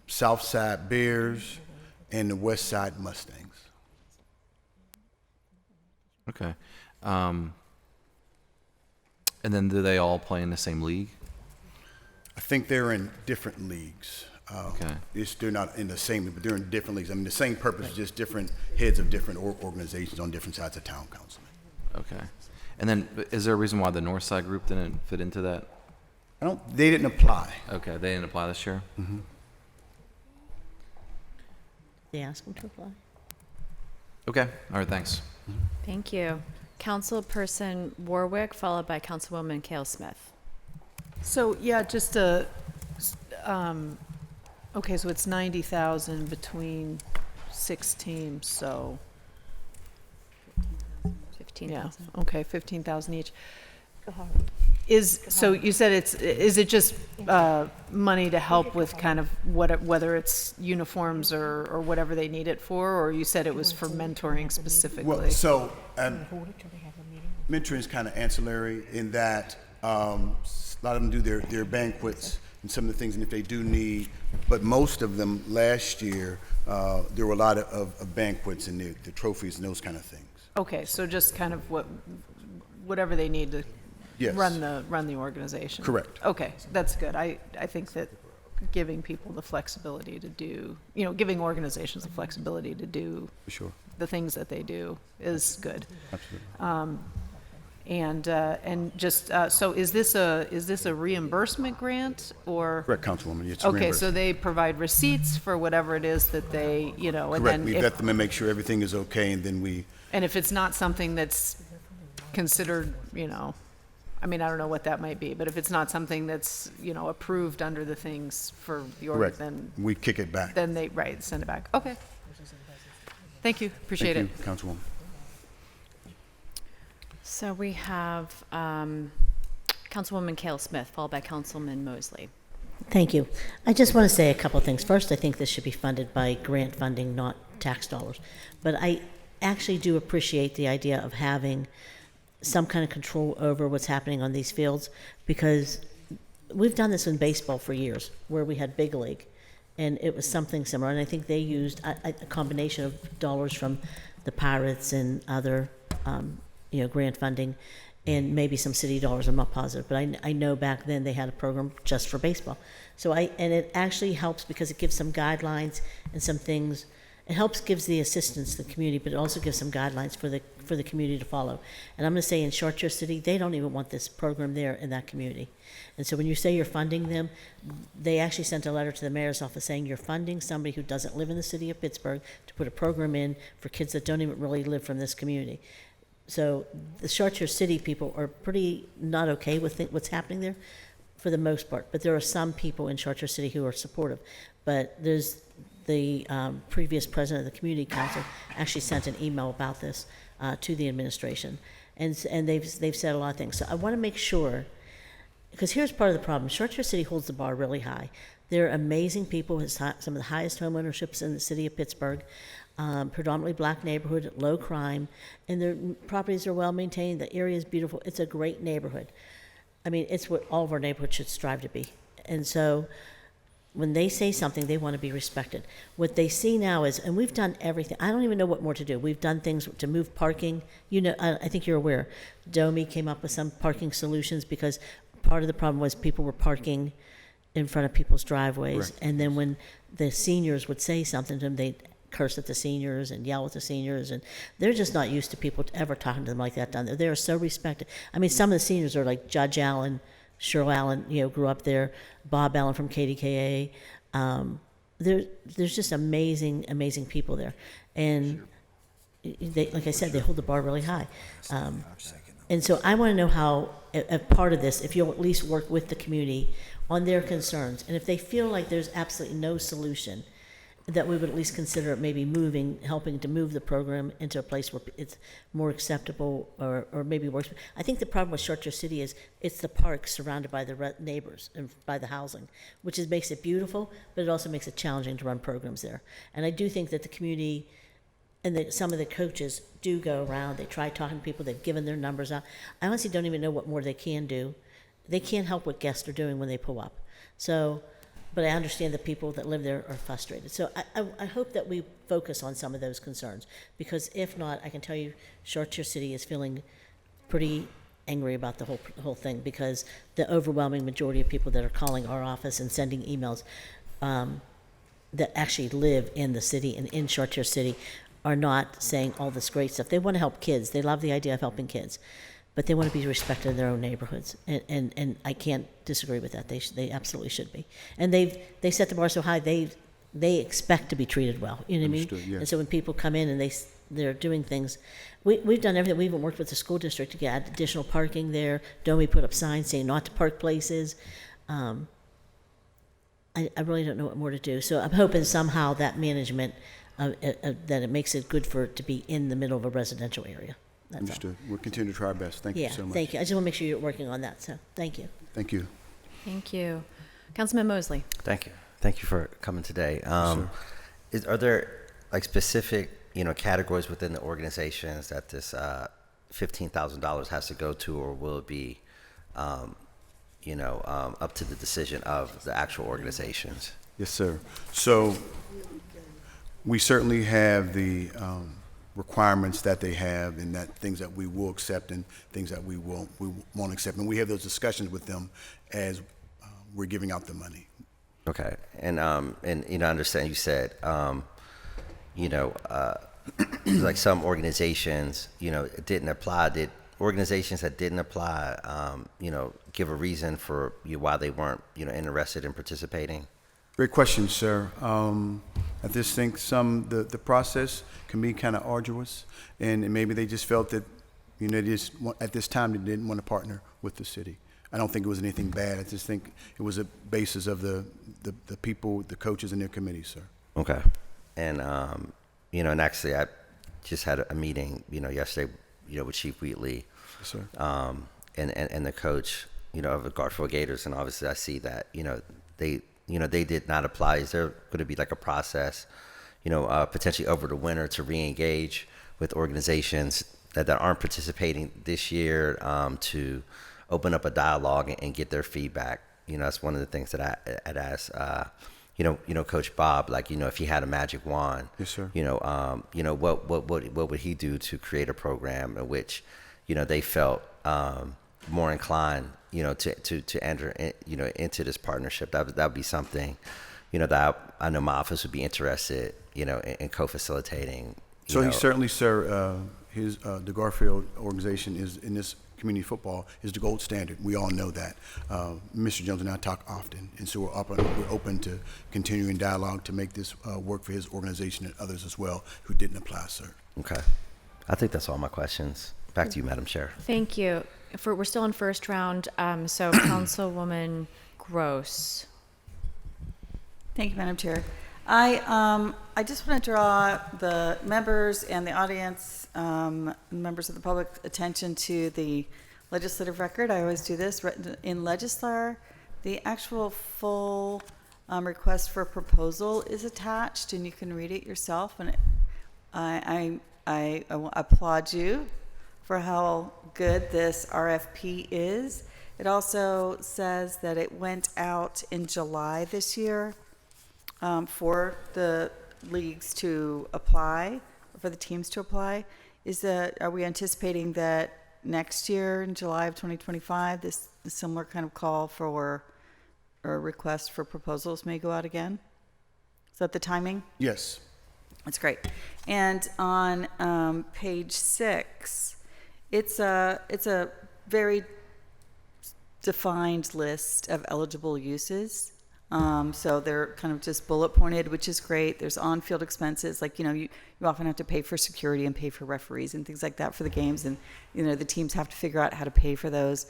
Speaker 16: Southside Bears, and the Westside Mustangs.
Speaker 6: Okay. And then do they all play in the same league?
Speaker 16: I think they're in different leagues.
Speaker 6: Okay.
Speaker 16: They're not in the same, but they're in different leagues. I mean, the same purpose, just different heads of different organizations on different sides of town, Councilman.
Speaker 6: Okay. And then is there a reason why the North Side group didn't fit into that?
Speaker 16: They didn't apply.
Speaker 6: Okay, they didn't apply this year?
Speaker 16: Mm-hmm.
Speaker 14: They asked them to apply.
Speaker 6: Okay, all right, thanks.
Speaker 5: Thank you. Councilperson Warwick, followed by Councilwoman Cale Smith.
Speaker 13: So, yeah, just okay, so it's 90,000 between 6 teams, so.
Speaker 5: 15,000.
Speaker 13: Yeah, okay, 15,000 each. So you said is it just money to help with kind of whether it's uniforms or whatever they need it for, or you said it was for mentoring specifically?
Speaker 16: Well, so mentoring is kind of ancillary in that a lot of them do their banquets and some of the things, and if they do need, but most of them last year, there were a lot of banquets and the trophies and those kind of things.
Speaker 13: Okay, so just kind of whatever they need to
Speaker 16: Yes.
Speaker 13: run the organization.
Speaker 16: Correct.
Speaker 13: Okay, that's good. I think that giving people the flexibility to do, giving organizations the flexibility to do
Speaker 16: For sure.
Speaker 13: the things that they do is good.
Speaker 16: Absolutely.
Speaker 13: And just so is this a reimbursement grant or?
Speaker 16: Correct, Councilwoman. It's
Speaker 13: Okay, so
Speaker 16: reimbursement.
Speaker 13: they provide receipts for whatever it is that they, and
Speaker 16: Correct.
Speaker 13: then
Speaker 16: We vet them and make sure everything is okay, and then we.
Speaker 13: and if it's not something that's considered, I mean, I don't know what that might be, but if it's not something that's, approved under the things for the org,
Speaker 16: Correct.
Speaker 13: then
Speaker 16: We kick it back.
Speaker 13: then they, send it back. Okay. Thank you. Appreciate it.
Speaker 16: Thank you, Councilwoman.
Speaker 5: So we have Councilwoman Cale Smith, followed by Councilman Mosley.
Speaker 14: Thank you. I just want to say a couple things. First, I think this should be funded by grant funding, not tax dollars. But I actually do appreciate the idea of having some kind of control over what's happening on these fields, because we've done this in baseball for years, where we had Big League, and it was something similar. And I think they used a combination of dollars from the Pirates and other, grant funding, and maybe some city dollars. I'm not positive, but I know back then they had a program just for baseball. So and it actually helps because it gives some guidelines and some things. It gives the assistance to the community, but it also gives some guidelines for the community to follow. And I'm going to say in Chartier City, they don't even want this program there in that community. And so when you say you're funding them, they actually sent a letter to the mayor's office saying you're funding somebody who doesn't live in the city of Pittsburgh to put a program in for kids that don't even really live from this community. So the Chartier City people are pretty not okay with what's happening there for the most part. But there are some people in Chartier City who are supportive. But there's the previous president of the community council actually sent an email about this to the administration, and they've said a lot of things. So I want to make sure, because here's part of the problem: Chartier City holds the bar really high. They're amazing people with some of the highest home ownerships in the city of Pittsburgh, predominantly black neighborhood, low crime, and their properties are well maintained. The area is beautiful. It's a great neighborhood. I mean, it's what all of our neighborhoods should strive to be. And so when they say something, they want to be respected. What they see now is, and we've done everything. I don't even know what more to do. We've done things to move parking. I think you're aware. Domi came up with some parking solutions because part of the problem was people were parking in front of people's driveways.
Speaker 16: Correct.
Speaker 14: And then when the seniors would say something to them, they'd curse at the seniors and yell at the seniors. And they're just not used to people ever talking to them like that down there. They're so respected. I mean, some of the seniors are like Judge Allen, Cheryl Allen, grew up there, Bob Allen from KDKA. There's just amazing, amazing people there. And they, like I said, they hold the bar really high. And so I want to know how, a part of this, if you'll at least work with the community on their concerns. And if they feel like there's absolutely no solution, that we would at least consider maybe helping to move the program into a place where it's more acceptable or maybe works. I think the problem with Chartier City is it's the park surrounded by the neighbors and by the housing, which makes it beautiful, but it also makes it challenging to run programs there. And I do think that the community and some of the coaches do go around. They try talking to people. They've given their numbers out. I honestly don't even know what more they can do. They can't help what guests are doing when they pull up. So. But I understand the people that live there are frustrated. So I hope that we focus on some of those concerns, because if not, I can tell you Chartier City is feeling pretty angry about the whole thing, because the overwhelming majority of people that are calling our office and sending emails that actually live in the city and in Chartier City are not saying all this great stuff. They want to help kids. They love the idea of helping kids. But they want to be respected in their own neighborhoods, and I can't disagree with that. They absolutely should be, and they set the bar so high. They expect to be treated well. You know what I mean?
Speaker 16: Yes.
Speaker 14: And so when people come in and they're doing things, we've done everything. We even worked with the school district to get additional parking there. Don't we put up signs saying not to park places? I really don't know what more to do. So I'm hoping somehow that management that it makes it good for it to be in the middle of a residential area. That's all.
Speaker 16: Understood. We'll continue to try our best. Thank you
Speaker 14: Yeah,
Speaker 16: so much.
Speaker 14: thank you. I just want to make sure you're working on that, so thank you.
Speaker 16: Thank you.
Speaker 5: Thank you. Councilman Mosley.
Speaker 7: Thank you. Thank you for coming today.
Speaker 16: sir.
Speaker 7: Are there like specific, categories within the organizations that this $15,000 has to go to, or will it be, up to the decision of the actual organizations?
Speaker 16: Yes, sir. So we certainly have the requirements that they have, and that things that we will accept and things that we won't accept. And we have those discussions with them as we're giving out the money.
Speaker 7: Okay, and I understand you said, like some organizations, it didn't apply. Did organizations that didn't apply, give a reason for why they weren't, interested in participating?
Speaker 16: Great question, sir. I just think the process can be kind of arduous, and maybe they just felt that, at this time they didn't want to partner with the city. I don't think it was anything bad. I just think it was a basis of the people, the coaches and their committees, sir.
Speaker 7: Okay. And, and actually I just had a meeting, yesterday, with Chief Wheatley.
Speaker 16: Yes, sir.
Speaker 7: And the coach, of the Garfield Gators. And obviously I see that, they did not apply. Is there going to be like a process, potentially over the winter to re-engage with organizations that aren't participating this year, to open up a dialogue and get their feedback? That's one of the things that I had asked, Coach Bob, like, if he had a magic wand,
Speaker 16: yes, sir.
Speaker 7: What would he do to create a program in which, they felt more inclined, to enter, into this partnership? That would be something, that I know my office would be interested, in co-facilitating.
Speaker 16: So he certainly, sir, the Garfield organization is in this community football is the gold standard. We all know that. Mr. Jones and I talk often, and so we're open to continuing dialogue to make this work for his organization and others as well who didn't apply, sir.
Speaker 7: Okay. I think that's all my questions. Back to you, Madam Chair.
Speaker 5: Thank you. We're still in first round, so Councilwoman Gross.
Speaker 11: Thank you, Madam Chair. I just want to draw the members and the audience, members of the public, attention to the legislative record. I always do this. In Legislar, the actual full request for proposal is attached, and you can read it yourself. And I applaud you for how good this RFP is. It also says that it went out in July this year. For the leagues to apply, for the teams to apply. Are we anticipating that next year in July of 2025, this similar kind of call for or request for proposals may go out again? Is that the timing?
Speaker 16: Yes.
Speaker 11: That's great. And on page 6, it's a very defined list of eligible uses. So they're kind of just bullet pointed, which is great. There's on-field expenses, like, you often have to pay for security and pay for referees and things like that for the games. And, the teams have to figure out how to pay for those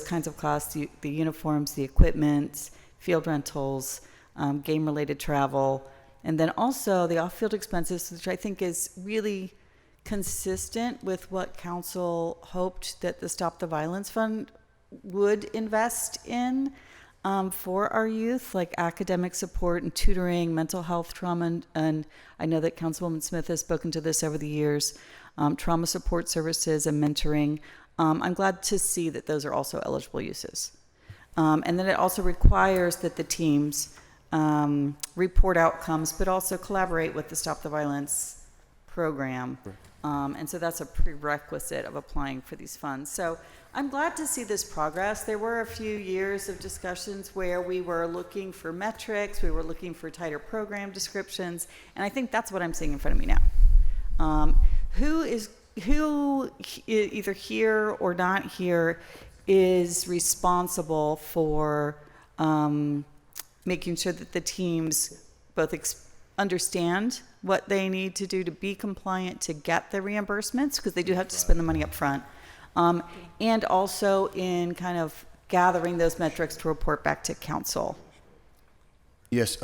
Speaker 11: kinds of costs, the uniforms, the equipment, field rentals, game-related travel. And then also the off-field expenses, which I think is really consistent with what council hoped that the Stop the Violence Fund would invest in. For our youth, like academic support and tutoring, mental health, trauma, and I know that Councilwoman Smith has spoken to this over the years, trauma support services and mentoring. I'm glad to see that those are also eligible uses. And then it also requires that the teams report outcomes, but also collaborate with the Stop the Violence program. And so that's a prerequisite of applying for these funds. So I'm glad to see this progress. There were a few years of discussions where we were looking for metrics, we were looking for tighter program descriptions, and I think that's what I'm seeing in front of me now. Who either here or not here is responsible for making sure that the teams both understand what they need to do to be compliant to get the reimbursements, because they do have to spend the money up front, and also in kind of gathering those metrics to report back to council?
Speaker 16: Yes,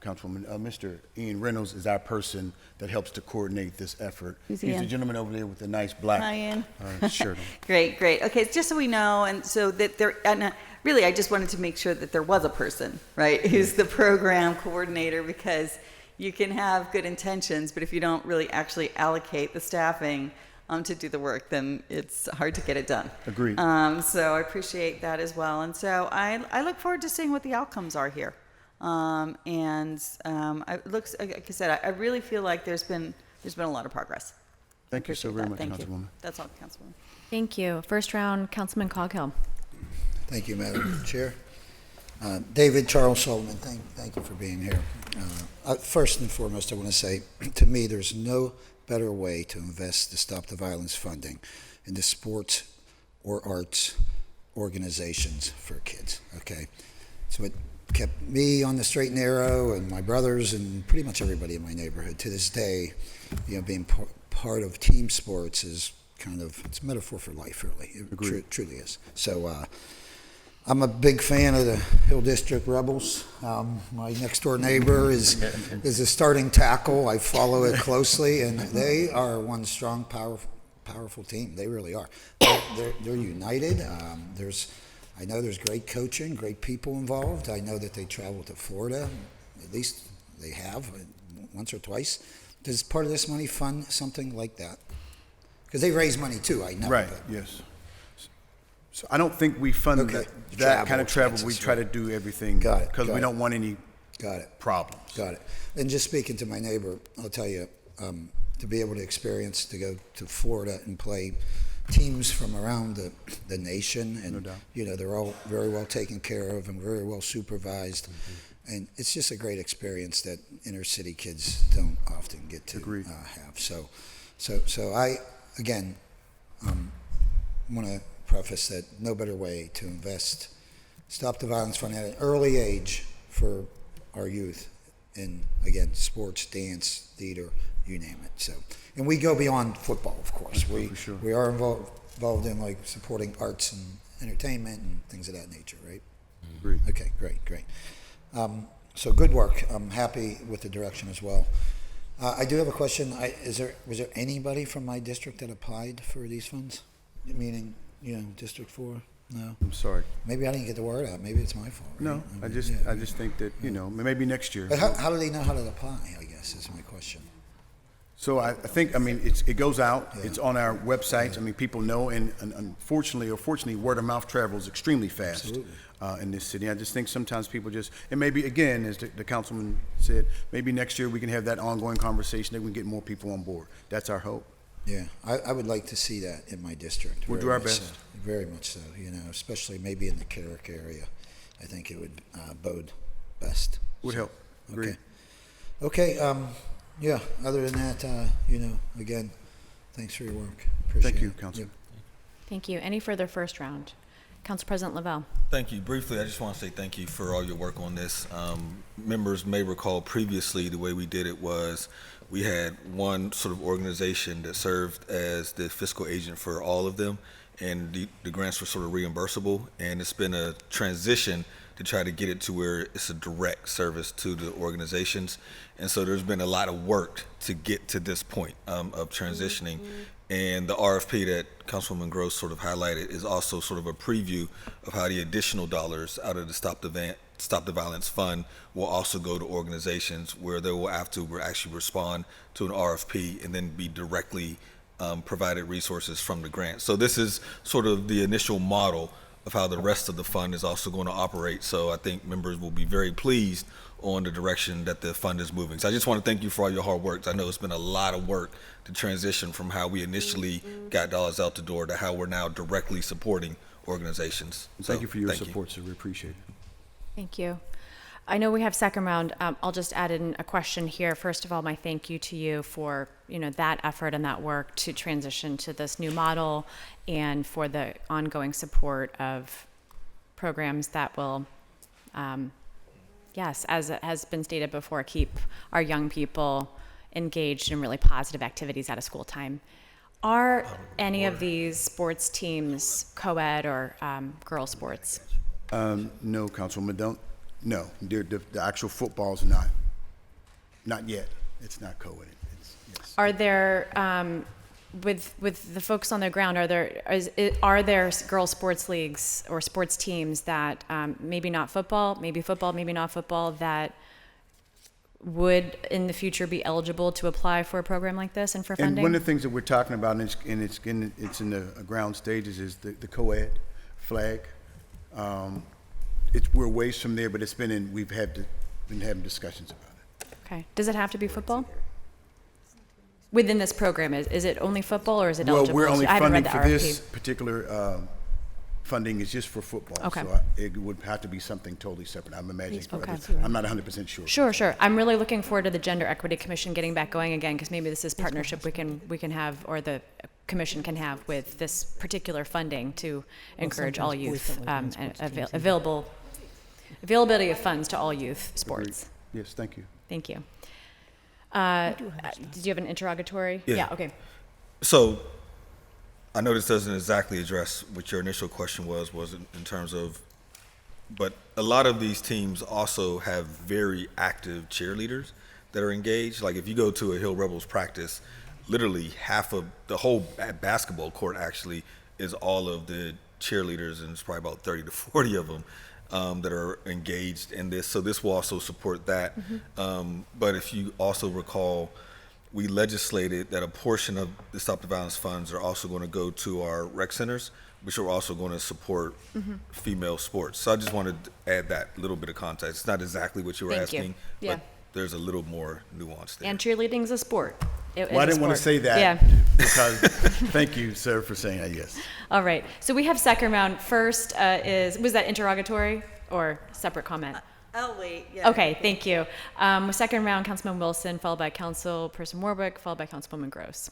Speaker 16: Councilwoman. Mr. Ian Reynolds is our person that helps to coordinate this effort.
Speaker 11: Who's
Speaker 16: He's
Speaker 11: Ian?
Speaker 16: the gentleman over there with the nice black
Speaker 11: Hi, Ian.
Speaker 16: shirt on.
Speaker 11: Great, great. Okay, just so we know, and so that there, and really, I just wanted to make sure that there was a person, right, who's the program coordinator, because you can have good intentions, but if you don't really actually allocate the staffing to do the work, then it's hard to get it done.
Speaker 16: Agreed.
Speaker 11: So I appreciate that as well, and so I look forward to seeing what the outcomes are here. It looks, like I said, I really feel like there's been a lot of progress.
Speaker 16: Thank you so very much,
Speaker 11: Thank you.
Speaker 16: Councilwoman.
Speaker 11: That's all, Councilwoman.
Speaker 5: Thank you. First round, Councilman Coghill.
Speaker 9: Thank you, Madam Chair. David Charles Sullivan, thank you for being here. First and foremost, I want to say, to me, there's no better way to invest the Stop the Violence funding into sports or arts organizations for kids, okay? So it kept me on the straight and narrow, and my brothers and pretty much everybody in my neighborhood. To this day, being part of team sports is kind of, it's a metaphor for life, really. It truly is. So I'm a big fan of the Hill District Rebels. My next door neighbor is a starting tackle. I follow it closely, and they are one strong, powerful team. They really are. They're united. I know there's great coaching, great people involved. I know that they travel to Florida, at least they have, once or twice. Does part of this money fund something like that? Because they raise money too, I know.
Speaker 16: Right, yes. So I don't think we fund that kind of travel. We try to do everything because we don't want any problems.
Speaker 9: Got it. And just speaking to my neighbor, I'll tell you, to be able to experience, to go to Florida and play teams from around the nation, and they're all very well taken care of and very well supervised, and it's just a great experience that inner city kids don't often get to have. So I again want to preface that no better way to invest Stop the Violence Fund at an early age for our youth in, again, sports, dance, theater, you name it. So, and we go beyond football, of course. We are involved in like supporting arts and entertainment and things of that nature, right?
Speaker 16: Agreed.
Speaker 9: Okay, great. So good work. I'm happy with the direction as well. I do have a question. Was there anybody from my district that applied for these funds? Meaning, District 4? No.
Speaker 16: I'm sorry.
Speaker 9: Maybe I didn't get the word out. Maybe it's my fault. Right?
Speaker 16: No, I just think that, maybe next year.
Speaker 9: But how do they know how to apply, I guess, is my question.
Speaker 16: So I think, it goes out. It's on our websites. People know, and unfortunately or fortunately, word of mouth travels extremely fast in this city. I just think sometimes people and maybe, again, as the councilman said, maybe next year we can have that ongoing conversation that we can get more people on board. That's our hope.
Speaker 9: Yeah, I would like to see that in my district.
Speaker 16: We'll do our best.
Speaker 9: Very much so, especially maybe in the Carrick area. I think it would bode best.
Speaker 16: Would help. Agreed.
Speaker 9: Okay. Other than that, again, thanks for your work. Appreciate
Speaker 16: Thank you,
Speaker 9: it.
Speaker 16: Council.
Speaker 5: Thank you. Any further first round? Council President Lavelle.
Speaker 15: Thank you. Briefly, I just want to say thank you for all your work on this. Members may recall previously the way we did it was we had one sort of organization that served as the fiscal agent for all of them, and the grants were sort of reimbursable, and it's been a transition to try to get it to where it's a direct service to the organizations. And so there's been a lot of work to get to this point of transitioning. And the RFP that Councilwoman Gross sort of highlighted is also sort of a preview of how the additional dollars out of the Stop the Violence Fund will also go to organizations where they will have to actually respond to an RFP and then be directly provided resources from the grant. So this is sort of the initial model of how the rest of the fund is also going to operate. So I think members will be very pleased on the direction that the fund is moving. So I just want to thank you for all your hard work. I know it's been a lot of work to transition from how we initially got dollars out the door to how we're now directly supporting organizations.
Speaker 16: Thank you for your support, sir. We appreciate it.
Speaker 5: Thank you. I know we have second round. I'll just add in a question here. First of all, my thank you to you for that effort and that work to transition to this new model, and for the ongoing support of programs that will, yes, as it has been stated before, keep our young people engaged in really positive activities out of school time. Are any of these sports teams co-ed or girls sports?
Speaker 16: No, Councilwoman, no. The actual football's not. Not yet. It's not co-ed. Yes.
Speaker 5: Are there, with the folks on the ground, are there girls sports leagues or sports teams that maybe not football, maybe not football, that would in the future be eligible to apply for a program like this and for funding?
Speaker 16: And one of the things that we're talking about, and it's in the ground stages, is the co-ed flag. We're ways from there, but we've been having discussions about it.
Speaker 5: Okay. Does it have to be football? Within this program, is it only football, or is it eligible?
Speaker 16: Well, we're only
Speaker 5: I haven't read
Speaker 16: funding
Speaker 5: the
Speaker 16: for
Speaker 5: RFP.
Speaker 16: this particular funding is just for football.
Speaker 5: Okay.
Speaker 16: So it would have to be something totally separate, I'm imagining.
Speaker 5: Okay.
Speaker 16: I'm not 100% sure.
Speaker 5: Sure. I'm really looking forward to the Gender Equity Commission getting back going again, because maybe this is partnership we can have, or the commission can have with this particular funding to encourage all youth, availability of funds to all youth sports.
Speaker 16: Agreed. Yes, thank you.
Speaker 5: Thank you. Did you have an interrogatory?
Speaker 15: Yeah.
Speaker 5: Okay.
Speaker 15: So I know this doesn't exactly address what your initial question was in terms of, but a lot of these teams also have very active cheerleaders that are engaged. Like if you go to a Hill Rebels practice, literally half of the whole basketball court actually is all of the cheerleaders, and it's probably about 30 to 40 of them that are engaged in this. So this will also support that. But if you also recall, we legislated that a portion of the Stop the Violence funds are also going to go to our rec centers, which are also going to support female sports. So I just wanted to add that little bit of context. It's not exactly what you were
Speaker 5: Thank you.
Speaker 15: asking,
Speaker 5: Yeah.
Speaker 15: but there's a little more nuance there.
Speaker 5: And cheerleading's a sport.
Speaker 16: Well, I didn't want to say that
Speaker 5: Yeah.
Speaker 16: because thank you, sir, for saying that, yes.
Speaker 5: All right. So we have second round. First was that interrogatory or separate comment?
Speaker 11: I'll wait. Yeah.
Speaker 5: Okay, thank you. Second round, Councilman Wilson, followed by Councilperson Warwick, followed by Councilwoman Gross.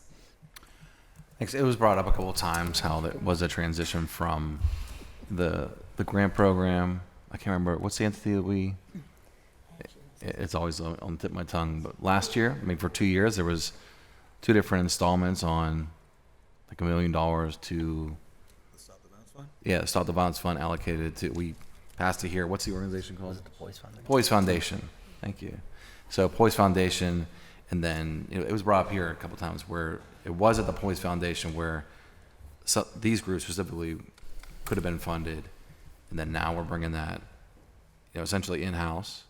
Speaker 6: Thanks. It was brought up a couple of times how there was a transition from the grant program. I can't remember, what's the entity that it's always on the tip of my tongue, but last year, for 2 years, there was 2 different installments on like $1 million to
Speaker 15: The Stop the Violence Fund?
Speaker 6: Yeah, Stop the Violence Fund allocated to, we passed it here. What's the organization called?
Speaker 7: The Poise Foundation.
Speaker 6: Poise Foundation. Thank you. So Poise Foundation, and then it was brought up here a couple times where it was at the Poise Foundation where these groups specifically could have been funded, and then now we're bringing that, essentially in-house,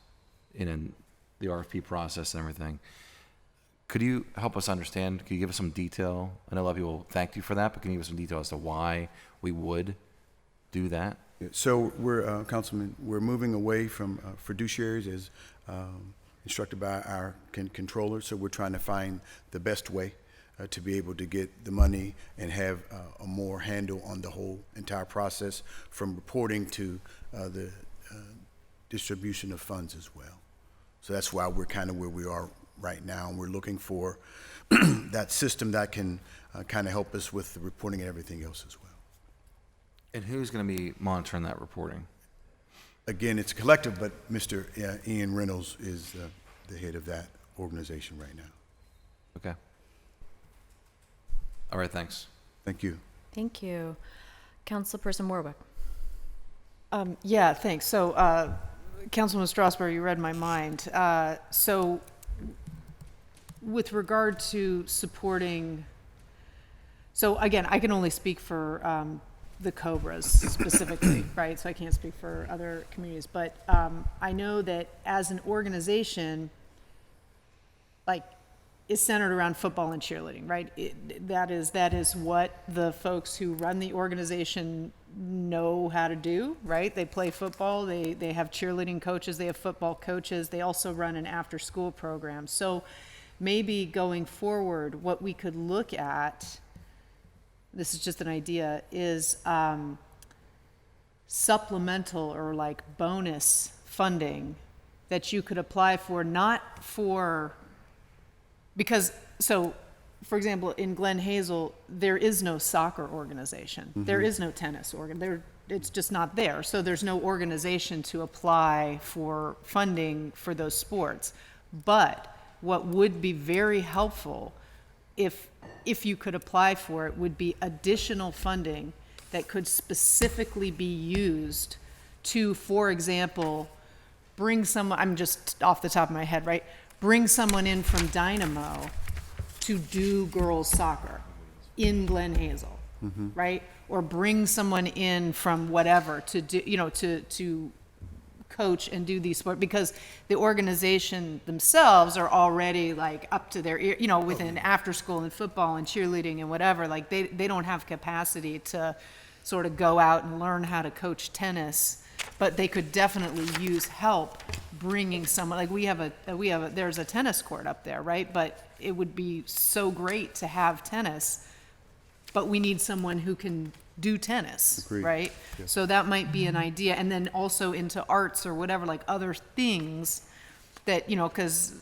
Speaker 6: in the RFP process and everything. Could you help us understand? Could you give us some detail? I know a lot of people thank you for that, but can you give us some detail as to why we would do that?
Speaker 16: So we're, Councilman, we're moving away from fiduciaries as instructed by our controller. So we're trying to find the best way to be able to get the money and have a more handle on the whole entire process, from reporting to the distribution of funds as well. So that's why we're kind of where we are right now. And we're looking for that system that can kind of help us with the reporting and everything else as well.
Speaker 6: And who's going to be monitoring that reporting?
Speaker 16: Again, it's a collective, but Mr. Ian Reynolds is the head of that organization right now.
Speaker 6: Okay. All right, thanks.
Speaker 16: Thank you.
Speaker 5: Thank you. Councilperson Warwick.
Speaker 13: Yeah, thanks. So, Councilman Strasburg, you read my mind. So, with regard to supporting, so again, I can only speak for the Cobras specifically, right? So I can't speak for other communities, but I know that as an organization, is centered around football and cheerleading, right? That is what the folks who run the organization know how to do, right? They play football, they have cheerleading coaches, they have football coaches, they also run an after-school program. So maybe going forward, what we could look at, this is just an idea, is supplemental or bonus funding that you could apply for, not for, because, so, for example, in Glen Hazel, there is no soccer organization. Mm-hmm. There is no tennis organ. It's just not there. So there's no organization to apply for funding for those sports. But what would be very helpful, if you could apply for it, would be additional funding that could specifically be used to, for example, bring some, I'm just off the top of my head, right? bring someone in from Dynamo to do girls soccer in Glen Hazel, right? Or bring someone in from whatever to do, to coach and do these sports, because the organization themselves are already like up to their ear, within after school and football and cheerleading and whatever, like they don't have capacity to sort of go out and learn how to coach tennis, but they could definitely use help bringing someone, like there's a tennis court up there, right? But it would be so great to have tennis, but we need someone who can do tennis,
Speaker 16: Agreed.
Speaker 13: right?
Speaker 16: Yeah.
Speaker 13: So that might be an idea. And then also into arts or whatever, like other things that, because,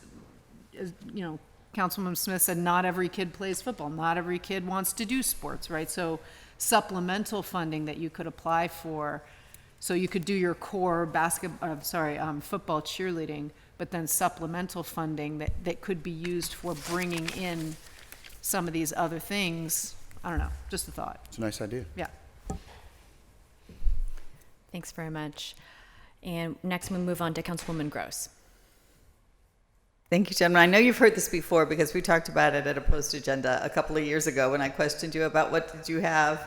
Speaker 13: Councilwoman Smith said not every kid plays football. Not every kid wants to do sports, right? So supplemental funding that you could apply for. So you could do your core football cheerleading, but then supplemental funding that could be used for bringing in some of these other things. I don't know, just a thought.
Speaker 16: It's a nice idea.
Speaker 13: Yeah.
Speaker 5: Thanks very much. And next we move on to Councilwoman Gross.
Speaker 11: Thank you, gentlemen. I know you've heard this before because we talked about it at a post agenda a couple of years ago when I questioned you about what did you have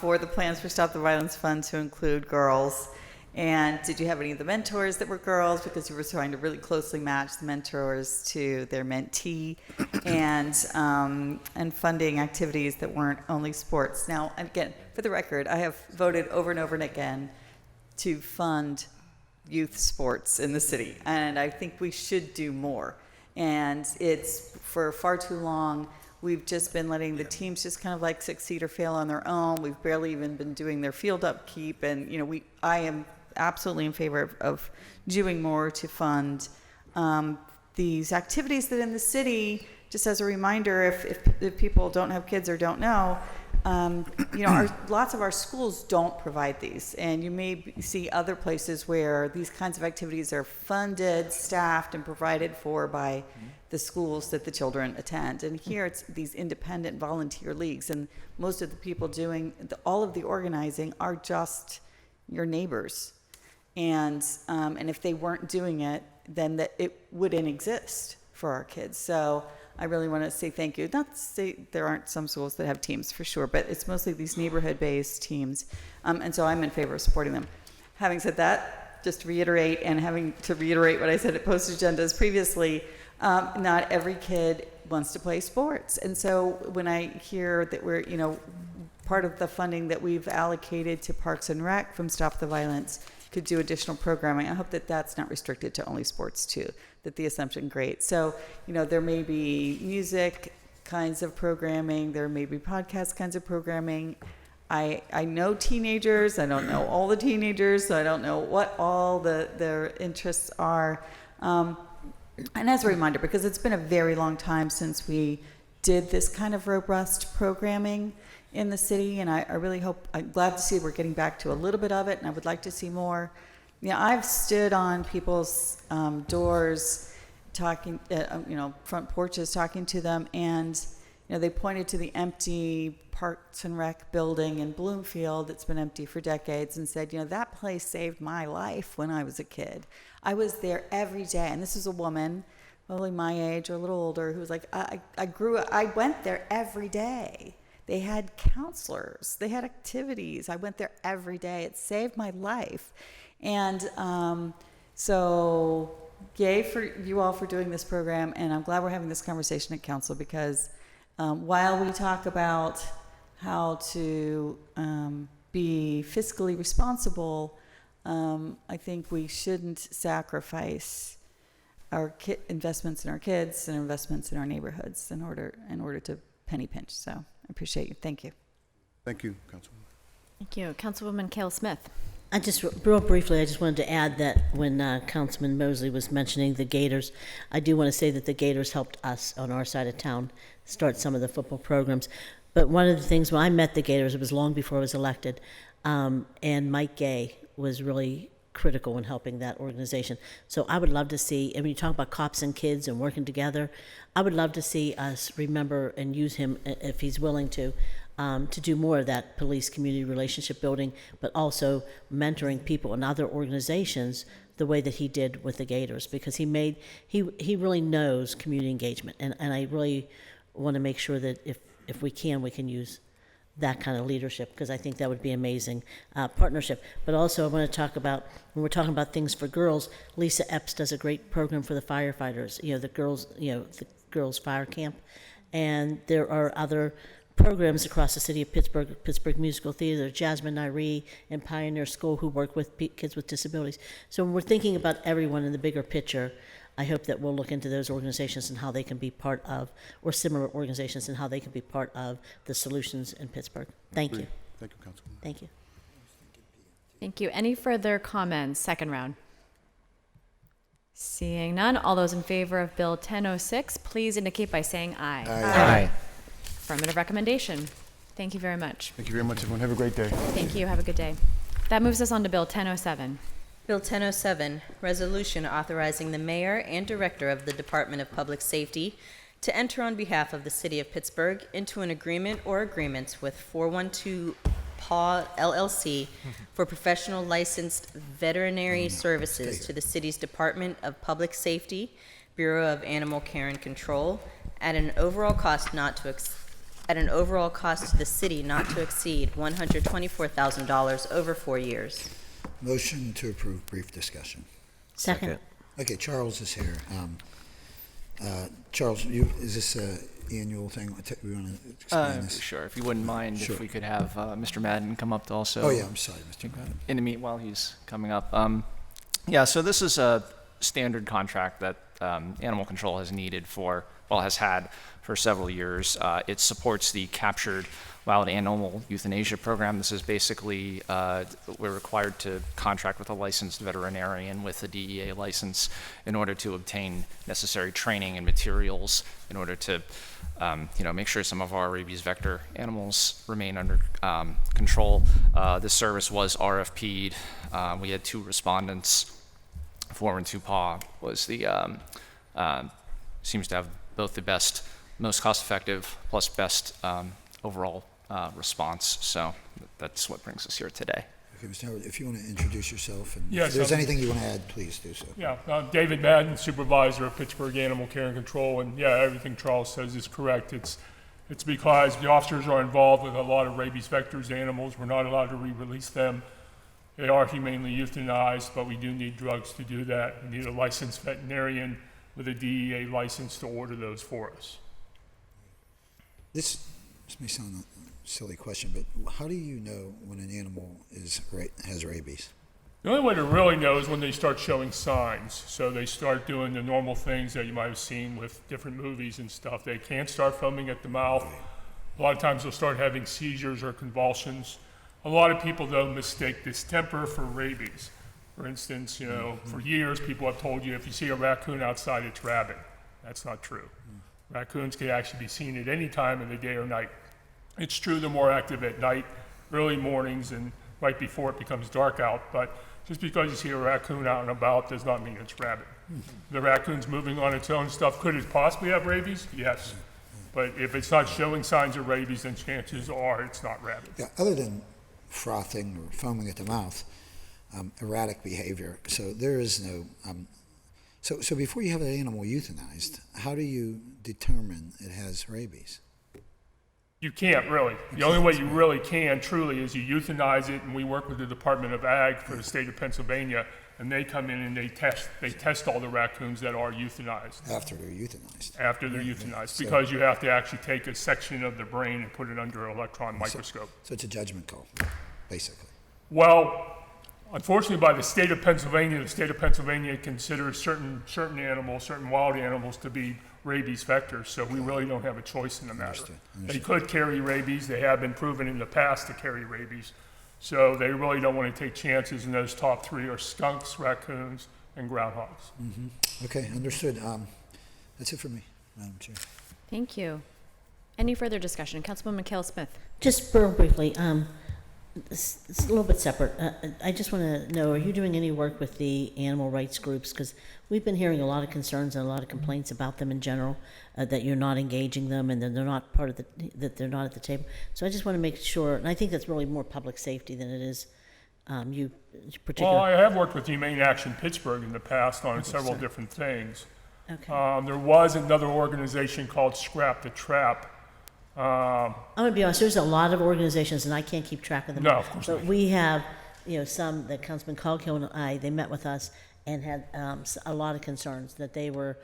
Speaker 11: for the plans for Stop the Violence Fund to include girls. And did you have any of the mentors that were girls? Because you were trying to really closely match the mentors to their mentee, and funding activities that weren't only sports. Now, again, for the record, I have voted over and over and again to fund youth sports in the city, and I think we should do more. And it's, for far too long, we've just been letting the teams just kind of like succeed or fail on their own. We've barely even been doing their field upkeep, and I am absolutely in favor of doing more to fund these activities that in the city, just as a reminder, if people don't have kids or don't know, lots of our schools don't provide these, and you may see other places where these kinds of activities are funded, staffed, and provided for by the schools that the children attend. And here it's these independent volunteer leagues, and most of the people doing all of the organizing are just your neighbors. And if they weren't doing it, then it wouldn't exist for our kids. So I really want to say thank you. Not to say there aren't some schools that have teams, for sure, but it's mostly these neighborhood-based teams. And so I'm in favor of supporting them. Having said that, just to reiterate, and having to reiterate what I said at post agendas previously, not every kid wants to play sports. And so when I hear that we're, part of the funding that we've allocated to Parks and Rec from Stop the Violence could do additional programming, I hope that that's not restricted to only sports too, that the assumption, great. So, there may be music kinds of programming, there may be podcast kinds of programming. I know teenagers, I don't know all the teenagers, so I don't know what all their interests are. And as a reminder, because it's been a very long time since we did this kind of robust programming in the city, and I really hope, I'm glad to see we're getting back to a little bit of it, and I would like to see more. I've stood on people's doors talking, front porches talking to them, and they pointed to the empty Parks and Rec building in Bloomfield that's been empty for decades and said, that place saved my life when I was a kid. I was there every day, and this is a woman, probably my age or a little older, who was like, I went there every day. They had counselors, they had activities. I went there every day. It saved my life. And so yay for you all for doing this program. And I'm glad we're having this conversation at council, because while we talk about how to be fiscally responsible, I think we shouldn't sacrifice our investments in our kids and investments in our neighborhoods in order to penny pinch. So I appreciate you. Thank you.
Speaker 16: Thank you, Councilwoman.
Speaker 5: Thank you. Councilwoman Cale Smith.
Speaker 14: I just, real briefly, I just wanted to add that when Councilman Mosley was mentioning the Gators, I do want to say that the Gators helped us on our side of town start some of the football programs. But one of the things, when I met the Gators, it was long before I was elected, and Mike Gay was really critical in helping that organization. So I would love to see, and when you talk about cops and kids and working together, I would love to see us remember and use him, if he's willing to do more of that police community relationship building, but also mentoring people in other organizations the way that he did with the Gators, because he really knows community engagement, and I really want to make sure that if we can use that kind of leadership, because I think that would be amazing partnership. But also I want to talk about, when we're talking about things for girls, Lisa Epps does a great program for the firefighters, the girls fire camp, and there are other programs across the city of Pittsburgh Musical Theater, Jasmine Nyree and Pioneer School, who work with kids with disabilities. So when we're thinking about everyone in the bigger picture, I hope that we'll look into those organizations and how they can be part of, or similar organizations and how they can be part of the solutions in Pittsburgh. Thank you.
Speaker 16: Thank you, Councilwoman.
Speaker 14: Thank you.
Speaker 5: Thank you. Any further comments? Second round. Seeing none, all those in favor of Bill 1006, please indicate by saying aye.
Speaker 10: Aye.
Speaker 5: Affirmative recommendation. Thank you very much.
Speaker 16: Thank you very much, everyone. Have a great day.
Speaker 5: Thank you. Have a good day. That moves us on to Bill 1007.
Speaker 8: Bill 1007, resolution authorizing the mayor and director of the Department of Public Safety to enter on behalf of the city of Pittsburgh into an agreement or agreements with 412 PAW LLC for professional licensed veterinary services to the city's Department of Public Safety, Bureau of Animal Care and Control, at an overall cost to the city not to exceed $124,000 over 4 years.
Speaker 9: Motion to approve, brief discussion.
Speaker 14: Second.
Speaker 9: Okay, Charles is here. Charles, is this an annual thing? We want to explain this?
Speaker 18: Sure, if you wouldn't mind,
Speaker 9: Sure.
Speaker 18: if we could have Mr. Madden come up to also.
Speaker 9: Oh, yeah, I'm sorry, Mr. Madden.
Speaker 18: In the meet while he's coming up. So this is a standard contract that Animal Control has has had for several years. It supports the Captured Wild Animal Euthanasia program. This is basically, we're required to contract with a licensed veterinarian with a DEA license in order to obtain necessary training and materials in order to, make sure some of our rabies vector animals remain under control. This service was RFP'd. We had 2 respondents. 412 PAW was the, seems to have both the best, most cost-effective, plus best overall response. So that's what brings us here today.
Speaker 9: Okay, Mr. Howard, if you want to introduce yourself, and
Speaker 4: Yes,
Speaker 9: if there's anything you want to add, please do so.
Speaker 4: Yeah, David Madden, Supervisor of Pittsburgh Animal Care and Control, and yeah, everything Charles says is correct. It's because the officers are involved with a lot of rabies vectors animals. We're not allowed to re-release them. They are humanely euthanized, but we do need drugs to do that. We need a licensed veterinarian with a DEA license to order those for us.
Speaker 9: This may sound a silly question, but how do you know when an animal has rabies?
Speaker 4: The only way to really know is when they start showing signs. So they start doing the normal things that you might have seen with different movies and stuff. They can't start foaming at the mouth. A lot of times they'll start having seizures or convulsions. A lot of people, though, mistake distemper for rabies. For instance, for years people have told you if you see a raccoon outside, it's rabid. That's not true. Raccoons can actually be seen at any time of the day or night. It's true they're more active at night, early mornings, and right before it becomes dark out, but just because you see a raccoon out and about does not mean it's rabid. The raccoon's moving on its own stuff. Could it possibly have rabies? Yes. But if it's not showing signs of rabies, then chances are it's not rabid.
Speaker 9: Yeah, other than frothing or foaming at the mouth, erratic behavior. So there is no. So before you have an animal euthanized, how do you determine it has rabies?
Speaker 4: You can't really. The only way you really can truly is you euthanize it, and we work with the Department of Ag for the state of Pennsylvania, and they come in and they test all the raccoons that are euthanized.
Speaker 9: After they're euthanized.
Speaker 4: After they're euthanized, because you have to actually take a section of the brain and put it under an electron microscope.
Speaker 9: So it's a judgment call, basically.
Speaker 4: Well, unfortunately, by the state of Pennsylvania considers certain animals, certain wild animals, to be rabies vectors, so we really don't have a choice in the matter. They could carry rabies. They have been proven in the past to carry rabies, so they really don't want to take chances, and those top 3 are skunks, raccoons, and groundhogs.
Speaker 9: Okay, understood. That's it for me, Madam Chair.
Speaker 5: Thank you. Any further discussion? Councilwoman McHale-Smith.
Speaker 14: Just real briefly, it's a little bit separate. I just want to know, are you doing any work with the animal rights groups? Because we've been hearing a lot of concerns and a lot of complaints about them in general, that you're not engaging them and that they're not part of that they're not at the table. So I just want to make sure, and I think that's really more public safety than it is you
Speaker 4: Well,
Speaker 14: particularly?
Speaker 4: I have worked with Humane Action Pittsburgh in the past on several
Speaker 14: sorry.
Speaker 4: different things.
Speaker 14: Okay.
Speaker 4: There was another organization called Scrap the Trap.
Speaker 14: I'm gonna be honest, there's a lot of organizations, and I can't keep track of them.
Speaker 4: No,
Speaker 14: all.
Speaker 4: of course
Speaker 14: But
Speaker 4: not.
Speaker 14: we have, some, that Councilman Coghill and I, they met with us and had a lot of concerns that they were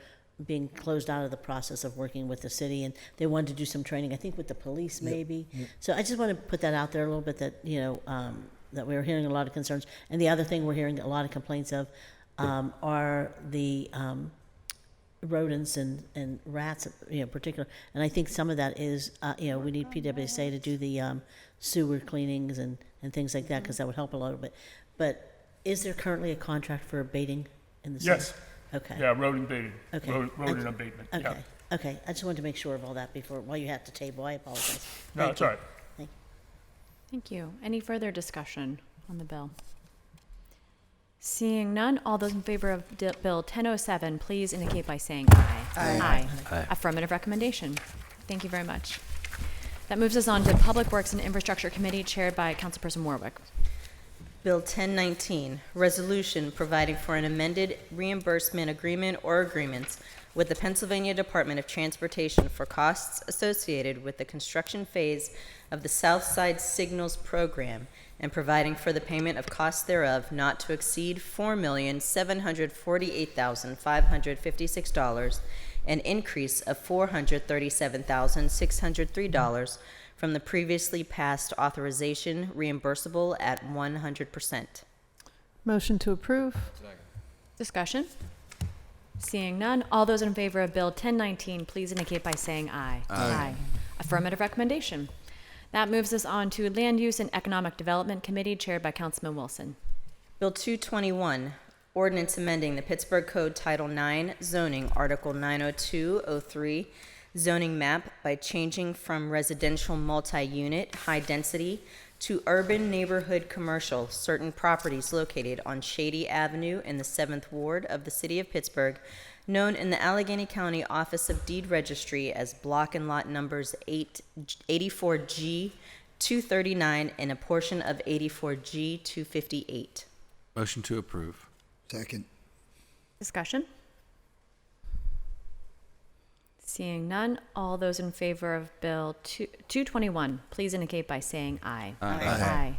Speaker 14: being closed out of the process of working with the city, and they wanted to do some training, I think with the police maybe. So I just want to put that out there a little bit, that, that we were hearing a lot of concerns. And the other thing we're hearing a lot of complaints of are the rodents and rats, particular. And I think some of that is, we need PWSA to do the sewer cleanings and things like that, because that would help a little bit. But is there currently a contract for abating in the city?
Speaker 4: Yes.
Speaker 14: Okay.
Speaker 4: Yeah, rodent abatement.
Speaker 14: Okay.
Speaker 4: Rodent abatement.
Speaker 14: Okay.
Speaker 4: Yeah.
Speaker 14: Okay. I just wanted to make sure of all that before, while you have to table. I apologize.
Speaker 4: No,
Speaker 14: Thank
Speaker 4: it's
Speaker 14: you.
Speaker 4: all right.
Speaker 14: Thank
Speaker 5: Thank you. Any further discussion on the bill? Seeing none, all those in favor of Bill 1007, please indicate by saying aye.
Speaker 14: Aye.
Speaker 5: Aye. Affirmative recommendation. Thank you very much. That moves us on to Public Works and Infrastructure Committee, chaired by Councilperson Warwick.
Speaker 8: Bill 1019, resolution providing for an amended reimbursement agreement or agreements with the Pennsylvania Department of Transportation for costs associated with the construction phase of the South Side Signals Program and providing for the payment of costs thereof not to exceed $4,748,556, an increase of $437,603 from the previously passed authorization, reimbursable at 100%.
Speaker 13: Motion to approve?
Speaker 5: Discussion? Seeing none, all those in favor of Bill 1019, please indicate by saying aye. Aye. Affirmative recommendation. That moves us on to Land Use and Economic Development Committee, chaired by Councilman Wilson.
Speaker 8: Bill 221, ordinance amending the Pittsburgh Code Title IX zoning, Article 90203, zoning map by changing from residential multi-unit, high-density, to urban neighborhood commercial, certain properties located on Shady Avenue in the 7th Ward of the City of Pittsburgh, known in the Allegheny County Office of Deed Registry as block and lot numbers 84G 239 and a portion of 84G 258.
Speaker 6: Motion to approve.
Speaker 9: Second.
Speaker 5: Discussion? Seeing none, all those in favor of Bill 221, please indicate by saying aye.
Speaker 6: Aye.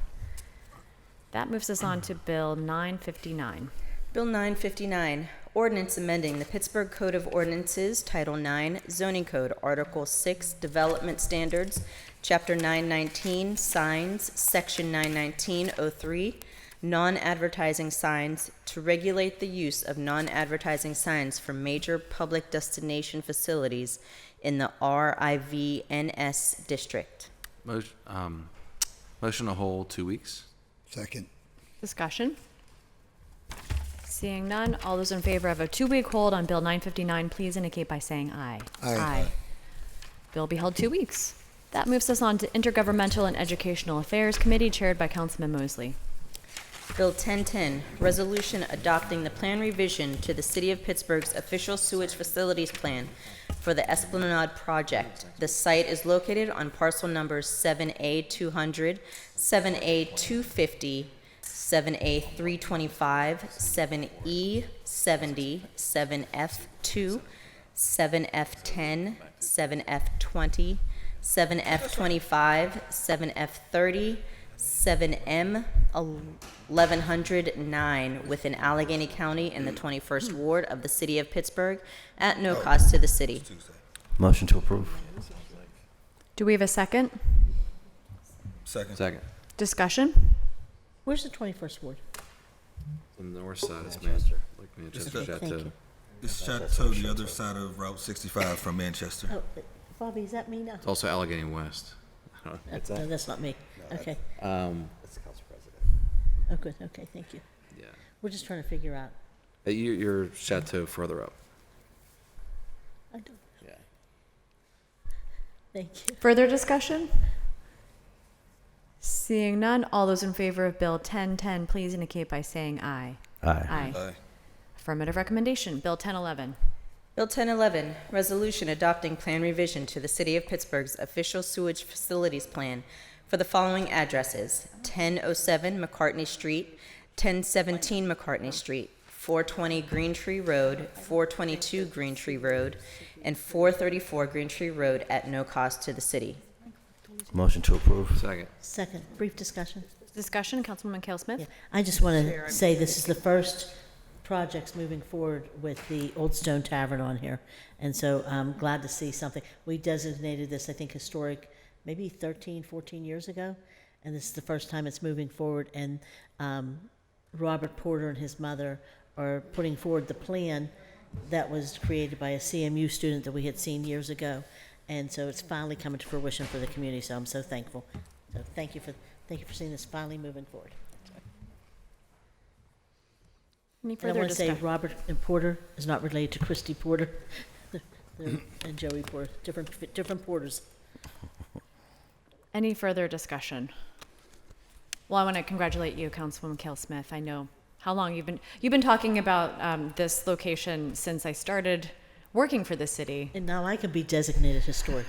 Speaker 5: That moves us on to Bill 959.
Speaker 8: Bill 959, ordinance amending the Pittsburgh Code of Ordinances, Title IX, Zoning Code, Article 6, Development Standards, Chapter 919, Signs, Section 919.03, Non-advertising signs, to regulate the use of non-advertising signs for major public destination facilities in the RIVNS district.
Speaker 6: Motion to hold 2 weeks.
Speaker 9: Second.
Speaker 5: Discussion? Seeing none, all those in favor of a 2-week hold on Bill 959, please indicate by saying aye.
Speaker 9: Aye.
Speaker 5: Bill be held 2 weeks. That moves us on to Intergovernmental and Educational Affairs Committee, chaired by Councilman Mosley.
Speaker 8: Bill 1010, resolution adopting the plan revision to the City of Pittsburgh's official sewage facilities plan for the Esplanade project. The site is located on parcel numbers 7A200, 7A250, 7A325, 7E70, 7F2, 7F10, 7F20, 7F25, 7F30, 7M 1109 within Allegheny County in the 21st Ward of the City of Pittsburgh at no cost to the city.
Speaker 7: Motion to approve.
Speaker 5: Do we have a second?
Speaker 15: Second.
Speaker 5: Discussion?
Speaker 14: Where's the 21st Ward?
Speaker 6: On the north side is Manchester, like Manchester
Speaker 15: Thank
Speaker 6: Chateau.
Speaker 14: you.
Speaker 15: It's Chateau, the other side of Route 65 from Manchester.
Speaker 14: Oh, Bobby, is that me now?
Speaker 6: It's also Allegheny West.
Speaker 14: No, that's not me. Okay.
Speaker 7: That's the council president.
Speaker 14: Oh, good. Okay, thank you.
Speaker 6: Yeah.
Speaker 14: We're just trying to figure out.
Speaker 6: Your Chateau further up.
Speaker 14: I don't.
Speaker 6: Yeah.
Speaker 14: Thank you.
Speaker 5: Further discussion? Seeing none, all those in favor of Bill 1010, please indicate by saying aye.
Speaker 7: Aye.
Speaker 15: Aye.
Speaker 5: Affirmative recommendation. Bill 1011.
Speaker 8: Bill 1011, resolution adopting plan revision to the City of Pittsburgh's official sewage facilities plan for the following addresses: 1007 McCartney Street, 1017 McCartney Street, 420 Green Tree Road, 422 Green Tree Road, and 434 Green Tree Road at no cost to the city.
Speaker 7: Motion to approve.
Speaker 6: Second.
Speaker 14: Second, brief discussion.
Speaker 5: Discussion, Councilwoman Cale Smith?
Speaker 14: Yeah, I just want to say this is the first projects moving forward with the Old Stone Tavern on here. And so I'm glad to see something. We designated this, I think, historic, maybe 13, 14 years ago. And this is the first time it's moving forward. And Robert Porter and his mother are putting forward the plan that was created by a CMU student that we had seen years ago. And so it's finally coming to fruition for the community. So I'm so thankful. So thank you for seeing this finally moving forward.
Speaker 5: Any
Speaker 14: And I
Speaker 5: further
Speaker 14: want to say
Speaker 5: discussion?
Speaker 14: Robert and Porter is not related to Christy Porter and Joey Porter, different Porters.
Speaker 5: Any further discussion? Well, I want to congratulate you, Councilwoman Cale Smith. I know how long you've been talking about this location since I started working for the city.
Speaker 14: And now I can be designated historic.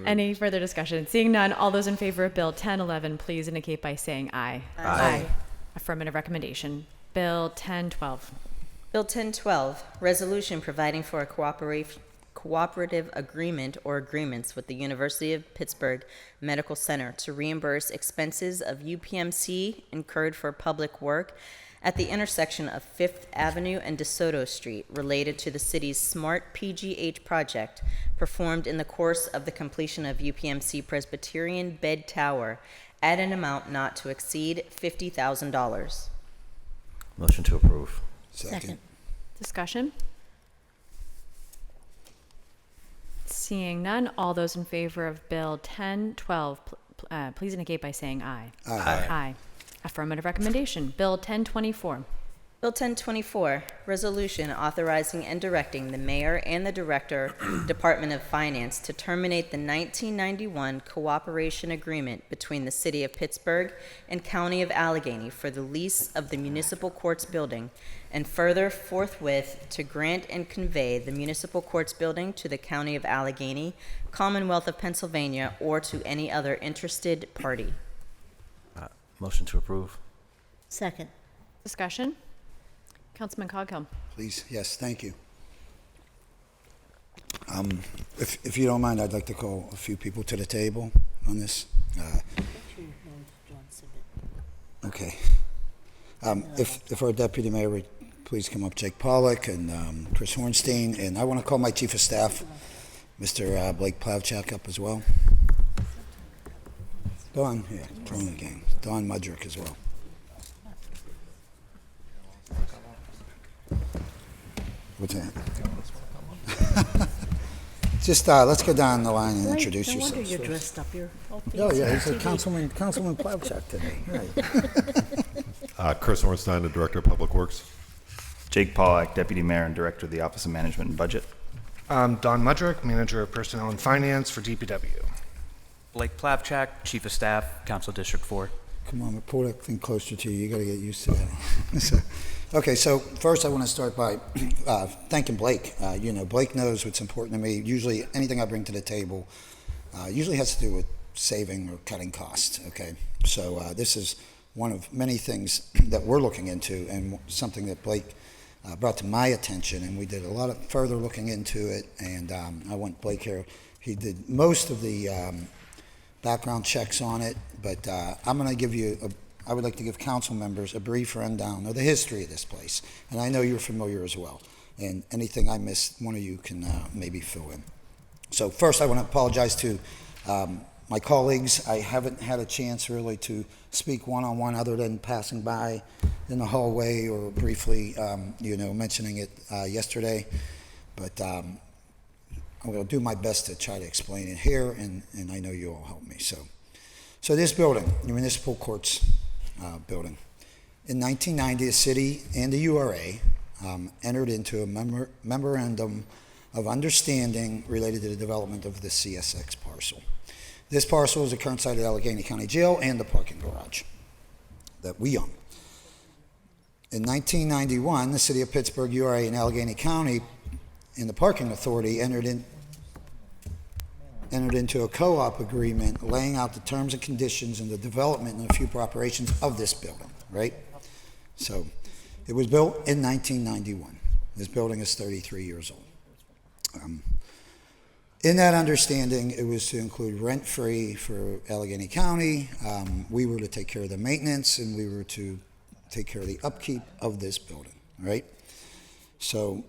Speaker 5: Any further discussion? Seeing none, all those in favor of Bill 1011, please indicate by saying aye.
Speaker 8: Aye.
Speaker 5: Affirmative recommendation. Bill 1012.
Speaker 8: Bill 1012, resolution providing for a cooperative agreement or agreements with the University of Pittsburgh Medical Center to reimburse expenses of UPMC incurred for public work at the intersection of 5th Avenue and DeSoto Street related to the city's Smart PGH project performed in the course of the completion of UPMC Presbyterian Bed Tower at an amount not to exceed $50,000.
Speaker 7: Motion to approve.
Speaker 14: Second.
Speaker 5: Discussion? Seeing none, all those in favor of Bill 1012, please indicate by saying aye.
Speaker 9: Aye.
Speaker 5: Aye. Affirmative recommendation. Bill 1024.
Speaker 8: Bill 1024, resolution authorizing and directing the mayor and the director, Department of Finance, to terminate the 1991 cooperation agreement between the City of Pittsburgh and County of Allegheny for the lease of the Municipal Courts Building, and further forthwith to grant and convey the Municipal Courts Building to the County of Allegheny, Commonwealth of Pennsylvania, or to any other interested party.
Speaker 7: Motion to approve.
Speaker 14: Second.
Speaker 5: Discussion? Councilman Coghill.
Speaker 9: Please, yes, thank you. If you don't mind, I'd like to call a few people to the table on this. Okay. If our deputy mayor would please come up, Jake Pollock and Chris Hornstein, and I want to call my chief of staff, Mr. Blake Plavchak, up as well. Don, yeah, join the gang. Don Mudrick as well. What's that? Just let's go down the line and introduce
Speaker 14: No
Speaker 9: yourselves.
Speaker 14: wonder you're
Speaker 9: first.
Speaker 14: dressed up. You're all
Speaker 9: Oh yeah, he's a
Speaker 14: TV.
Speaker 9: Councilman Plavchak today. Right.
Speaker 19: Chris Ornstein, the Director of Public Works.
Speaker 21: Jake Pollack, Deputy Mayor and Director of the Office of Management and Budget.
Speaker 22: Don Mudrick, Manager of Personnel and Finance for DPW.
Speaker 24: Blake Plavchak, Chief of Staff, Council District 4.
Speaker 9: Come on, pull that thing closer to you. You got to get used to that. Okay, so first I want to start by thanking Blake. Blake knows what's important to me. Usually anything I bring to the table usually has to do with saving or cutting costs, okay? So this is one of many things that we're looking into and something that Blake brought to my attention, and we did a lot of further looking into it, and I want Blake here. He did most of the background checks on it, but I'm going to give you I would like to give council members a brief rundown of the history of this place. And I know you're familiar as well. And anything I missed, one of you can maybe fill in. So first, I want to apologize to my colleagues. I haven't had a chance really to speak one-on-one other than passing by in the hallway or briefly, mentioning it yesterday. But I'm going to do my best to try to explain it here, and I know you all help me. So this building, the Municipal Courts building. In 1990, the city and the URA entered into a memorandum of understanding related to the development of the CSX parcel. This parcel is the current site of Allegheny County Jail and the parking garage that we own. In 1991, the city of Pittsburgh, URA, and Allegheny County and the parking authority entered in. entered into a co-op agreement laying out the terms and conditions and the development and the future operations of this building, right? So it was built in 1991. This building is 33 years old. In that understanding, it was to include rent-free for Allegheny County. We were to take care of the maintenance, and we were to take care of the upkeep of this building, right? So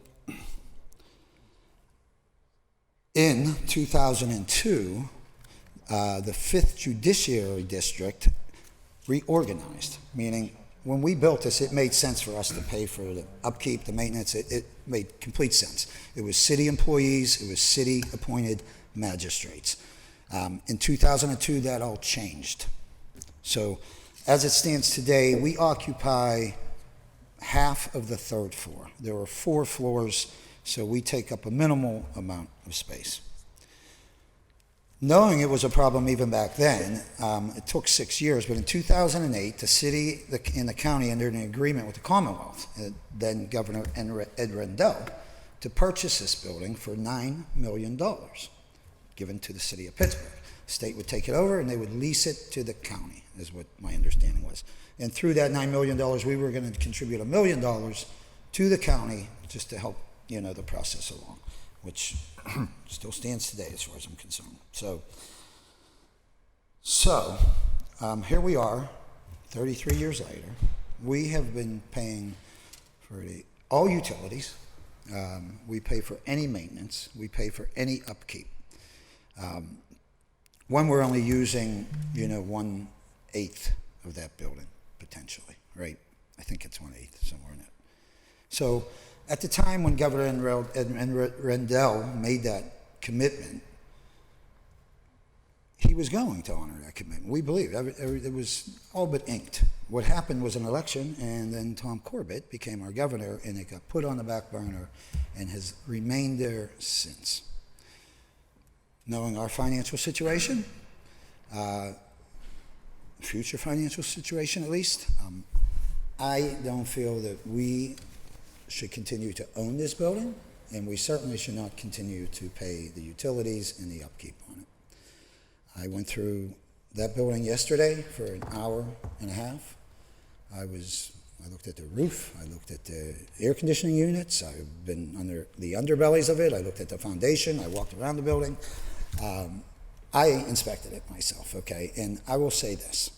Speaker 9: in 2002, the 5th Judiciary District reorganized, meaning when we built this, it made sense for us to pay for the upkeep, the maintenance. It made complete sense. It was city employees. It was city-appointed magistrates. In 2002, that all changed. So as it stands today, we occupy half of the 3rd floor. There are 4 floors, so we take up a minimal amount of space. Knowing it was a problem even back then, it took 6 years, but in 2008, the city and the county entered an agreement with the Commonwealth, then Governor Ed Rendell, to purchase this building for $9 million, given to the city of Pittsburgh. The state would take it over, and they would lease it to the county, is what my understanding was. And through that $9 million, we were going to contribute $1 million to the county just to help, the process along, which still stands today as far as I'm concerned. So here we are, 33 years later. We have been paying for all utilities. We pay for any maintenance. We pay for any upkeep. When we're only using, 1/8 of that building, potentially, right? I think it's 1/8, somewhere in that. So at the time when Governor Rendell made that commitment, he was going to honor that commitment. We believe it was all but inked. What happened was an election, and then Tom Corbett became our governor, and it got put on the back burner and has remained there since. Knowing our financial situation, future financial situation at least, I don't feel that we should continue to own this building, and we certainly should not continue to pay the utilities and the upkeep on it. I went through that building yesterday for an hour and a half. I looked at the roof, I looked at the air conditioning units, I've been under the underbellies of it, I looked at the foundation, I walked around the building. I inspected it myself, okay? And I will say this.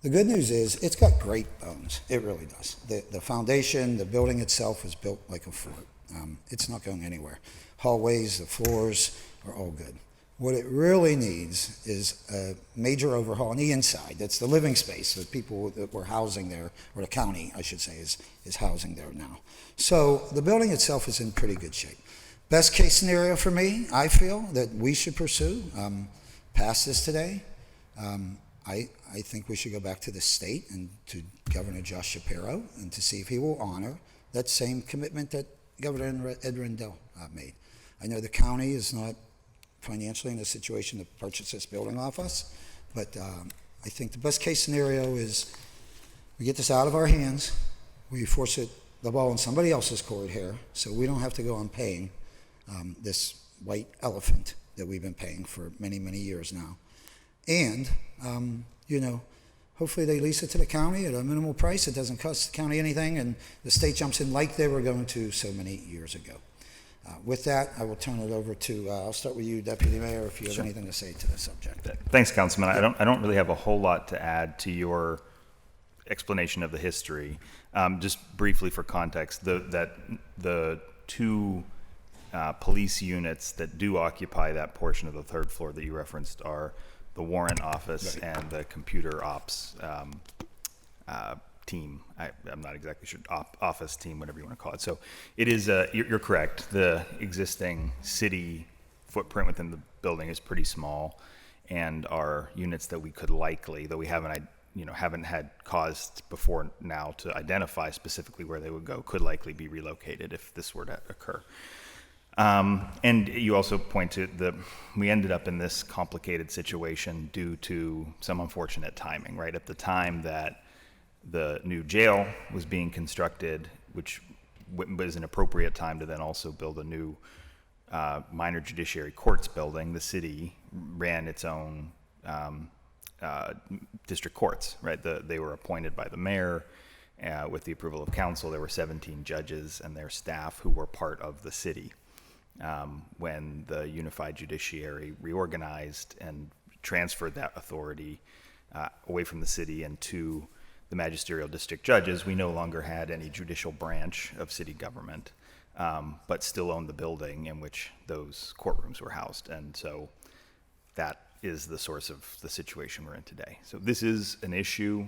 Speaker 9: The good news is it's got great bones. It really does. The foundation, the building itself is built like a fort. It's not going anywhere. Hallways, the floors are all good. What it really needs is a major overhaul on the inside. That's the living space that people that were housing there, or the county, I should say, is housing there now. So the building itself is in pretty good shape. Best case scenario for me, I feel that we should pursue, pass this today. I think we should go back to the state and to Governor Josh Shapiro and to see if he will honor that same commitment that Governor Ed Rendell made. I know the county is not financially in a situation to purchase this building off us, but I think the best case scenario is we get this out of our hands, we force the ball in somebody else's court here, so we don't have to go on paying this white elephant that we've been paying for many, many years now. And, hopefully they lease it to the county at a minimal price. It doesn't cost the county anything, and the state jumps in like they were going to so many years ago. With that, I will turn it over to, I'll start with you, Deputy Mayor, if you have anything to say to the subject.
Speaker 21: Thanks, Councilman. I don't really have a whole lot to add to your explanation of the history. Just briefly for context, the two police units that do occupy that portion of the 3rd floor that you referenced are the warrant office and the computer ops team. I'm not exactly sure, office team, whatever you want to call it. So it is, you're correct. The existing city footprint within the building is pretty small, and our units that we could likely, though we haven't had cause before now to identify specifically where they would go, could likely be relocated if this were to occur. And you also point to we ended up in this complicated situation due to some unfortunate timing, right? At the time that the new jail was being constructed, which was an appropriate time to then also build a new minor judiciary courts building, the city ran its own district courts, right? They were appointed by the mayor with the approval of council. There were 17 judges and their staff who were part of the city. When the unified judiciary reorganized and transferred that authority away from the city and to the magisterial district judges, we no longer had any judicial branch of city government, but still owned the building in which those courtrooms were housed. And so that is the source of the situation we're in today. So this is an issue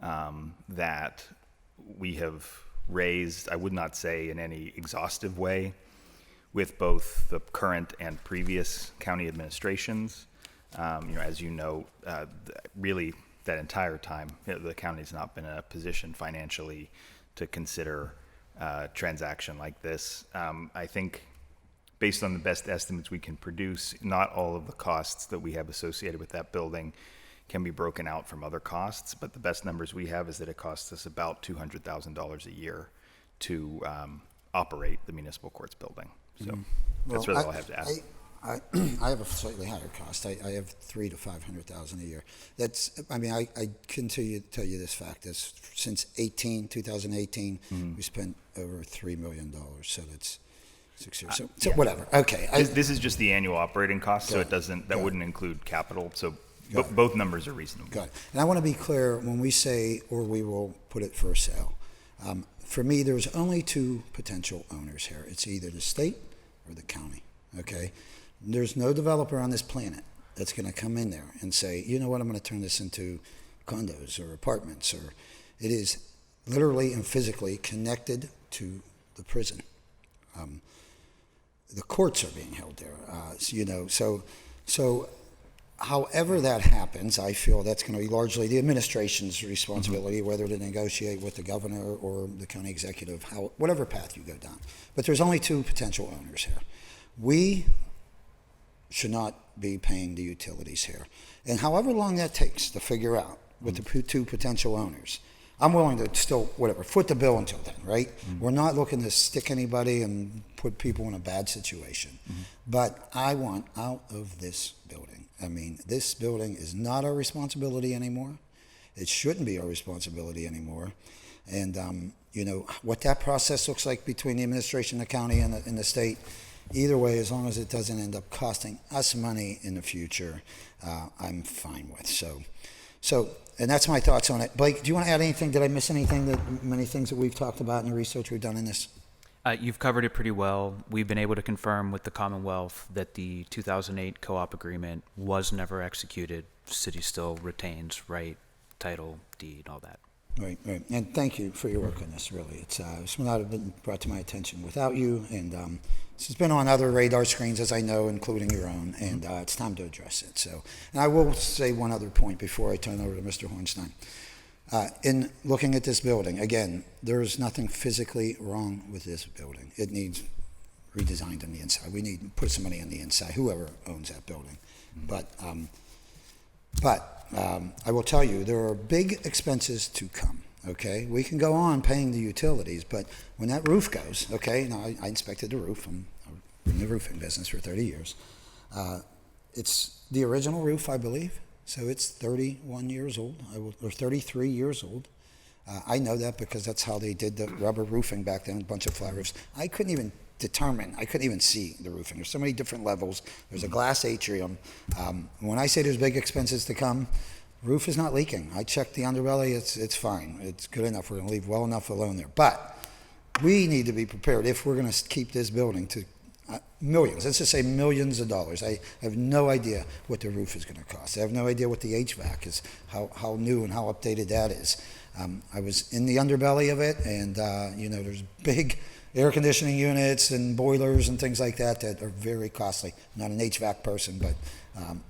Speaker 21: that we have raised, I would not say in any exhaustive way, with both the current and previous county administrations. As you know, really that entire time, the county's not been in a position financially to consider a transaction like this. I think based on the best estimates we can produce, not all of the costs that we have associated with that building can be broken out from other costs, but the best numbers we have is that it costs us about $200,000 a year to operate the municipal courts building. So that's really all I have to add.
Speaker 9: I have a slightly higher cost. I have $300,000 to $500,000 a year. I can tell you this fact is since 2018, we spent over $3 million. So that's 6 years. So whatever. Okay.
Speaker 21: This is just the annual operating cost, so that wouldn't include capital. So both numbers are reasonable.
Speaker 9: Got it. And I want to be clear when we say, or we will put it for sale. For me, there's only two potential owners here. It's either the state or the county. Okay. There's no developer on this planet that's going to come in there and say, you know what, I'm going to turn this into condos or apartments. Or it is literally and physically connected to the prison. The courts are being held there. So however that happens, I feel that's going to be largely the administration's responsibility, whether to negotiate with the governor or the county executive, whatever path you go down. But there's only two potential owners here. We should not be paying the utilities here. And however long that takes to figure out with the two potential owners, I'm willing to still, foot the bill until then, right? We're not looking to stick anybody and put people in a bad situation. But I want out of this building. I mean, this building is not our responsibility anymore. It shouldn't be our responsibility anymore. And, what that process looks like between the administration, the county, and the state, either way, as long as it doesn't end up costing us money in the future, I'm fine with. So, and that's my thoughts on it. Blake, do you want to add anything? Did I miss anything? Many things that we've talked about in the research we've done in this?
Speaker 24: You've covered it pretty well. We've been able to confirm with the Commonwealth that the 2008 co-op agreement was never executed. City still retains right, title, deed, all that.
Speaker 9: Right. And thank you for your work on this, really. It's not have been brought to my attention without you, and this has been on other radar screens, as I know, including your own, and it's time to address it. So, and I will say one other point before I turn over to Mr. Hornstein. In looking at this building, again, there is nothing physically wrong with this building. It needs redesigned on the inside. We need to put some money on the inside, whoever owns that building. But I will tell you, there are big expenses to come, okay? We can go on paying the utilities, but when that roof goes, okay, now I inspected the roof. I'm in the roofing business for 30 years. It's the original roof, I believe, so it's 31 years old, or 33 years old. I know that because that's how they did the rubber roofing back then, a bunch of flat roofs. I couldn't even see the roofing. There's so many different levels. There's a glass atrium. When I say there's big expenses to come, roof is not leaking. I checked the underbelly, it's fine. It's good enough. We're gonna leave well enough alone there. But we need to be prepared if we're gonna keep this building to millions, let's just say millions of dollars. I have no idea what the roof is gonna cost. I have no idea what the HVAC is, how new and how updated that is. I was in the underbelly of it, and there's big air conditioning units and boilers and things like that are very costly. I'm not an HVAC person, but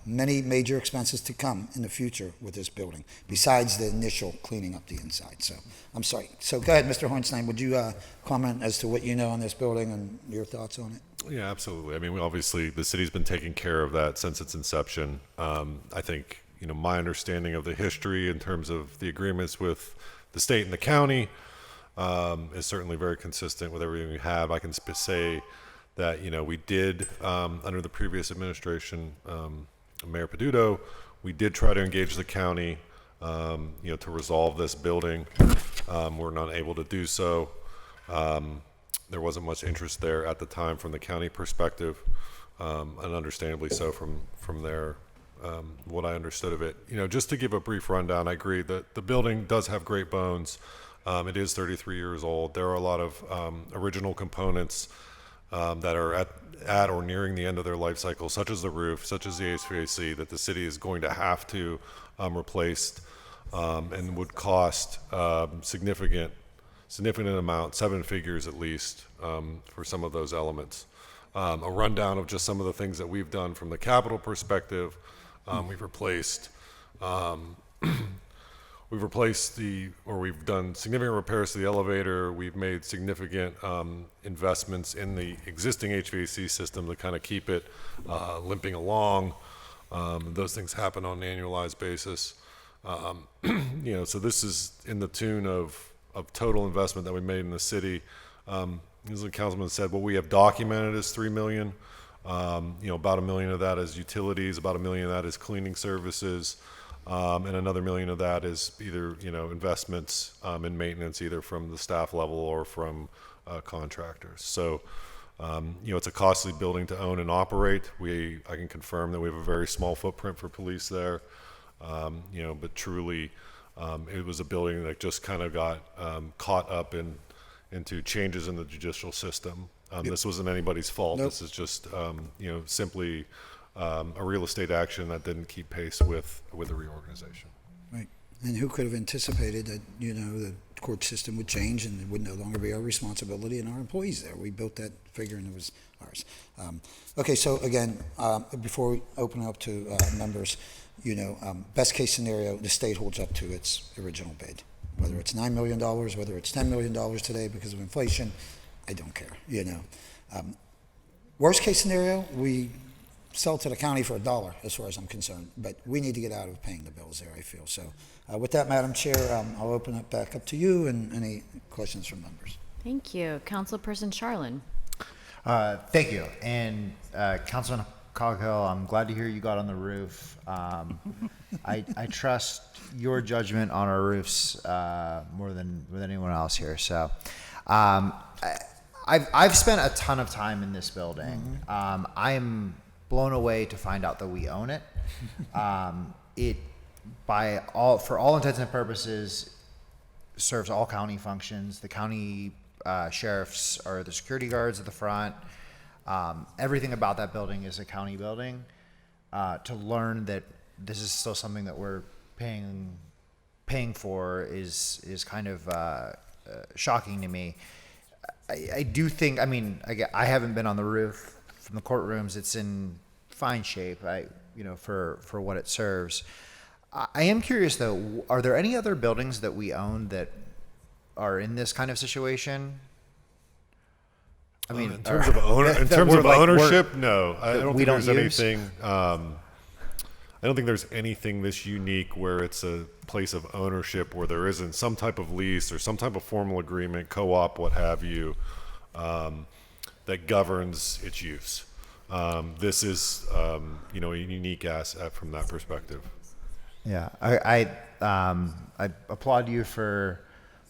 Speaker 9: many major expenses to come in the future with this building, besides the initial cleaning up the inside. So I'm sorry. So go ahead, Mr. Hornstein. Would you comment as to what you know on this building and your thoughts on it?
Speaker 19: Yeah, absolutely. I mean, obviously, the city's been taking care of that since its inception. I think, my understanding of the history in terms of the agreements with the state and the county is certainly very consistent with everything we have. I can say that, we did, under the previous administration, Mayor Peduto, we did try to engage the county, to resolve this building. We're not able to do so. There wasn't much interest there at the time from the county perspective, and understandably so from their, what I understood of it. Just to give a brief rundown, I agree that the building does have great bones. It is 33 years old. There are a lot of original components that are at or nearing the end of their life cycle, such as the roof, such as the HVAC, that the city is going to have to replace, and would cost significant amount, 7 figures at least, for some of those elements. A rundown of just some of the things that we've done from the capital perspective. We've replaced we've done significant repairs to the elevator. We've made significant investments in the existing HVAC system to kind of keep it limping along. Those things happen on an annualized basis. So this is in the tune of total investment that we made in the city. As the councilman said, what we have documented is $3 million. About $1 million of that is utilities, about $1 million of that is cleaning services. And another $1 million of that is either, investments in maintenance, either from the staff level or from contractors. So, it's a costly building to own and operate. I can confirm that we have a very small footprint for police there. But truly, it was a building that just kind of got caught up into changes in the judicial system. This wasn't anybody's fault.
Speaker 9: Nope.
Speaker 19: This is just, simply a real estate action that didn't keep pace with the reorganization.
Speaker 9: Right. And who could have anticipated that, the court system would change and it would no longer be our responsibility and our employees there? We built that figure and it was ours. Okay, so again, before we open up to members, best case scenario, the state holds up to its original bid. Whether it's $9 million, whether it's $10 million today because of inflation, I don't care, Worst case scenario, we sell to the county for $1 as far as I'm concerned, but we need to get out of paying the bills there, I feel. So with that, Madam Chair, I'll open it back up to you and any questions from members.
Speaker 5: Thank you. Councilperson Charlin.
Speaker 10: Thank you. And Councilman Coghill, I'm glad to hear you got on the roof. I trust your judgment on our roofs more than anyone else here. So I've spent a ton of time in this building. I'm blown away to find out that we own it. It, for all intents and purposes, serves all county functions. The county sheriffs are the security guards at the front. Everything about that building is a county building. To learn that this is still something that we're paying for is kind of shocking to me. I do think, I haven't been on the roof from the courtrooms. It's in fine shape, for what it serves. I am curious though, are there any other buildings that we own that are in this kind of situation?
Speaker 19: In terms of ownership, no. I don't think there's anything. I don't think there's anything this unique where it's a place of ownership where there isn't some type of lease or some type of formal agreement, co-op, what have you, that governs its use. This is, a unique asset from that perspective.
Speaker 10: Yeah, I applaud you for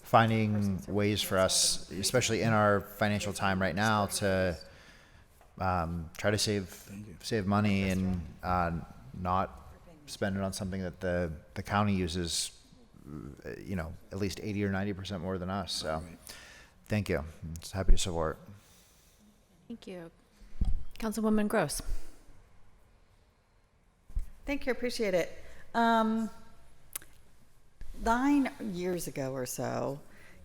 Speaker 10: finding ways for us, especially in our financial time right now, to try to save money and not spend it on something that the county uses, at least 80 or 90% more than us. So, thank you. I'm happy to support.
Speaker 5: Thank you. Councilwoman Gross.
Speaker 11: Thank you. Appreciate it. 9 years ago or so,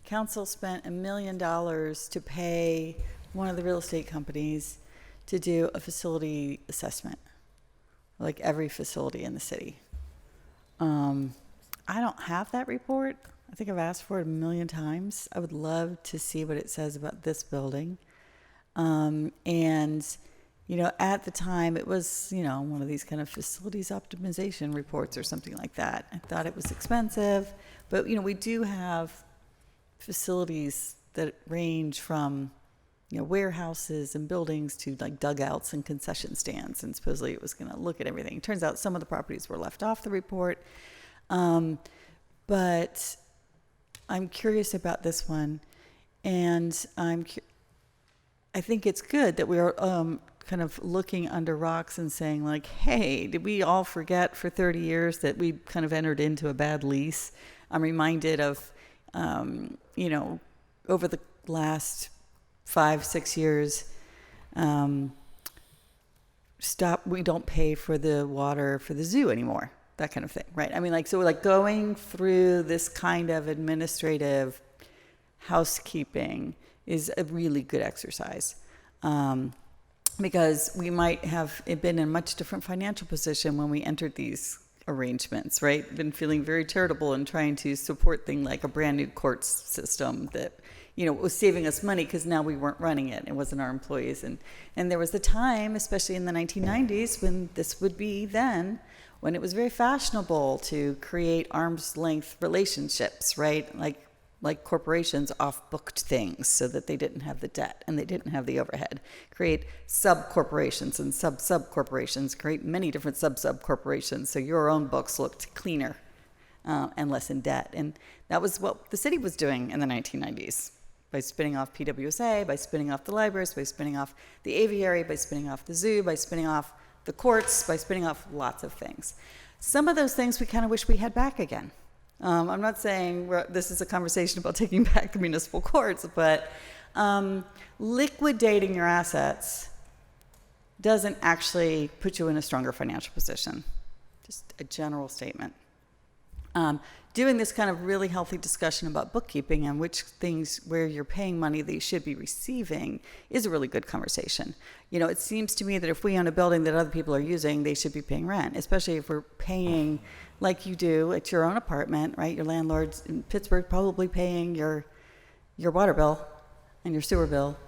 Speaker 11: council spent $1 million to pay one of the real estate companies to do a facility assessment, like every facility in the city. I don't have that report. I think I've asked for it 1 million times. I would love to see what it says about this building. And at the time it was, one of these kind of facilities optimization reports or something like that. I thought it was expensive, but we do have facilities that range from warehouses and buildings to like dugouts and concession stands, and supposedly it was going to look at everything. Turns out some of the properties were left off the report. But I'm curious about this one, and I think it's good that we are kind of looking under rocks and saying like, hey, did we all forget for 30 years that we kind of entered into a bad lease? I'm reminded of, over the last 5-6 years, we don't pay for the water for the zoo anymore, that kind of thing, right? I mean, like, so we're like going through this kind of administrative housekeeping is a really good exercise. Because we might have been in a much different financial position when we entered these arrangements, right? Been feeling very charitable and trying to support things like a brand new court system that, was saving us money because now we weren't running it. It wasn't our employees. And there was a time, especially in the 1990s, when this would be then, when it was very fashionable to create arm's length relationships, right? Like corporations off-booked things so that they didn't have the debt and they didn't have the overhead. Create sub-corporations and sub-sub-corporations, create many different sub-sub-corporations so your own books looked cleaner and less in debt. And that was what the city was doing in the 1990s by spinning off PWSA, by spinning off the libraries, by spinning off the aviary, by spinning off the zoo, by spinning off the courts, by spinning off lots of things. Some of those things we kind of wish we had back again. I'm not saying this is a conversation about taking back the municipal courts, but liquidating your assets doesn't actually put you in a stronger financial position. Just a general statement. Doing this kind of really healthy discussion about bookkeeping and which things where you're paying money that you should be receiving is a really good conversation. It seems to me that if we own a building that other people are using, they should be paying rent, especially if we're paying like you do at your own apartment, right? Your landlord's in Pittsburgh probably paying your water bill and your sewer bill.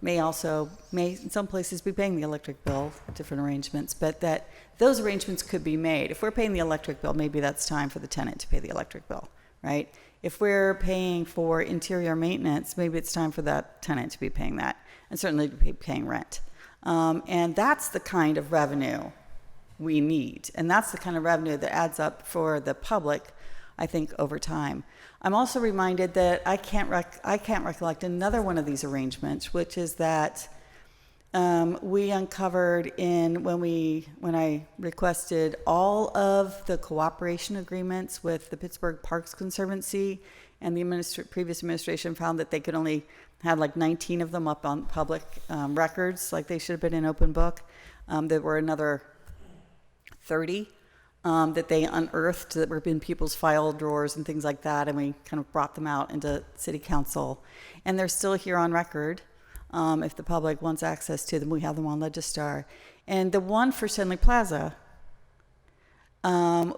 Speaker 11: May in some places be paying the electric bill, different arrangements, but that those arrangements could be made. If we're paying the electric bill, maybe that's time for the tenant to pay the electric bill, right? If we're paying for interior maintenance, maybe it's time for that tenant to be paying that, and certainly to be paying rent. And that's the kind of revenue we need, and that's the kind of revenue that adds up for the public, I think, over time. I'm also reminded that I can't recollect another one of these arrangements, which is that we uncovered when I requested all of the cooperation agreements with the Pittsburgh Parks Conservancy, and the previous administration found that they could only have like 19 of them up on public records, like they should have been in open book. There were another 30 that they unearthed that were in people's file drawers and things like that, and we kind of brought them out into city council. And they're still here on record. If the public wants access to them, we have them on Legistar. And the one for Shenley Plaza,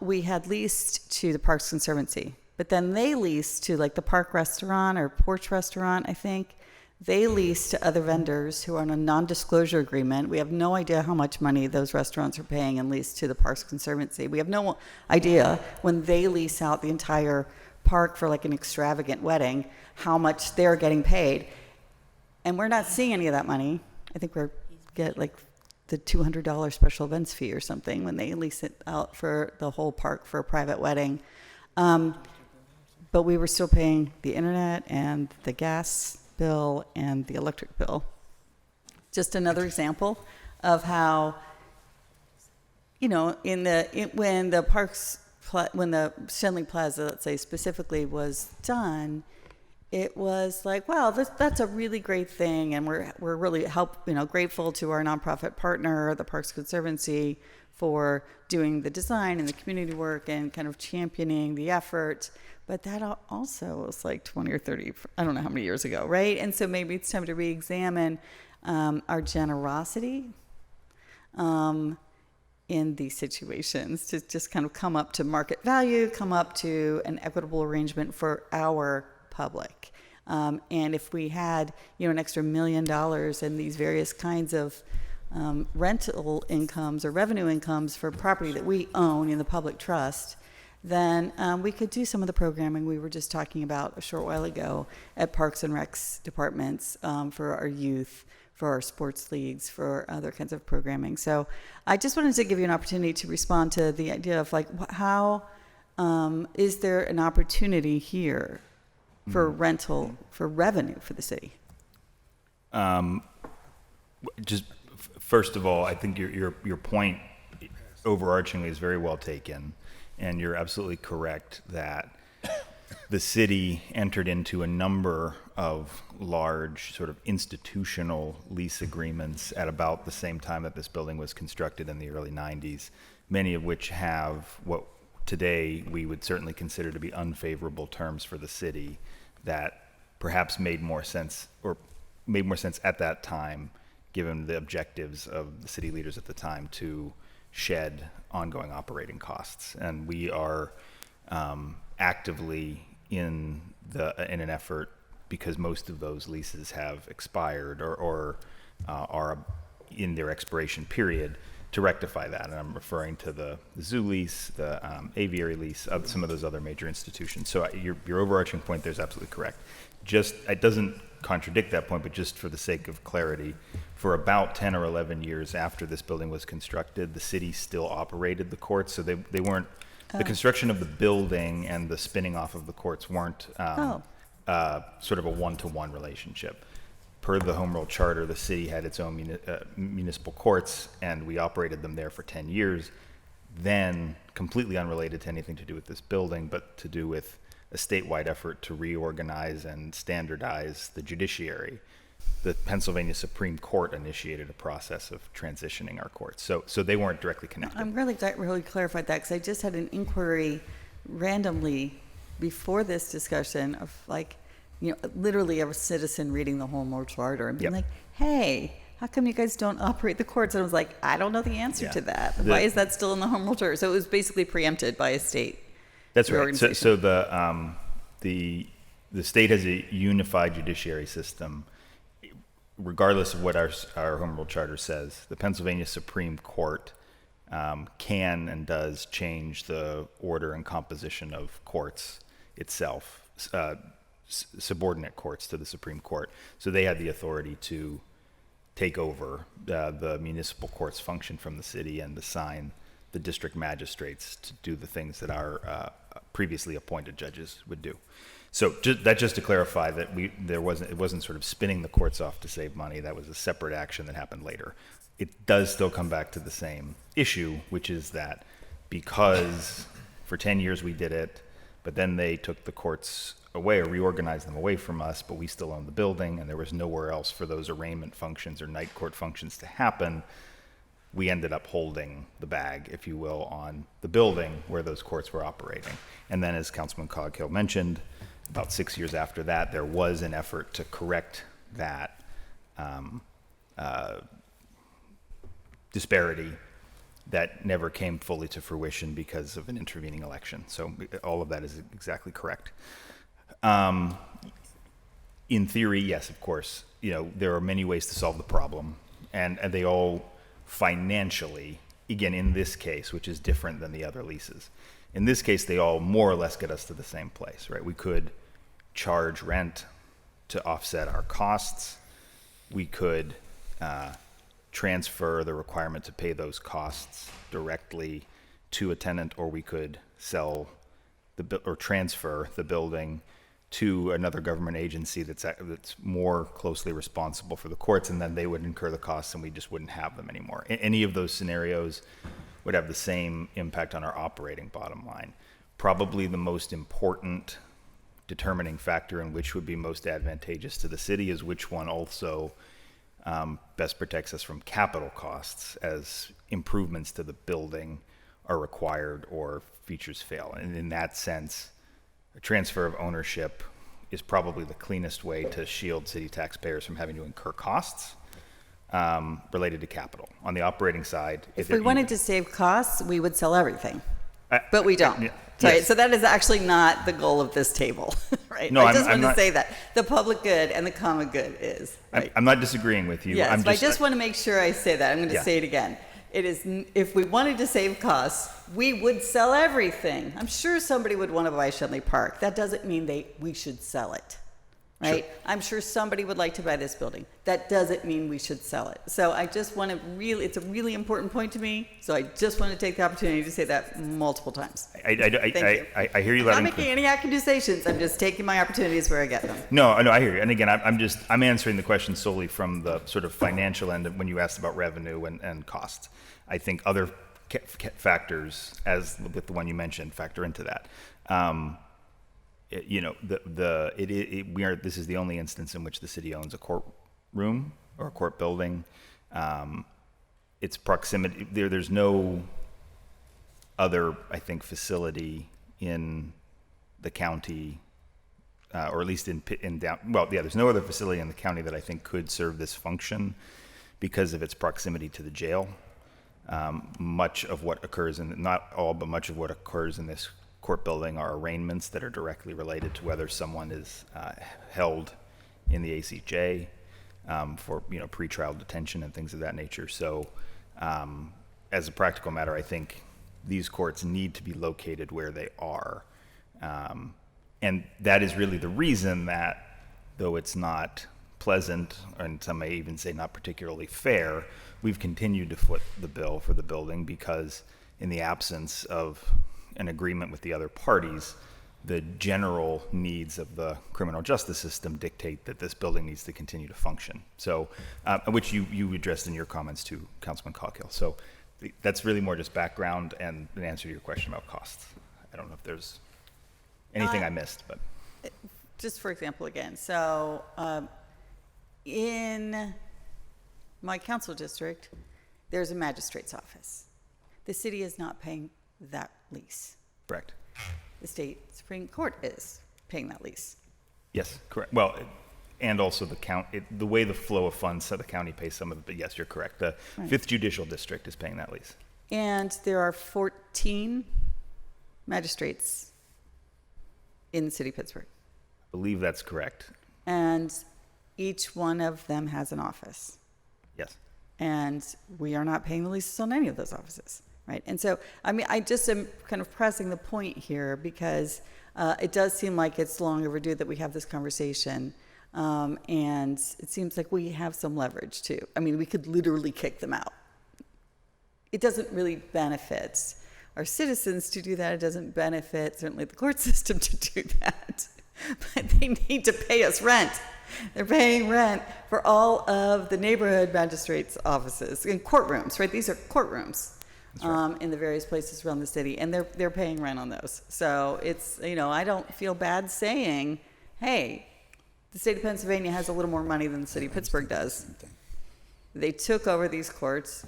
Speaker 11: we had leased to the Parks Conservancy, but then they leased to like the Park Restaurant or Porch Restaurant, I think. They lease to other vendors who are on a non-disclosure agreement. We have no idea how much money those restaurants are paying and lease to the Parks Conservancy. We have no idea when they lease out the entire park for like an extravagant wedding, how much they're getting paid. And we're not seeing any of that money. I think we get like the $200 special events fee or something when they lease it out for the whole park for a private wedding. But we were still paying the internet and the gas bill and the electric bill. Just another example of how, when the Shenley Plaza, let's say specifically, was done, it was like, wow, that's a really great thing, and we're really grateful to our nonprofit partner, the Parks Conservancy, for doing the design and the community work and kind of championing the effort. But that also was like 20 or 30, I don't know how many years ago, right? And so maybe it's time to re-examine our generosity in these situations, to just kind of come up to market value, come up to an equitable arrangement for our public. And if we had, an extra $1 million in these various kinds of rental incomes or revenue incomes for property that we own in the public trust, then we could do some of the programming we were just talking about a short while ago at Parks and Recs departments for our youth, for our sports leagues, for other kinds of programming. So I just wanted to give you an opportunity to respond to the idea of like, how is there an opportunity here for rental, for revenue for the city?
Speaker 21: Just first of all, I think your point overarchingly is very well taken, and you're absolutely correct that the city entered into a number of large sort of institutional lease agreements at about the same time that this building was constructed in the early 90s, many of which have what today we would certainly consider to be unfavorable terms for the city that perhaps made more sense at that time, given the objectives of the city leaders at the time to shed ongoing operating costs. And we are actively in an effort, because most of those leases have expired or are in their expiration period, to rectify that. And I'm referring to the zoo lease, the aviary lease, of some of those other major institutions. So your overarching point there is absolutely correct. Just, it doesn't contradict that point, but just for the sake of clarity, for about 10 or 11 years after this building was constructed, the city still operated the courts. So they weren't, the construction of the building and the spinning off of the courts weren't sort of a one-to-one relationship. Per the Home Rule Charter, the city had its own municipal courts, and we operated them there for 10 years, then completely unrelated to anything to do with this building, but to do with a statewide effort to reorganize and standardize the judiciary. The Pennsylvania Supreme Court initiated a process of transitioning our courts. So they weren't directly connected.
Speaker 11: I'm really glad you clarified that, because I just had an inquiry randomly before this discussion of like, you know, literally a citizen reading the Home Rule Charter and being like, hey, how come you guys don't operate the courts? And I was like, I don't know the answer to that. Why is that still in the Home Rule Charter? So it was basically preempted by a state.
Speaker 21: That's right. So the state has a unified judiciary system, regardless of what our Home Rule Charter says. The Pennsylvania Supreme Court can and does change the order and composition of courts itself, subordinate courts to the Supreme Court. So they had the authority to take over the municipal court's function from the city and assign the district magistrates to do the things that our previously appointed judges would do. So just to clarify that it wasn't sort of spinning the courts off to save money. That was a separate action that happened later. It does still come back to the same issue, which is that because for 10 years we did it, but then they took the courts away or reorganized them away from us, but we still own the building, and there was nowhere else for those arraignment functions or night court functions to happen. We ended up holding the bag, if you will, on the building where those courts were operating. And then, as Councilman Coghill mentioned, about 6 years after that, there was an effort to correct that disparity that never came fully to fruition because of an intervening election. So all of that is exactly correct. In theory, yes, of course, you know, there are many ways to solve the problem, and they all financially, again, in this case, which is different than the other leases, in this case, they all more or less get us to the same place, right? We could charge rent to offset our costs. We could transfer the requirement to pay those costs directly to a tenant, or we could sell or transfer the building to another government agency that's more closely responsible for the courts, and then they would incur the costs and we just wouldn't have them anymore. Any of those scenarios would have the same impact on our operating bottom line. Probably the most important determining factor in which would be most advantageous to the city is which one also best protects us from capital costs as improvements to the building are required or features fail. And in that sense, a transfer of ownership is probably the cleanest way to shield city taxpayers from having to incur costs related to capital. On the operating side,
Speaker 11: if we wanted to save costs, we would sell everything, but we don't.
Speaker 21: Yes.
Speaker 11: Right, so that is actually not the goal of this table, right?
Speaker 21: No,
Speaker 11: I just want to say that the public good and the common good is. Right?
Speaker 21: I'm not disagreeing with you.
Speaker 11: Yes, but I just want to make sure I say that. I'm going to say it again. if we wanted to save costs, we would sell everything. I'm sure somebody would want to buy Shenley Park. That doesn't mean we should sell it, right?
Speaker 15: Sure.
Speaker 11: I'm sure somebody would like to buy this building. That doesn't mean we should sell it. So I just want to it's a really important point to me. So I just want to take the opportunity to say that multiple times.
Speaker 21: I hear you
Speaker 11: I'm
Speaker 21: loud
Speaker 11: not
Speaker 21: and
Speaker 11: making
Speaker 21: clear.
Speaker 11: any accusations. I'm just taking my opportunities where I get them.
Speaker 21: No, I hear you. And again, I'm answering the question solely from the sort of financial end when you asked about revenue and costs. I think other factors, as with the one you mentioned, factor into that. This is the only instance in which the city owns a courtroom or a court building. Its proximity, there's no other, I think, facility in the county, or at least there's no other facility in the county that I think could serve this function because of its proximity to the jail. Much of what occurs not all, but much of what occurs in this court building are arraignments that are directly related to whether someone is held in the ACJ for pretrial detention and things of that nature. So, as a practical matter, I think these courts need to be located where they are, and that is really the reason that, though it's not pleasant, and some may even say not particularly fair, we've continued to foot the bill for the building because in the absence of an agreement with the other parties, the general needs of the criminal justice system dictate that this building needs to continue to function. So, which you addressed in your comments to Councilman Coghill. So that's really more just background and an answer to your question about costs. I don't know if there's anything I missed, but.
Speaker 11: Just for example, again, so in my council district, there's a magistrate's office. The city is not paying that lease.
Speaker 21: Correct.
Speaker 11: The state Supreme Court is paying that lease.
Speaker 21: Yes, correct. Well, and also the way the flow of funds, so the county pays some of it, but yes, you're correct. The
Speaker 11: Right.
Speaker 21: 5th Judicial District is paying that lease.
Speaker 11: And there are 14 magistrates in the city of Pittsburgh.
Speaker 21: I believe that's correct.
Speaker 11: And each one of them has an office.
Speaker 21: Yes.
Speaker 11: And we are not paying the leases on any of those offices, right? And so, I mean, I just am kind of pressing the point here because it does seem like it's long overdue that we have this conversation. And it seems like we have some leverage too. I mean, we could literally kick them out. It doesn't really benefit our citizens to do that. It doesn't benefit certainly the court system to do that. But they need to pay us rent. They're paying rent for all of the neighborhood magistrates' offices and courtrooms, right? These are courtrooms in the various places around the city, and they're paying rent on those. So it's, I don't feel bad saying, hey, the state of Pennsylvania has a little more money than the city of Pittsburgh does. They took over these courts.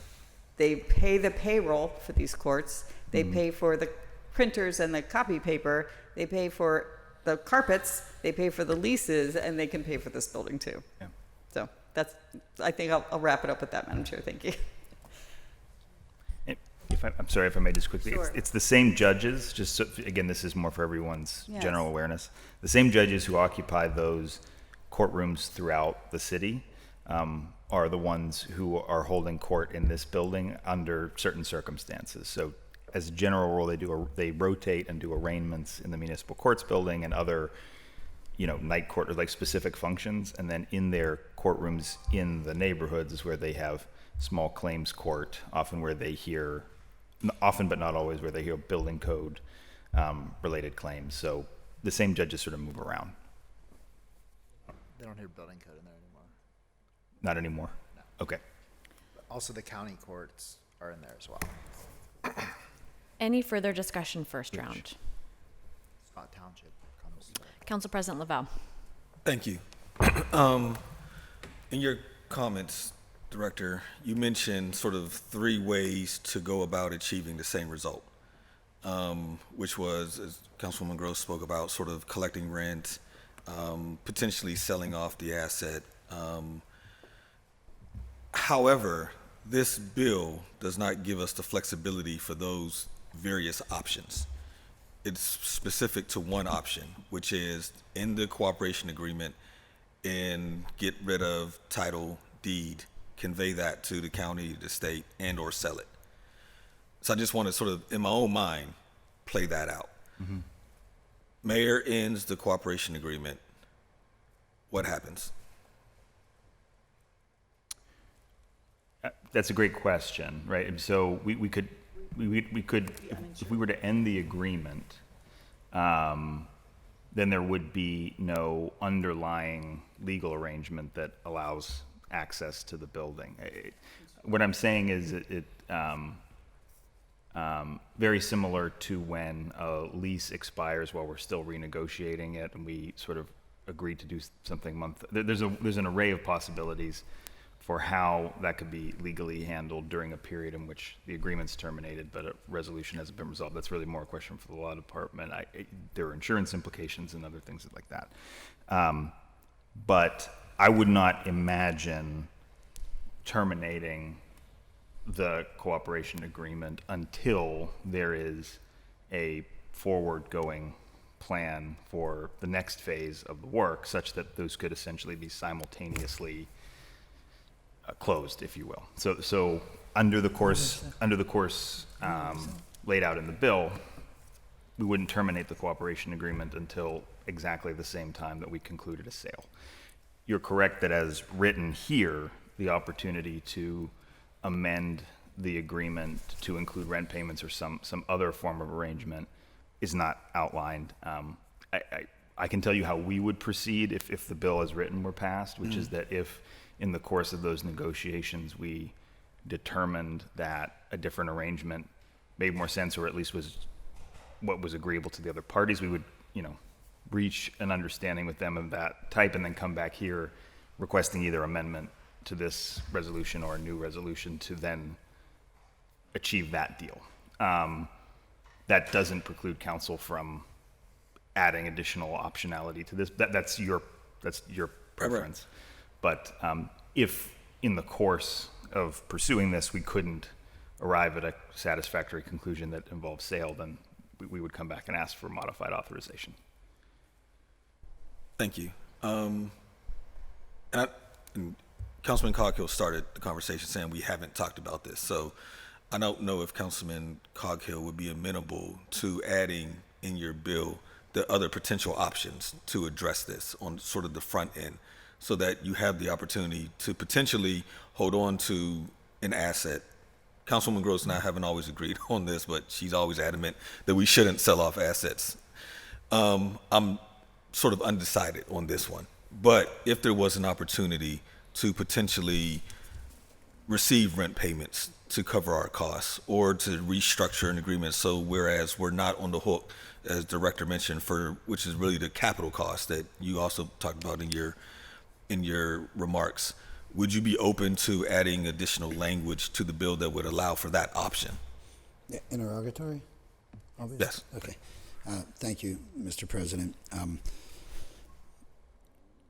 Speaker 11: They pay the payroll for these courts. They pay for the printers and the copy paper. They pay for the carpets, they pay for the leases, and they can pay for this building too.
Speaker 21: Yeah.
Speaker 11: So I think I'll wrap it up with that, Madam Chair. Thank you.
Speaker 21: I'm sorry if I may just quickly.
Speaker 11: Sure.
Speaker 21: It's the same judges, just so, again, this is more for everyone's
Speaker 11: Yes.
Speaker 21: general awareness. The same judges who occupy those courtrooms throughout the city are the ones who are holding court in this building under certain circumstances. So as a general rule, they rotate and do arraignments in the municipal courts building and other, night court or like specific functions. And then in their courtrooms in the neighborhoods is where they have small claims court, often but not always, where they hear building code related claims. So the same judges sort of move around.
Speaker 10: They don't hear building code in there anymore.
Speaker 21: Not anymore?
Speaker 10: No.
Speaker 21: Okay.
Speaker 10: Also, the county courts are in there as well.
Speaker 5: Any further discussion first round?
Speaker 10: Scott Township comes.
Speaker 5: Council President Lavelle.
Speaker 15: Thank you. In your comments, Director, you mentioned sort of 3 ways to go about achieving the same result, which was, as Councilwoman Gross spoke about, sort of collecting rent, potentially selling off the asset. However, this bill does not give us the flexibility for those various options. It's specific to one option, which is in the cooperation agreement and get rid of title deed convey that to the county, the state, and or sell it. So I just want to sort of, in my own mind, play that out.
Speaker 21: Mm-hmm.
Speaker 15: Mayor ends the cooperation agreement. What happens?
Speaker 21: That's a great question, right? And so we could, if we were to end the agreement, then there would be no underlying legal arrangement that allows access to the building. What I'm saying is very similar to when a lease expires while we're still renegotiating it, and we sort of agree to do something there's an array of possibilities for how that could be legally handled during a period in which the agreement's terminated, but a resolution hasn't been resolved. That's really more a question for the law department. There are insurance implications and other things like that. But I would not imagine terminating the cooperation agreement until there is a forward-going plan for the next phase of the work, such that those could essentially be simultaneously closed, if you will. So under the course laid out in the bill, we wouldn't terminate the cooperation agreement until exactly the same time that we concluded a sale. You're correct that as written here, the opportunity to amend the agreement to include rent payments or some other form of arrangement is not outlined. I can tell you how we would proceed if the bill as written were passed, which is that if in the course of those negotiations we determined that a different arrangement made more sense, or at least was what was agreeable to the other parties, we would, reach an understanding with them of that type and then come back here requesting either amendment to this resolution or a new resolution to then achieve that deal. That doesn't preclude council from adding additional optionality to this. That's your preference. But if in the course of pursuing this we couldn't arrive at a satisfactory conclusion that involves sale, then we would come back and ask for modified authorization.
Speaker 15: Thank you. And Councilman Coghill started the conversation saying we haven't talked about this. So I don't know if Councilman Coghill would be amenable to adding in your bill the other potential options to address this on sort of the front end, so that you have the opportunity to potentially hold on to an asset. Councilwoman Gross and I haven't always agreed on this, but she's always adamant that we shouldn't sell off assets. I'm sort of undecided on this one, but if there was an opportunity to potentially receive rent payments to cover our costs, or to restructure an agreement so whereas we're not on the hook, as Director mentioned, for which is really the capital cost that you also talked about in your remarks, would you be open to adding additional language to the bill that would allow for that option?
Speaker 9: Interrogatory? Obviously?
Speaker 15: Yes.
Speaker 9: Okay. Thank you, Mr. President.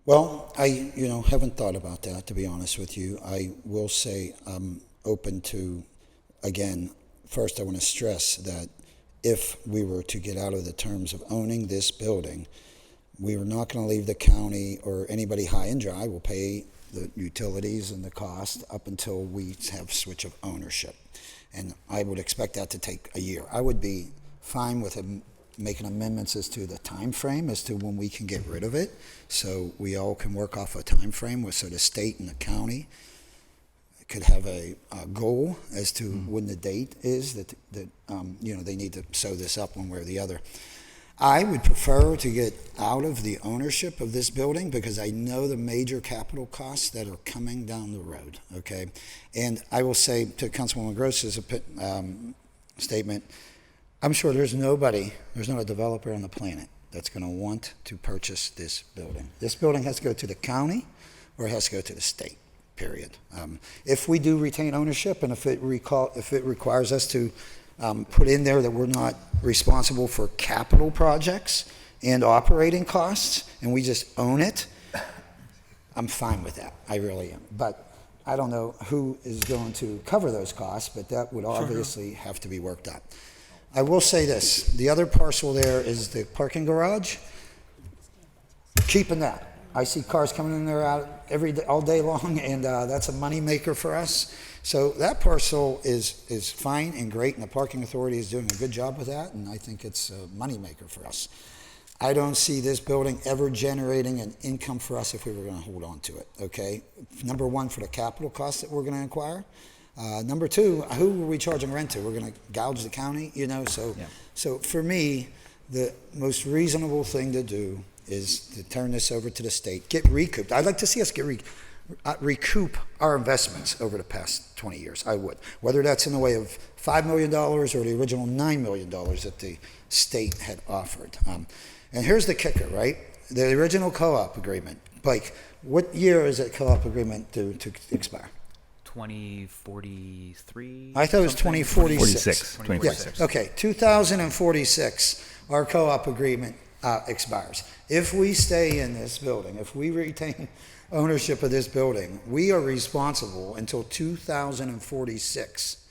Speaker 9: Well, I haven't thought about that, to be honest with you. I will say I'm open to, again, first I want to stress that if we were to get out of the terms of owning this building, we are not going to leave the county or anybody high and dry. We'll pay the utilities and the cost up until we have switch of ownership. And I would expect that to take a year. I would be fine with making amendments as to the time frame as to when we can get rid of it, so we all can work off a time frame so the state and the county could have a goal as to when the date is that they need to sew this up one way or the other. I would prefer to get out of the ownership of this building because I know the major capital costs that are coming down the road, okay? And I will say to Councilwoman Gross's statement, I'm sure there's not a developer on the planet that's going to want to purchase this building. This building has to go to the county or it has to go to the state, period. If we do retain ownership and if it requires us to put in there that we're not responsible for capital projects and operating costs and we just own it, I'm fine with that. I really am. But I don't know who is going to cover those costs, but that would obviously have to be worked out. I will say this, the other parcel there is the parking garage. Keeping that. I see cars coming in there out every day, all day long, and that's a moneymaker for us. So that parcel is fine and great, and the parking authority is doing a good job with that, and I think it's a moneymaker for us. I don't see this building ever generating an income for us if we were going to hold on to it, okay? Number one, for the capital costs that we're going to acquire. Number two, who are we charging rent to? We're going to gouge the county, you know? So for me, the most reasonable thing to do is to turn this over to the state, get recouped. I'd like to see us get recoup our investments over the past 20 years. I would. Whether that's in the way of $5 million or the original $9 million that the state had offered. And here's the kicker, right? The original co-op agreement. Blake, what year is that co-op agreement due to expire?
Speaker 24: 2043?
Speaker 9: I thought it was 2046.
Speaker 21: 2046.
Speaker 9: Yeah. Okay, 2046, our co-op agreement expires. If we stay in this building, if we retain ownership of this building, we are responsible until 2046.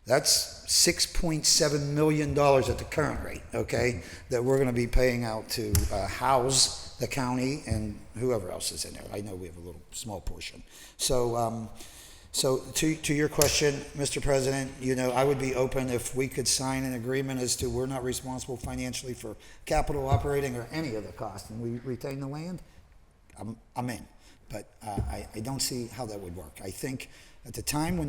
Speaker 9: That's $6.7 million at the current rate, okay, that we're going to be paying out to house the county and whoever else is in there. I know we have a little small portion. So to your question, Mr. President, you know, I would be open if we could sign an agreement as to we're not responsible financially for capital operating or any of the costs, and we retain the land. I'm in, but I don't see how that would work. I think at the time when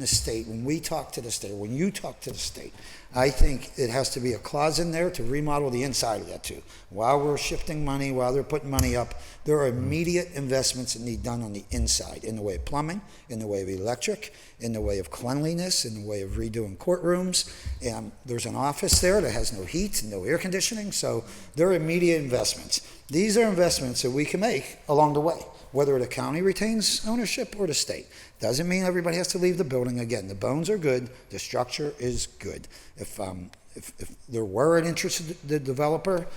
Speaker 9: we talk to the state, when you talk to the state, I think it has to be a clause in there to remodel the inside of that too. While we're shifting money, while they're putting money up, there are immediate investments that need done on the inside in the way of plumbing, in the way of electric, in the way of cleanliness, in the way of redoing courtrooms. And there's an office there that has no heat, no air conditioning, so there are immediate investments. These are investments that we can make along the way, whether the county retains ownership or the state. Doesn't mean everybody has to leave the building. Again, the bones are good, the structure is good. If there were an interested developer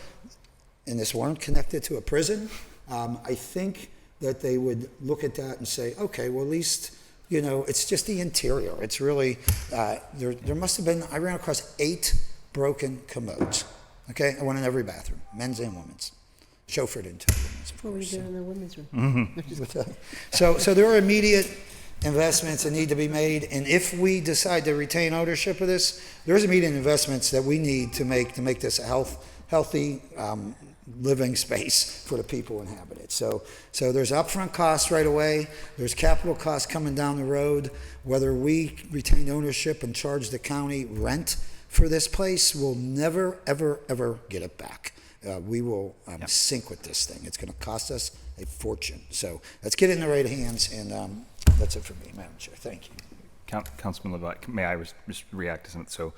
Speaker 9: and this weren't connected to a prison, I think that they would look at that and say, okay, well, at least, you know, it's just the interior. It's really, there must have been, I ran across 8 broken commodes, okay? One in every bathroom, men's and women's. Chauffeur didn't tell women's, of
Speaker 14: What were you
Speaker 9: course.
Speaker 14: doing in the women's room?
Speaker 9: Mm-hmm. So there are immediate investments that need to be made, and if we decide to retain ownership of this, there's immediate investments that we need to make this a healthy living space for the people inhabit it. So there's upfront costs right away. There's capital costs coming down the road. Whether we retain ownership and charge the county rent for this place, we'll never, ever, ever get it back. We will sink with this thing. It's going to cost us a fortune. So let's get it in the right hands, and that's it for me, Madam Chair. Thank you.
Speaker 21: Councilman Levi, may I just react to something? So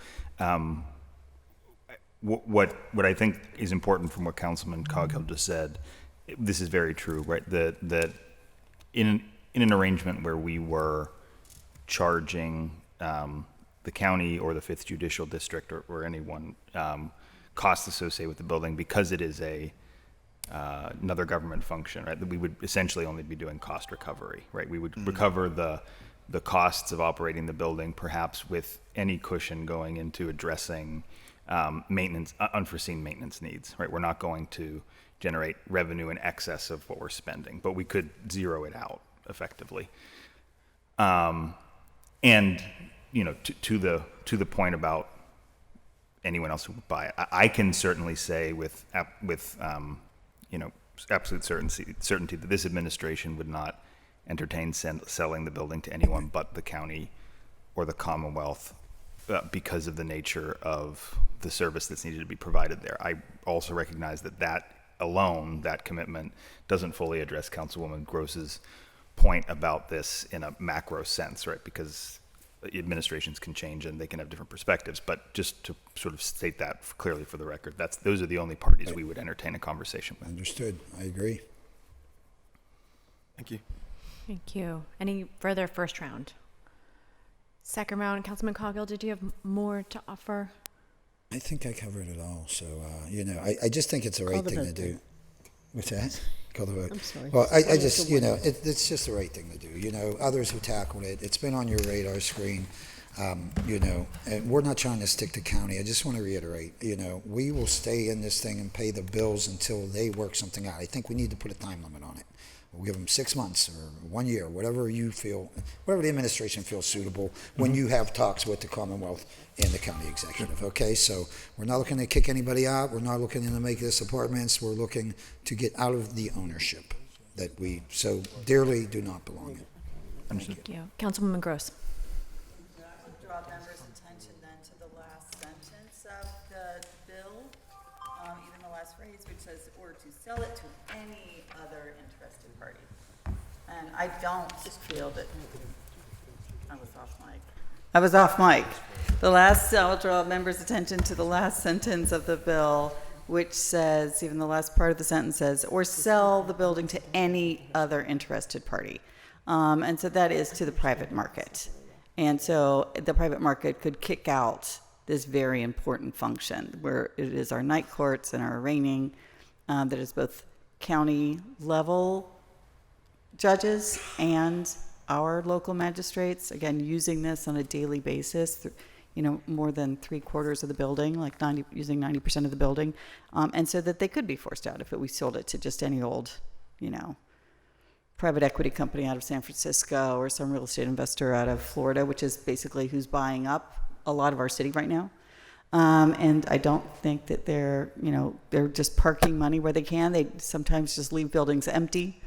Speaker 21: what I think is important from what Councilman Coghill just said, this is very true, right? That in an arrangement where we were charging the county or the 5th Judicial District or anyone costs associated with the building, because it is another government function, right? That we would essentially only be doing cost recovery, right? We would recover the costs of operating the building, perhaps with any cushion going into addressing maintenance, unforeseen maintenance needs, right? We're not going to generate revenue in excess of what we're spending, but we could zero it out effectively. And you know, to the point about anyone else who would buy it, I can certainly say with you know, absolute certainty that this administration would not entertain selling the building to anyone but the county or the Commonwealth because of the nature of the service that's needed to be provided there. I also recognize that alone, that commitment, doesn't fully address Councilwoman Gross's point about this in a macro sense, right? Because administrations can change and they can have different perspectives. But just to sort of state that clearly for the record, those are the only parties we would entertain a conversation with.
Speaker 9: Understood. I agree.
Speaker 21: Thank you.
Speaker 5: Thank you. Any further first round? Second round, Councilman Coghill, did you have more to offer?
Speaker 9: I think I covered it all. So, you know, I just think it's the right thing to do. What's that? Call the vote.
Speaker 14: I'm sorry.
Speaker 9: Well, I just, you know, it's just the right thing to do. You know, others who tackled it, it's been on your radar screen, you know, and we're not trying to stick to county. I just want to reiterate, you know, we will stay in this thing and pay the bills until they work something out. I think we need to put a time limit on it. we'll give them 6 months or 1 year, whatever you feel, whatever the administration feels suitable when you have talks with the Commonwealth and the county executive, okay? So we're not looking to kick anybody out. We're not looking to make this apartments. We're looking to get out of the ownership that we so dearly do not belong in.
Speaker 5: Thank you. Councilwoman Gross.
Speaker 11: I would draw members' attention then to the last sentence of the bill, even the last phrase, which says, or to sell it to any other interested party. And I don't feel that, I was off mic. I'll draw members' attention to the last sentence of the bill, which says, even the last part of the sentence says, or sell the building to any other interested party. And so that is to the private market. And so the private market could kick out this very important function where it is our night courts and our arraigning, that is both county level judges and our local magistrates, again, using this on a daily basis, more than 3/4 of the building, using 90% of the building, and so that they could be forced out if we sold it to just any old, private equity company out of San Francisco or some real estate investor out of Florida, which is basically who's buying up a lot of our city right now. And I don't think that they're just parking money where they can. They sometimes just leave buildings empty.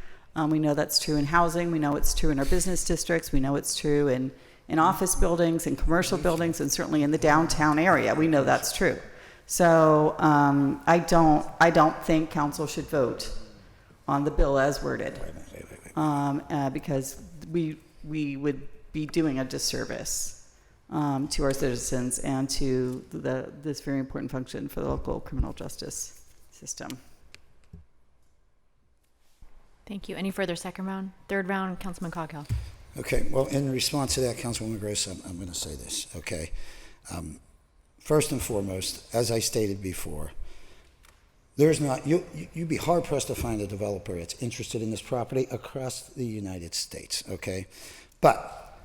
Speaker 11: We know that's true in housing. We know it's true in our business districts. We know it's true in office buildings and commercial buildings, and certainly in the downtown area. We know that's true. So I don't think council should vote on the bill as worded, because we would be doing a disservice to our citizens and to this very important function for the local criminal justice system.
Speaker 5: Thank you. Any further second round? Third round, Councilman Coghill.
Speaker 9: Okay, well, in response to that, Councilwoman Gross, I'm going to say this, okay? First and foremost, as I stated before, you'd be hard-pressed to find a developer that's interested in this property across the United States, okay? But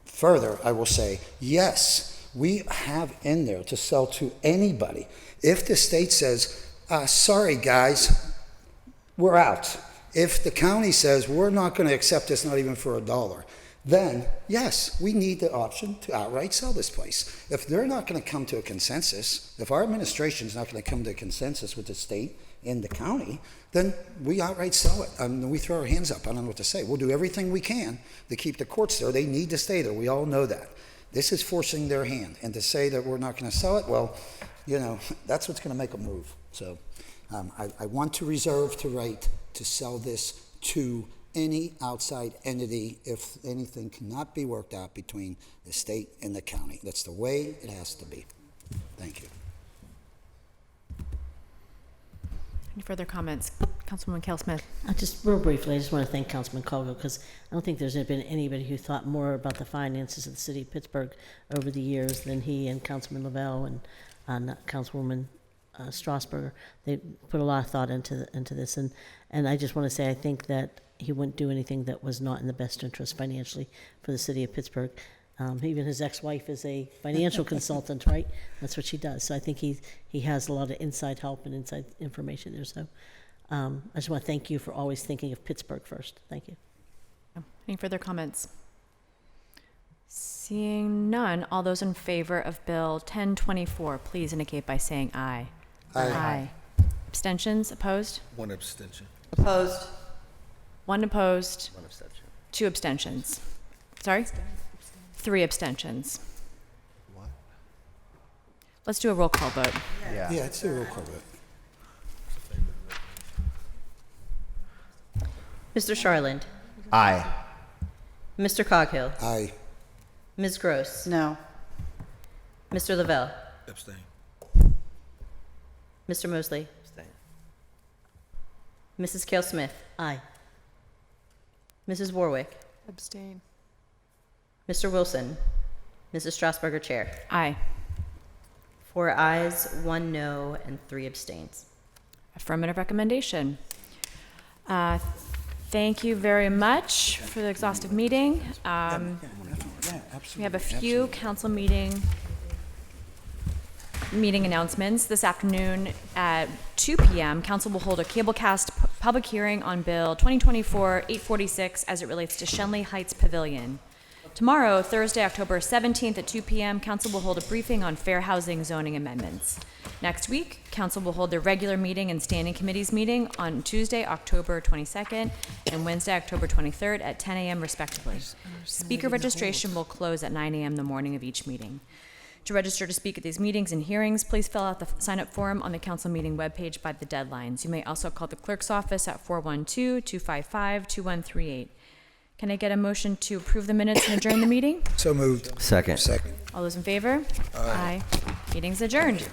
Speaker 9: further, I will say, yes, we have in there to sell to anybody. If the state says, sorry, guys, we're out. If the county says, we're not going to accept this, not even for $1, then yes, we need the option to outright sell this place. If they're not going to come to a consensus, if our administration is not going to come to a consensus with the state and the county, then we outright sell it. We throw our hands up. I don't know what to say. We'll do everything we can to keep the courts there. They need to stay there. We all know that. This is forcing their hand. And to say that we're not going to sell it, well, that's what's going to make them move. So I want to reserve the right to sell this to any outside entity if anything cannot be worked out between the state and the county. That's the way it has to be. Thank you.
Speaker 5: Any further comments? Councilwoman Kell-Smith.
Speaker 14: Just real briefly, I just want to thank Councilman Coghill because I don't think there's been anybody who thought more about the finances of the city of Pittsburgh over the years than he and Councilman Lavelle and Councilwoman Strasburger. They put a lot of thought into this, and I just want to say I think that he wouldn't do anything that was not in the best interest financially for the city of Pittsburgh. Even his ex-wife is a financial consultant, right? That's what she does. So I think he has a lot of inside help and inside information there. So I just want to thank you for always thinking of Pittsburgh first. Thank you.
Speaker 5: Any further comments? Seeing none, all those in favor of Bill 1024, please indicate by saying aye.
Speaker 9: Aye.
Speaker 5: Aye. Abstentions? Opposed?
Speaker 15: One abstention.
Speaker 11: Opposed?
Speaker 5: One opposed.
Speaker 7: One abstention.
Speaker 5: Two abstentions. Sorry? 3 abstentions.
Speaker 10: What?
Speaker 5: Let's do a roll call vote.
Speaker 9: Yeah, it's a roll call vote.
Speaker 8: Mr. Charland.
Speaker 10: Aye.
Speaker 8: Mr. Coghill.
Speaker 9: Aye.
Speaker 8: Ms. Gross.
Speaker 11: No.
Speaker 8: Mr. Lavelle.
Speaker 15: Abstain.
Speaker 8: Mr. Mosley.
Speaker 7: Abstain.
Speaker 8: Mrs. Kell-Smith.
Speaker 14: Aye.
Speaker 8: Mrs. Warwick.
Speaker 13: Abstain.
Speaker 8: Mr. Wilson. Mrs. Strasburger, Chair.
Speaker 5: Aye.
Speaker 8: 4 ayes, 1 no, and 3 abstains.
Speaker 5: Affirmative recommendation. Thank you very much for the exhaustive meeting. We have a few council meeting Meeting announcements. This afternoon at 2 p.m., Council will hold a cablecast public hearing on Bill 2024-846 as it relates to Shenley Heights Pavilion. Tomorrow, Thursday, October 17th at 2 p.m., Council will hold a briefing on fair housing zoning amendments. Next week, Council will hold their regular meeting and standing committees meeting on Tuesday, October 22nd and Wednesday, October 23rd at 10 a.m. respectively. Speaker registration will close at 9 a.m. the morning of each meeting. To register to speak at these meetings and hearings, please fill out the sign-up form on the council meeting webpage by the deadlines. You may also call the clerk's office at 412-255-2138. Can I get a motion to approve the minutes and adjourn the meeting?
Speaker 9: So moved.
Speaker 7: Second.
Speaker 9: Second.
Speaker 5: All those in favor? Aye. Meeting's adjourned.